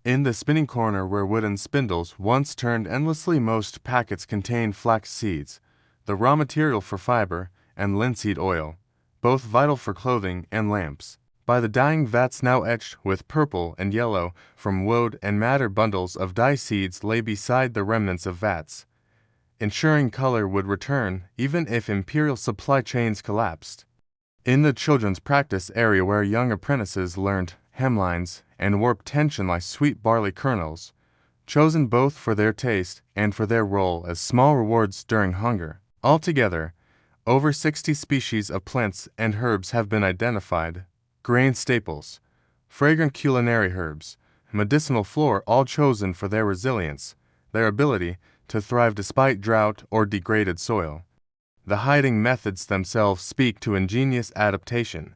In the spinning corner where wooden spindles once turned endlessly, most packets contain flax seeds, the raw material for fiber, and linseed oil, both vital for clothing and lamps. By the dyeing vats now etched with purple and yellow from woad and madder, bundles of dye seeds lay beside the remnants of vats, ensuring color would return even if imperial supply chains collapsed. In the children's practice area where young apprentices learned hemlines and warp tension like sweet barley kernels, chosen both for their taste and for their role as small rewards during hunger. Altogether, over 60 species of plants and herbs have been identified. Grain staples, fragrant culinary herbs, medicinal flora, all chosen for their resilience, their ability to thrive despite drought or degraded soil. The hiding methods themselves speak to ingenious adaptation.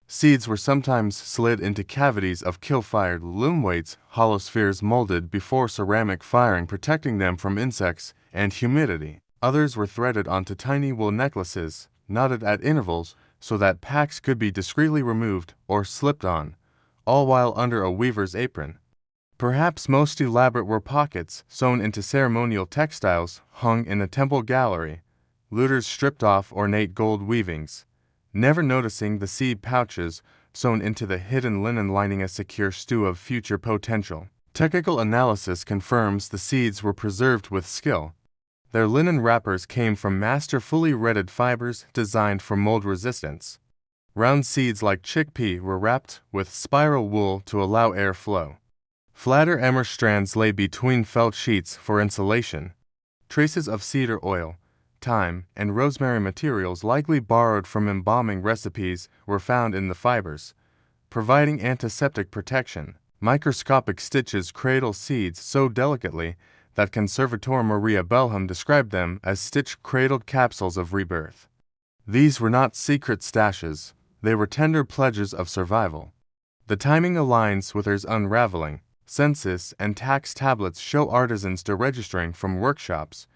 Seeds were sometimes slid into cavities of kill-fired loom weights, hollow spheres molded before ceramic firing, protecting them from insects and humidity. Others were threaded onto tiny wool necklaces, knotted at intervals so that packs could be discreetly removed or slipped on, all while under a weaver's apron. Perhaps most elaborate were pockets sewn into ceremonial textiles hung in a temple gallery. Looters stripped off ornate gold weavings, never noticing the seed pouches sewn into the hidden linen lining, a secure stew of future potential. Technical analysis confirms the seeds were preserved with skill. Their linen wrappers came from masterfully retted fibers designed for mold resistance. Round seeds like chickpea were wrapped with spiral wool to allow air flow. Flatter emmer strands lay between felt sheets for insulation. Traces of cedar oil, thyme, and rosemary, materials likely borrowed from embalming recipes, were found in the fibers, providing antiseptic protection. Microscopic stitches cradle seeds so delicately that conservator Maria Belham described them as stitch-cradled capsules of rebirth. These were not secret stashes, they were tender pledges of survival. The timing aligns with their unraveling. Census and tax tablets show artisans deregistering from workshops,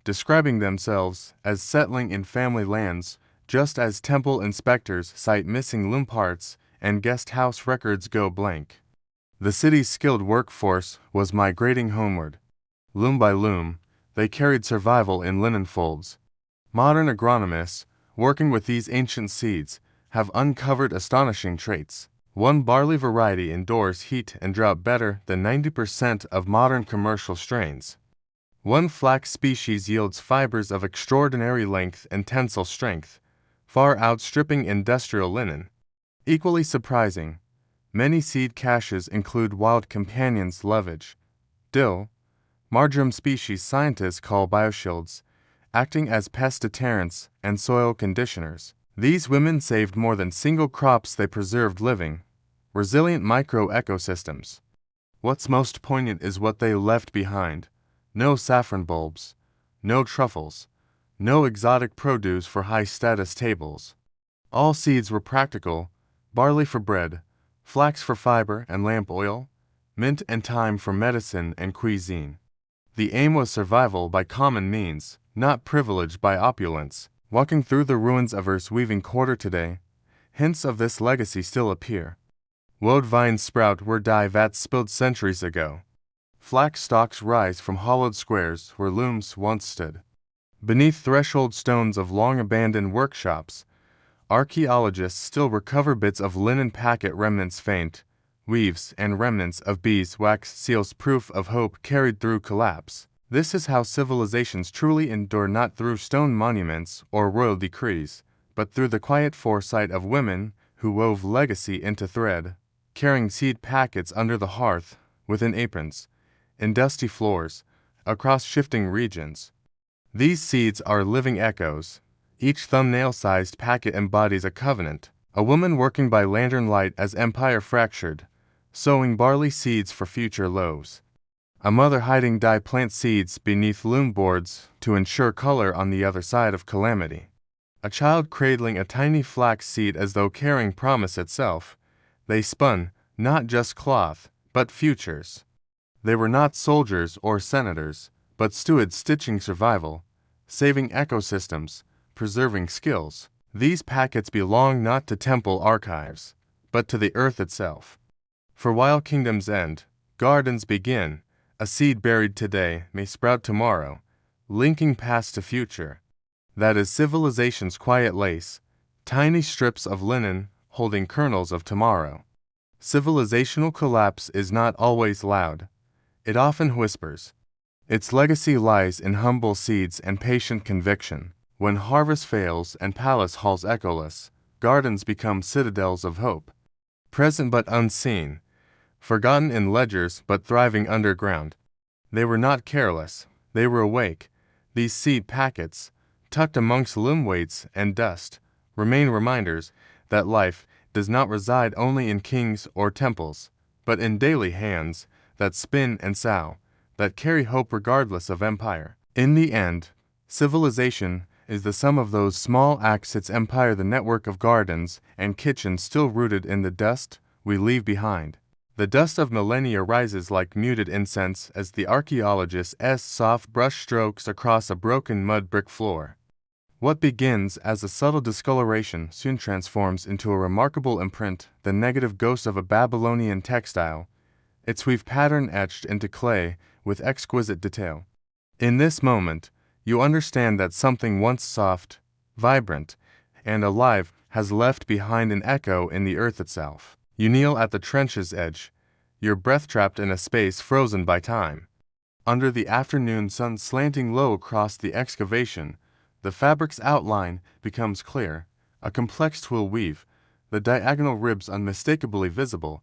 describing themselves as settling in family lands, just as temple inspectors cite missing loom parts and guest house records go blank. The city's skilled workforce was migrating homeward. Loom by loom, they carried survival in linen folds. Modern agronomists, working with these ancient seeds, have uncovered astonishing traits. One barley variety endures heat and drought better than 90% of modern commercial strains. One flax species yields fibers of extraordinary length and tensile strength, far outstripping industrial linen. Equally surprising, many seed caches include wild companions lovage, dill, marjoram species scientists call bioshields, acting as pest deterrents and soil conditioners. These women saved more than single crops, they preserved living, resilient micro-ecosystems. What's most poignant is what they left behind. No saffron bulbs, no truffles, no exotic produce for high-status tables. All seeds were practical: barley for bread, flax for fiber and lamp oil, mint and thyme for medicine and cuisine. The aim was survival by common means, not privilege by opulence. Walking through the ruins of Earth's weaving quarter today, hints of this legacy still appear. Woad vines sprout where dye vats spilled centuries ago. Flax stalks rise from hollowed squares where looms once stood. Beneath threshold stones of long-abandoned workshops, archaeologists still recover bits of linen packet remnants, faint weaves, and remnants of beeswax seals, proof of hope carried through collapse. This is how civilizations truly endure, not through stone monuments or royal decrees, but through the quiet foresight of women who wove legacy into thread, carrying seed packets under the hearth, within aprons, in dusty floors, across shifting regions. These seeds are living echoes. Each thumbnail-sized packet embodies a covenant, a woman working by lantern light as empire fractured, sowing barley seeds for future loaves. A mother hiding dye plant seeds beneath loom boards to ensure color on the other side of calamity. A child cradling a tiny flax seed as though carrying promise itself. They spun, not just cloth, but futures. They were not soldiers or senators, but stewards stitching survival, saving ecosystems, preserving skills. These packets belong not to temple archives, but to the earth itself. For while kingdoms end, gardens begin. A seed buried today may sprout tomorrow, linking past to future. That is civilization's quiet lace, tiny strips of linen holding kernels of tomorrow. Civilizational collapse is not always loud. It often whispers. Its legacy lies in humble seeds and patient conviction. When harvest fails and palace halls echoless, gardens become citadels of hope. Present but unseen, forgotten in ledgers but thriving underground. They were not careless, they were awake. These seed packets, tucked amongst loom weights and dust, remain reminders that life does not reside only in kings or temples, but in daily hands that spin and sow, that carry hope regardless of empire. In the end, civilization is the sum of those small acts, its empire the network of gardens and kitchens still rooted in the dust we leave behind. The dust of millennia rises like muted incense as the archaeologist's soft brush strokes across a broken mud brick floor. What begins as a subtle discoloration soon transforms into a remarkable imprint, the negative ghost of a Babylonian textile, its weave pattern etched into clay with exquisite detail. In this moment, you understand that something once soft, vibrant, and alive has left behind an echo in the earth itself. You kneel at the trench's edge, your breath trapped in a space frozen by time. Under the afternoon sun slanting low across the excavation, the fabric's outline becomes clear, a complex twill weave, the diagonal ribs unmistakably visible,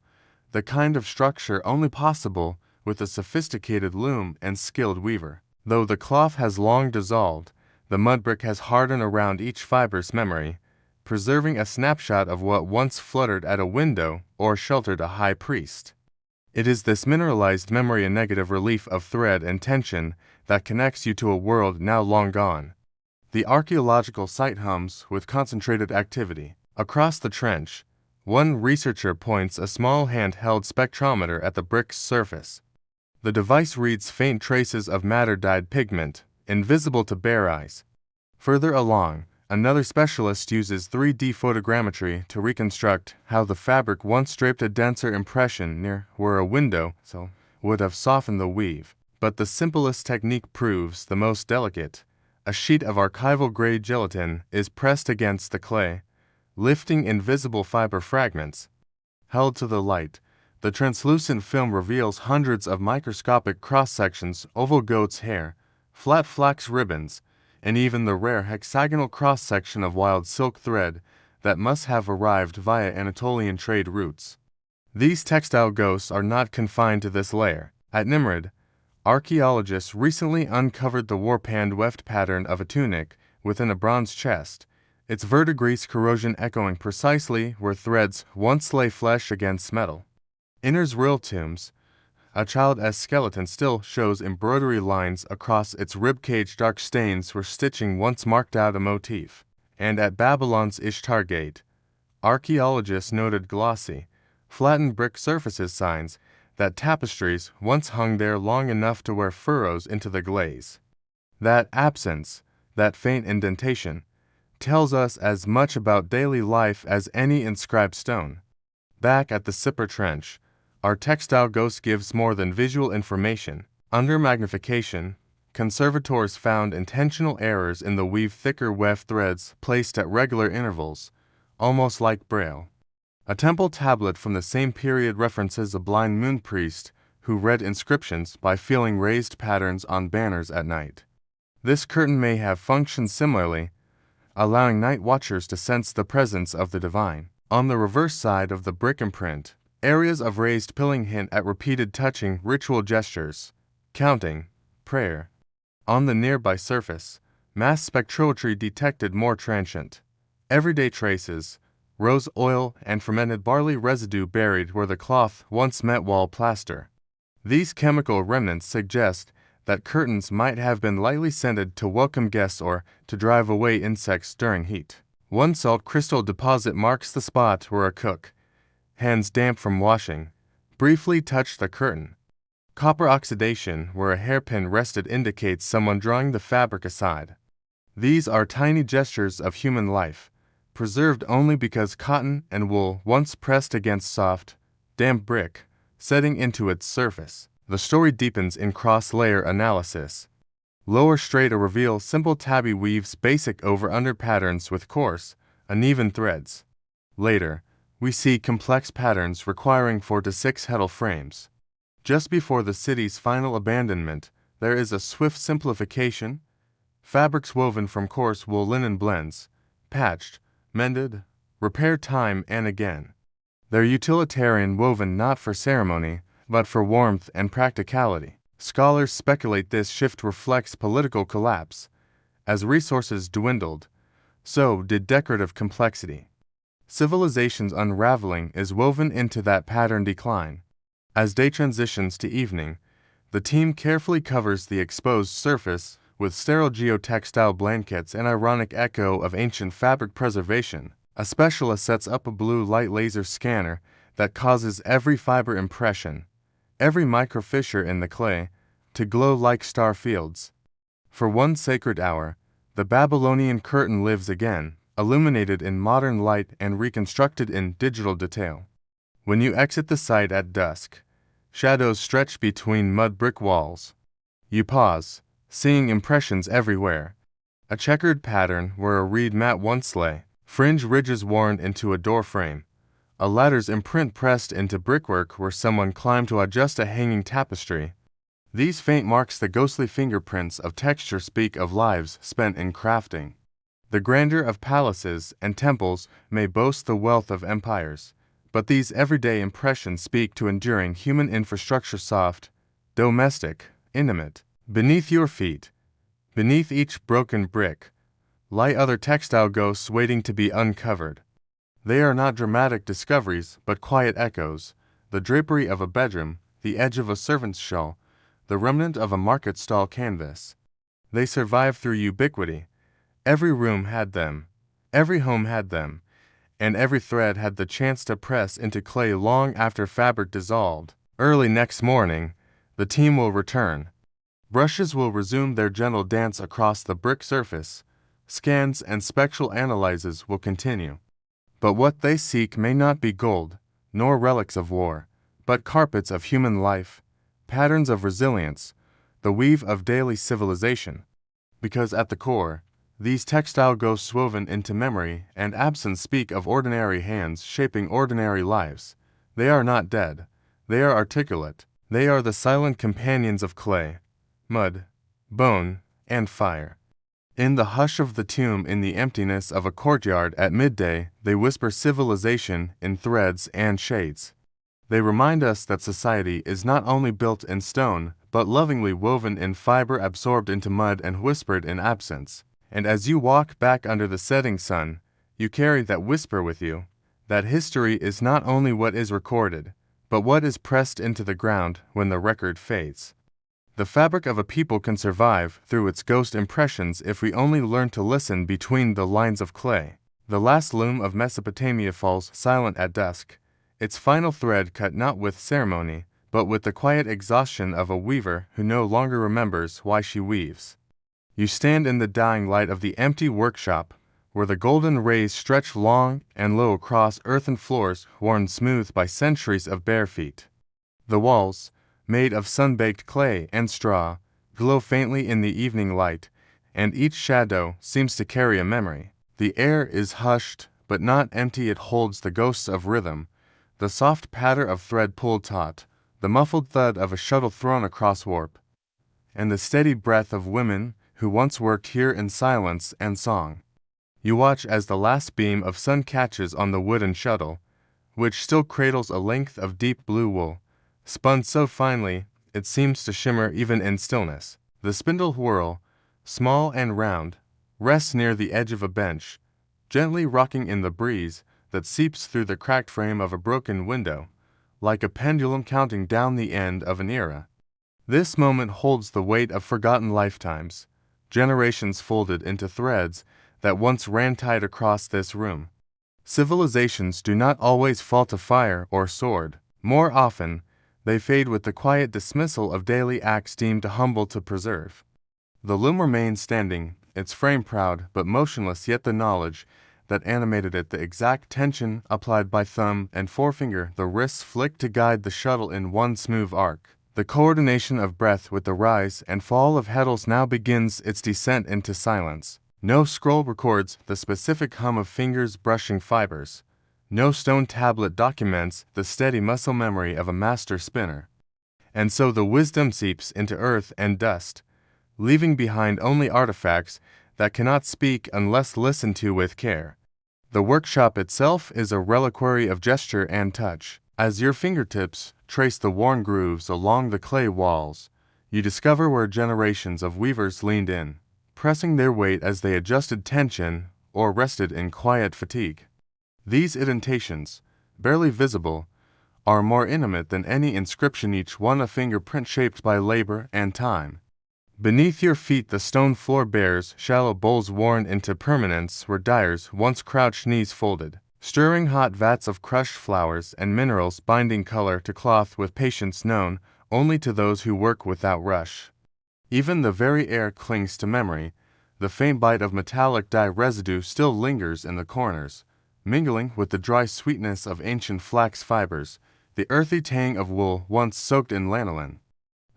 the kind of structure only possible with a sophisticated loom and skilled weaver. Though the cloth has long dissolved, the mud brick has hardened around each fiber's memory, preserving a snapshot of what once fluttered at a window or sheltered a high priest. It is this mineralized memory and negative relief of thread and tension that connects you to a world now long gone. The archaeological site hums with concentrated activity. Across the trench, one researcher points a small handheld spectrometer at the brick's surface. The device reads faint traces of matter-dyed pigment, invisible to bare eyes. Further along, another specialist uses 3D photogrammetry to reconstruct how the fabric once draped a denser impression near where a window would have softened the weave. But the simplest technique proves the most delicate. A sheet of archival-grade gelatin is pressed against the clay, lifting invisible fiber fragments. Held to the light, the translucent film reveals hundreds of microscopic cross-sections, oval goat's hair, flat flax ribbons, and even the rare hexagonal cross-section of wild silk thread that must have arrived via Anatolian trade routes. These textile ghosts are not confined to this layer. At Nimrud, archaeologists recently uncovered the warpanned weft pattern of a tunic within a bronze chest, its verdigris corrosion echoing precisely where threads once lay flesh against metal. In Israel tombs, a child's skeleton still shows embroidery lines across its ribcage, dark stains where stitching once marked out a motif. And at Babylon's Ishtar Gate, archaeologists noted glossy, flattened brick surfaces signs that tapestries once hung there long enough to wear furrows into the glaze. That absence, that faint indentation, tells us as much about daily life as any inscribed stone. Back at the Sipper Trench, our textile ghost gives more than visual information. Under magnification, conservators found intentional errors in the weave, thicker weft threads placed at regular intervals, almost like braille. A temple tablet from the same period references a blind moon priest who read inscriptions by feeling raised patterns on banners at night. This curtain may have functioned similarly, allowing night watchers to sense the presence of the divine. On the reverse side of the brick imprint, areas of raised pilling hint at repeated touching ritual gestures, counting, prayer. On the nearby surface, mass spectrometry detected more transient, everyday traces, rose oil and fermented barley residue buried where the cloth once met wall plaster. These chemical remnants suggest that curtains might have been lightly scented to welcome guests or to drive away insects during heat. One salt crystal deposit marks the spot where a cook, hands damp from washing, briefly touched the curtain. Copper oxidation where a hairpin rested indicates someone drawing the fabric aside. These are tiny gestures of human life, preserved only because cotton and wool once pressed against soft, damp brick, setting into its surface. The story deepens in cross-layer analysis. Lower strata reveal simple tabby weaves basic over-under patterns with coarse, uneven threads. Later, we see complex patterns requiring 4 to 6 heddle frames. Just before the city's final abandonment, there is a swift simplification. Fabrics woven from coarse wool linen blends, patched, mended, repaired time and again. They're utilitarian, woven not for ceremony, but for warmth and practicality. Scholars speculate this shift reflects political collapse. As resources dwindled, so did decorative complexity. Civilization's unraveling is woven into that pattern decline. As day transitions to evening, the team carefully covers the exposed surface with sterile geotextile blankets, an ironic echo of ancient fabric preservation. A specialist sets up a blue light laser scanner that causes every fiber impression, every microfissure in the clay, to glow like star fields. For one sacred hour, the Babylonian curtain lives again, illuminated in modern light and reconstructed in digital detail. When you exit the site at dusk, shadows stretch between mud brick walls. You pause, seeing impressions everywhere. A checkered pattern where a reed mat once lay, fringe ridges worn into a door frame, a ladder's imprint pressed into brickwork where someone climbed to adjust a hanging tapestry. These faint marks, the ghostly fingerprints of texture, speak of lives spent in crafting. The grandeur of palaces and temples may boast the wealth of empires, but these everyday impressions speak to enduring human infrastructure, soft, domestic, intimate. Beneath your feet, beneath each broken brick, lie other textile ghosts waiting to be uncovered. They are not dramatic discoveries, but quiet echoes: the drapery of a bedroom, the edge of a servant's shawl, the remnant of a market stall canvas. They survive through ubiquity. Every room had them, every home had them, and every thread had the chance to press into clay long after fabric dissolved. Early next morning, the team will return. Brushes will resume their gentle dance across the brick surface. Scans and spectral analyses will continue. But what they seek may not be gold, nor relics of war, but carpets of human life, patterns of resilience, the weave of daily civilization. Because at the core, these textile ghosts woven into memory and absence speak of ordinary hands shaping ordinary lives. They are not dead. They are articulate. They are the silent companions of clay, mud, bone, and fire. In the hush of the tomb, in the emptiness of a courtyard at midday, they whisper civilization in threads and shades. They remind us that society is not only built in stone, but lovingly woven in fiber, absorbed into mud and whispered in absence. And as you walk back under the setting sun, you carry that whisper with you, that history is not only what is recorded, but what is pressed into the ground when the record fades. The fabric of a people can survive through its ghost impressions if we only learn to listen between the lines of clay. The last loom of Mesopotamia falls silent at dusk, its final thread cut not with ceremony, but with the quiet exhaustion of a weaver who no longer remembers why she weaves. You stand in the dying light of the empty workshop, where the golden rays stretch long and low across earthen floors worn smooth by centuries of bare feet. The walls, made of sun-baked clay and straw, glow faintly in the evening light, and each shadow seems to carry a memory. The air is hushed, but not empty. It holds the ghosts of rhythm, the soft patter of thread pulled taut, the muffled thud of a shuttle thrown across warp, and the steady breath of women who once worked here in silence and song. You watch as the last beam of sun catches on the wooden shuttle, which still cradles a length of deep blue wool, spun so finely it seems to shimmer even in stillness. The spindle whirl, small and round, rests near the edge of a bench, gently rocking in the breeze that seeps through the cracked frame of a broken window, like a pendulum counting down the end of an era. This moment holds the weight of forgotten lifetimes, generations folded into threads that once ran tight across this room. Civilizations do not always fall to fire or sword. More often, they fade with the quiet dismissal of daily acts deemed humble to preserve. The loom remains standing, its frame proud but motionless, yet the knowledge that animated it, the exact tension applied by thumb and forefinger, the wrists flicked to guide the shuttle in one smooth arc. The coordination of breath with the rise and fall of heddles now begins its descent into silence. No scroll records the specific hum of fingers brushing fibers. No stone tablet documents the steady muscle memory of a master spinner. And so the wisdom seeps into earth and dust, leaving behind only artifacts that cannot speak unless listened to with care. The workshop itself is a reliquary of gesture and touch. As your fingertips trace the worn grooves along the clay walls, You discover where generations of weavers leaned in, pressing their weight as they adjusted tension or rested in quiet fatigue. These indentations, barely visible, are more intimate than any inscription, each one a fingerprint shaped by labor and time. Beneath your feet the stone floor bears shallow bowls worn into permanence where dyers once crouched, knees folded, stirring hot vats of crushed flowers and minerals, binding color to cloth with patience known only to those who work without rush. Even the very air clings to memory. The faint bite of metallic dye residue still lingers in the corners, mingling with the dry sweetness of ancient flax fibers, the earthy tang of wool once soaked in lanolin.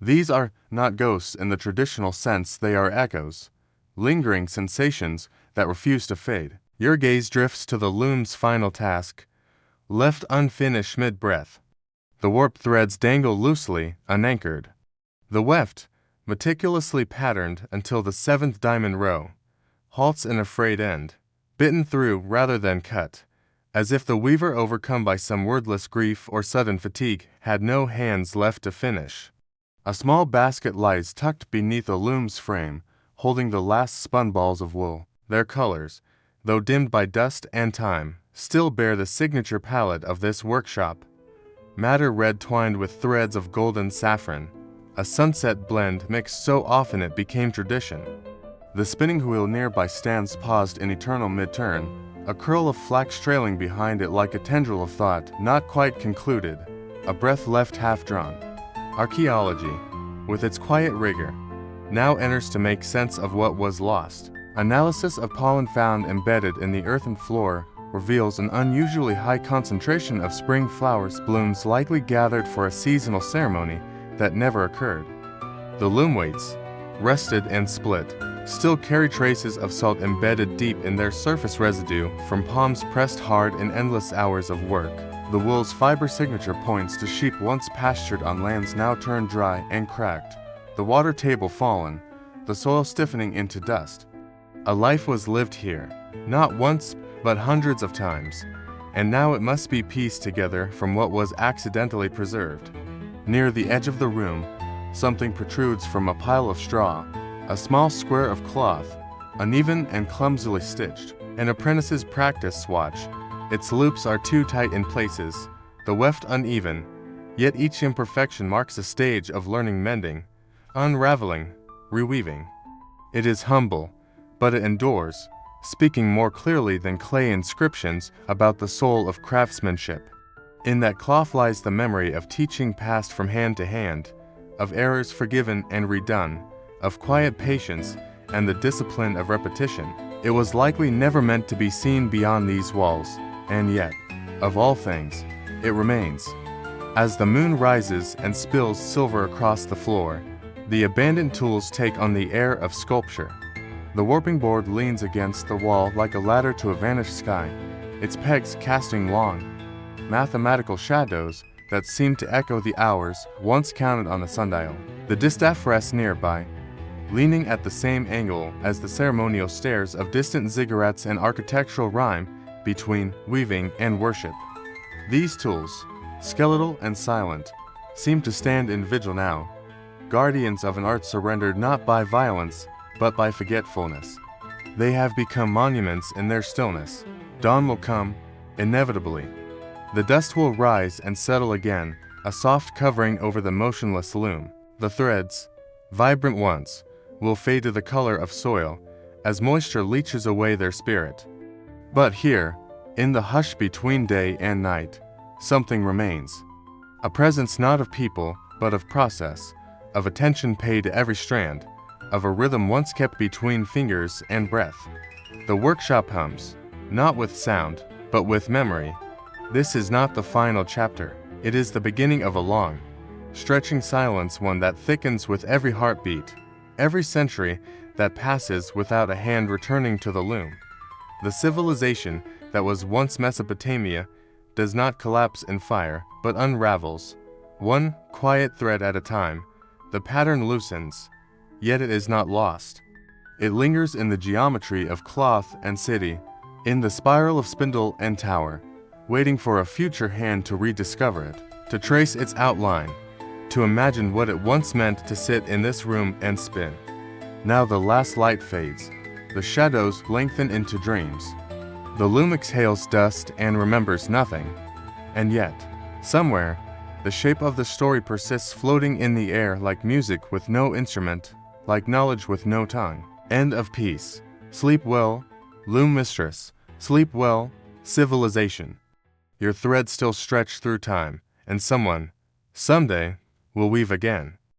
These are not ghosts in the traditional sense, they are echoes, lingering sensations that refuse to fade. Your gaze drifts to the loom's final task, left unfinished mid-breath. The warped threads dangle loosely, unanchored. The weft, meticulously patterned until the seventh diamond row, halts in a frayed end, bitten through rather than cut, as if the weaver, overcome by some wordless grief or sudden fatigue, had no hands left to finish. A small basket lies tucked beneath the loom's frame, holding the last spun balls of wool. Their colors, though dimmed by dust and time, still bear the signature palette of this workshop. Madder red twined with threads of golden saffron, a sunset blend mixed so often it became tradition. The spinning wheel nearby stands paused in eternal mid-turn, a curl of flax trailing behind it like a tendril of thought not quite concluded, a breath left half-drawn. Archaeology, with its quiet rigor, now enters to make sense of what was lost. Analysis of pollen found embedded in the earthen floor reveals an unusually high concentration of spring flowers, blooms likely gathered for a seasonal ceremony that never occurred. The loom weights, rusted and split, still carry traces of salt embedded deep in their surface residue from palms pressed hard in endless hours of work. The wool's fiber signature points to sheep once pastured on lands now turned dry and cracked, the water table fallen, the soil stiffening into dust. A life was lived here, not once, but hundreds of times, and now it must be pieced together from what was accidentally preserved. Near the edge of the room, something protrudes from a pile of straw, a small square of cloth, uneven and clumsily stitched. An apprentice's practice swatch. Its loops are too tight in places, the weft uneven, yet each imperfection marks a stage of learning, mending, unraveling, reweaving. It is humble, but it endures, speaking more clearly than clay inscriptions about the soul of craftsmanship. In that cloth lies the memory of teaching passed from hand to hand, of errors forgiven and redone, of quiet patience and the discipline of repetition. It was likely never meant to be seen beyond these walls, and yet, of all things, it remains. As the moon rises and spills silver across the floor, the abandoned tools take on the air of sculpture. The warping board leans against the wall like a ladder to a vanished sky, its pegs casting long, mathematical shadows that seem to echo the hours once counted on the sundial. The distaff rests nearby, leaning at the same angle as the ceremonial stairs of distant ziggurats, and architectural rhyme between weaving and worship. These tools, skeletal and silent, seem to stand in vigil now, guardians of an art surrendered not by violence, but by forgetfulness. They have become monuments in their stillness. Dawn will come, inevitably. The dust will rise and settle again, a soft covering over the motionless loom. The threads, vibrant once, will fade to the color of soil, as moisture leaches away their spirit. But here, in the hush between day and night, something remains. A presence not of people, but of process, of attention paid to every strand, of a rhythm once kept between fingers and breath. The workshop hums, not with sound, but with memory. This is not the final chapter. It is the beginning of a long, stretching silence, one that thickens with every heartbeat, every century that passes without a hand returning to the loom. The civilization that was once Mesopotamia does not collapse in fire, but unravels, one quiet thread at a time. The pattern loosens, yet it is not lost. It lingers in the geometry of cloth and city, in the spiral of spindle and tower, waiting for a future hand to rediscover it, to trace its outline, to imagine what it once meant to sit in this room and spin. Now the last light fades. The shadows lengthen into dreams. The loom exhales dust and remembers nothing. And yet, somewhere, the shape of the story persists floating in the air like music with no instrument, like knowledge with no tongue. End of piece. Sleep well, loom mistress. Sleep well, civilization. Your threads still stretch through time, and someone, someday, will weave again.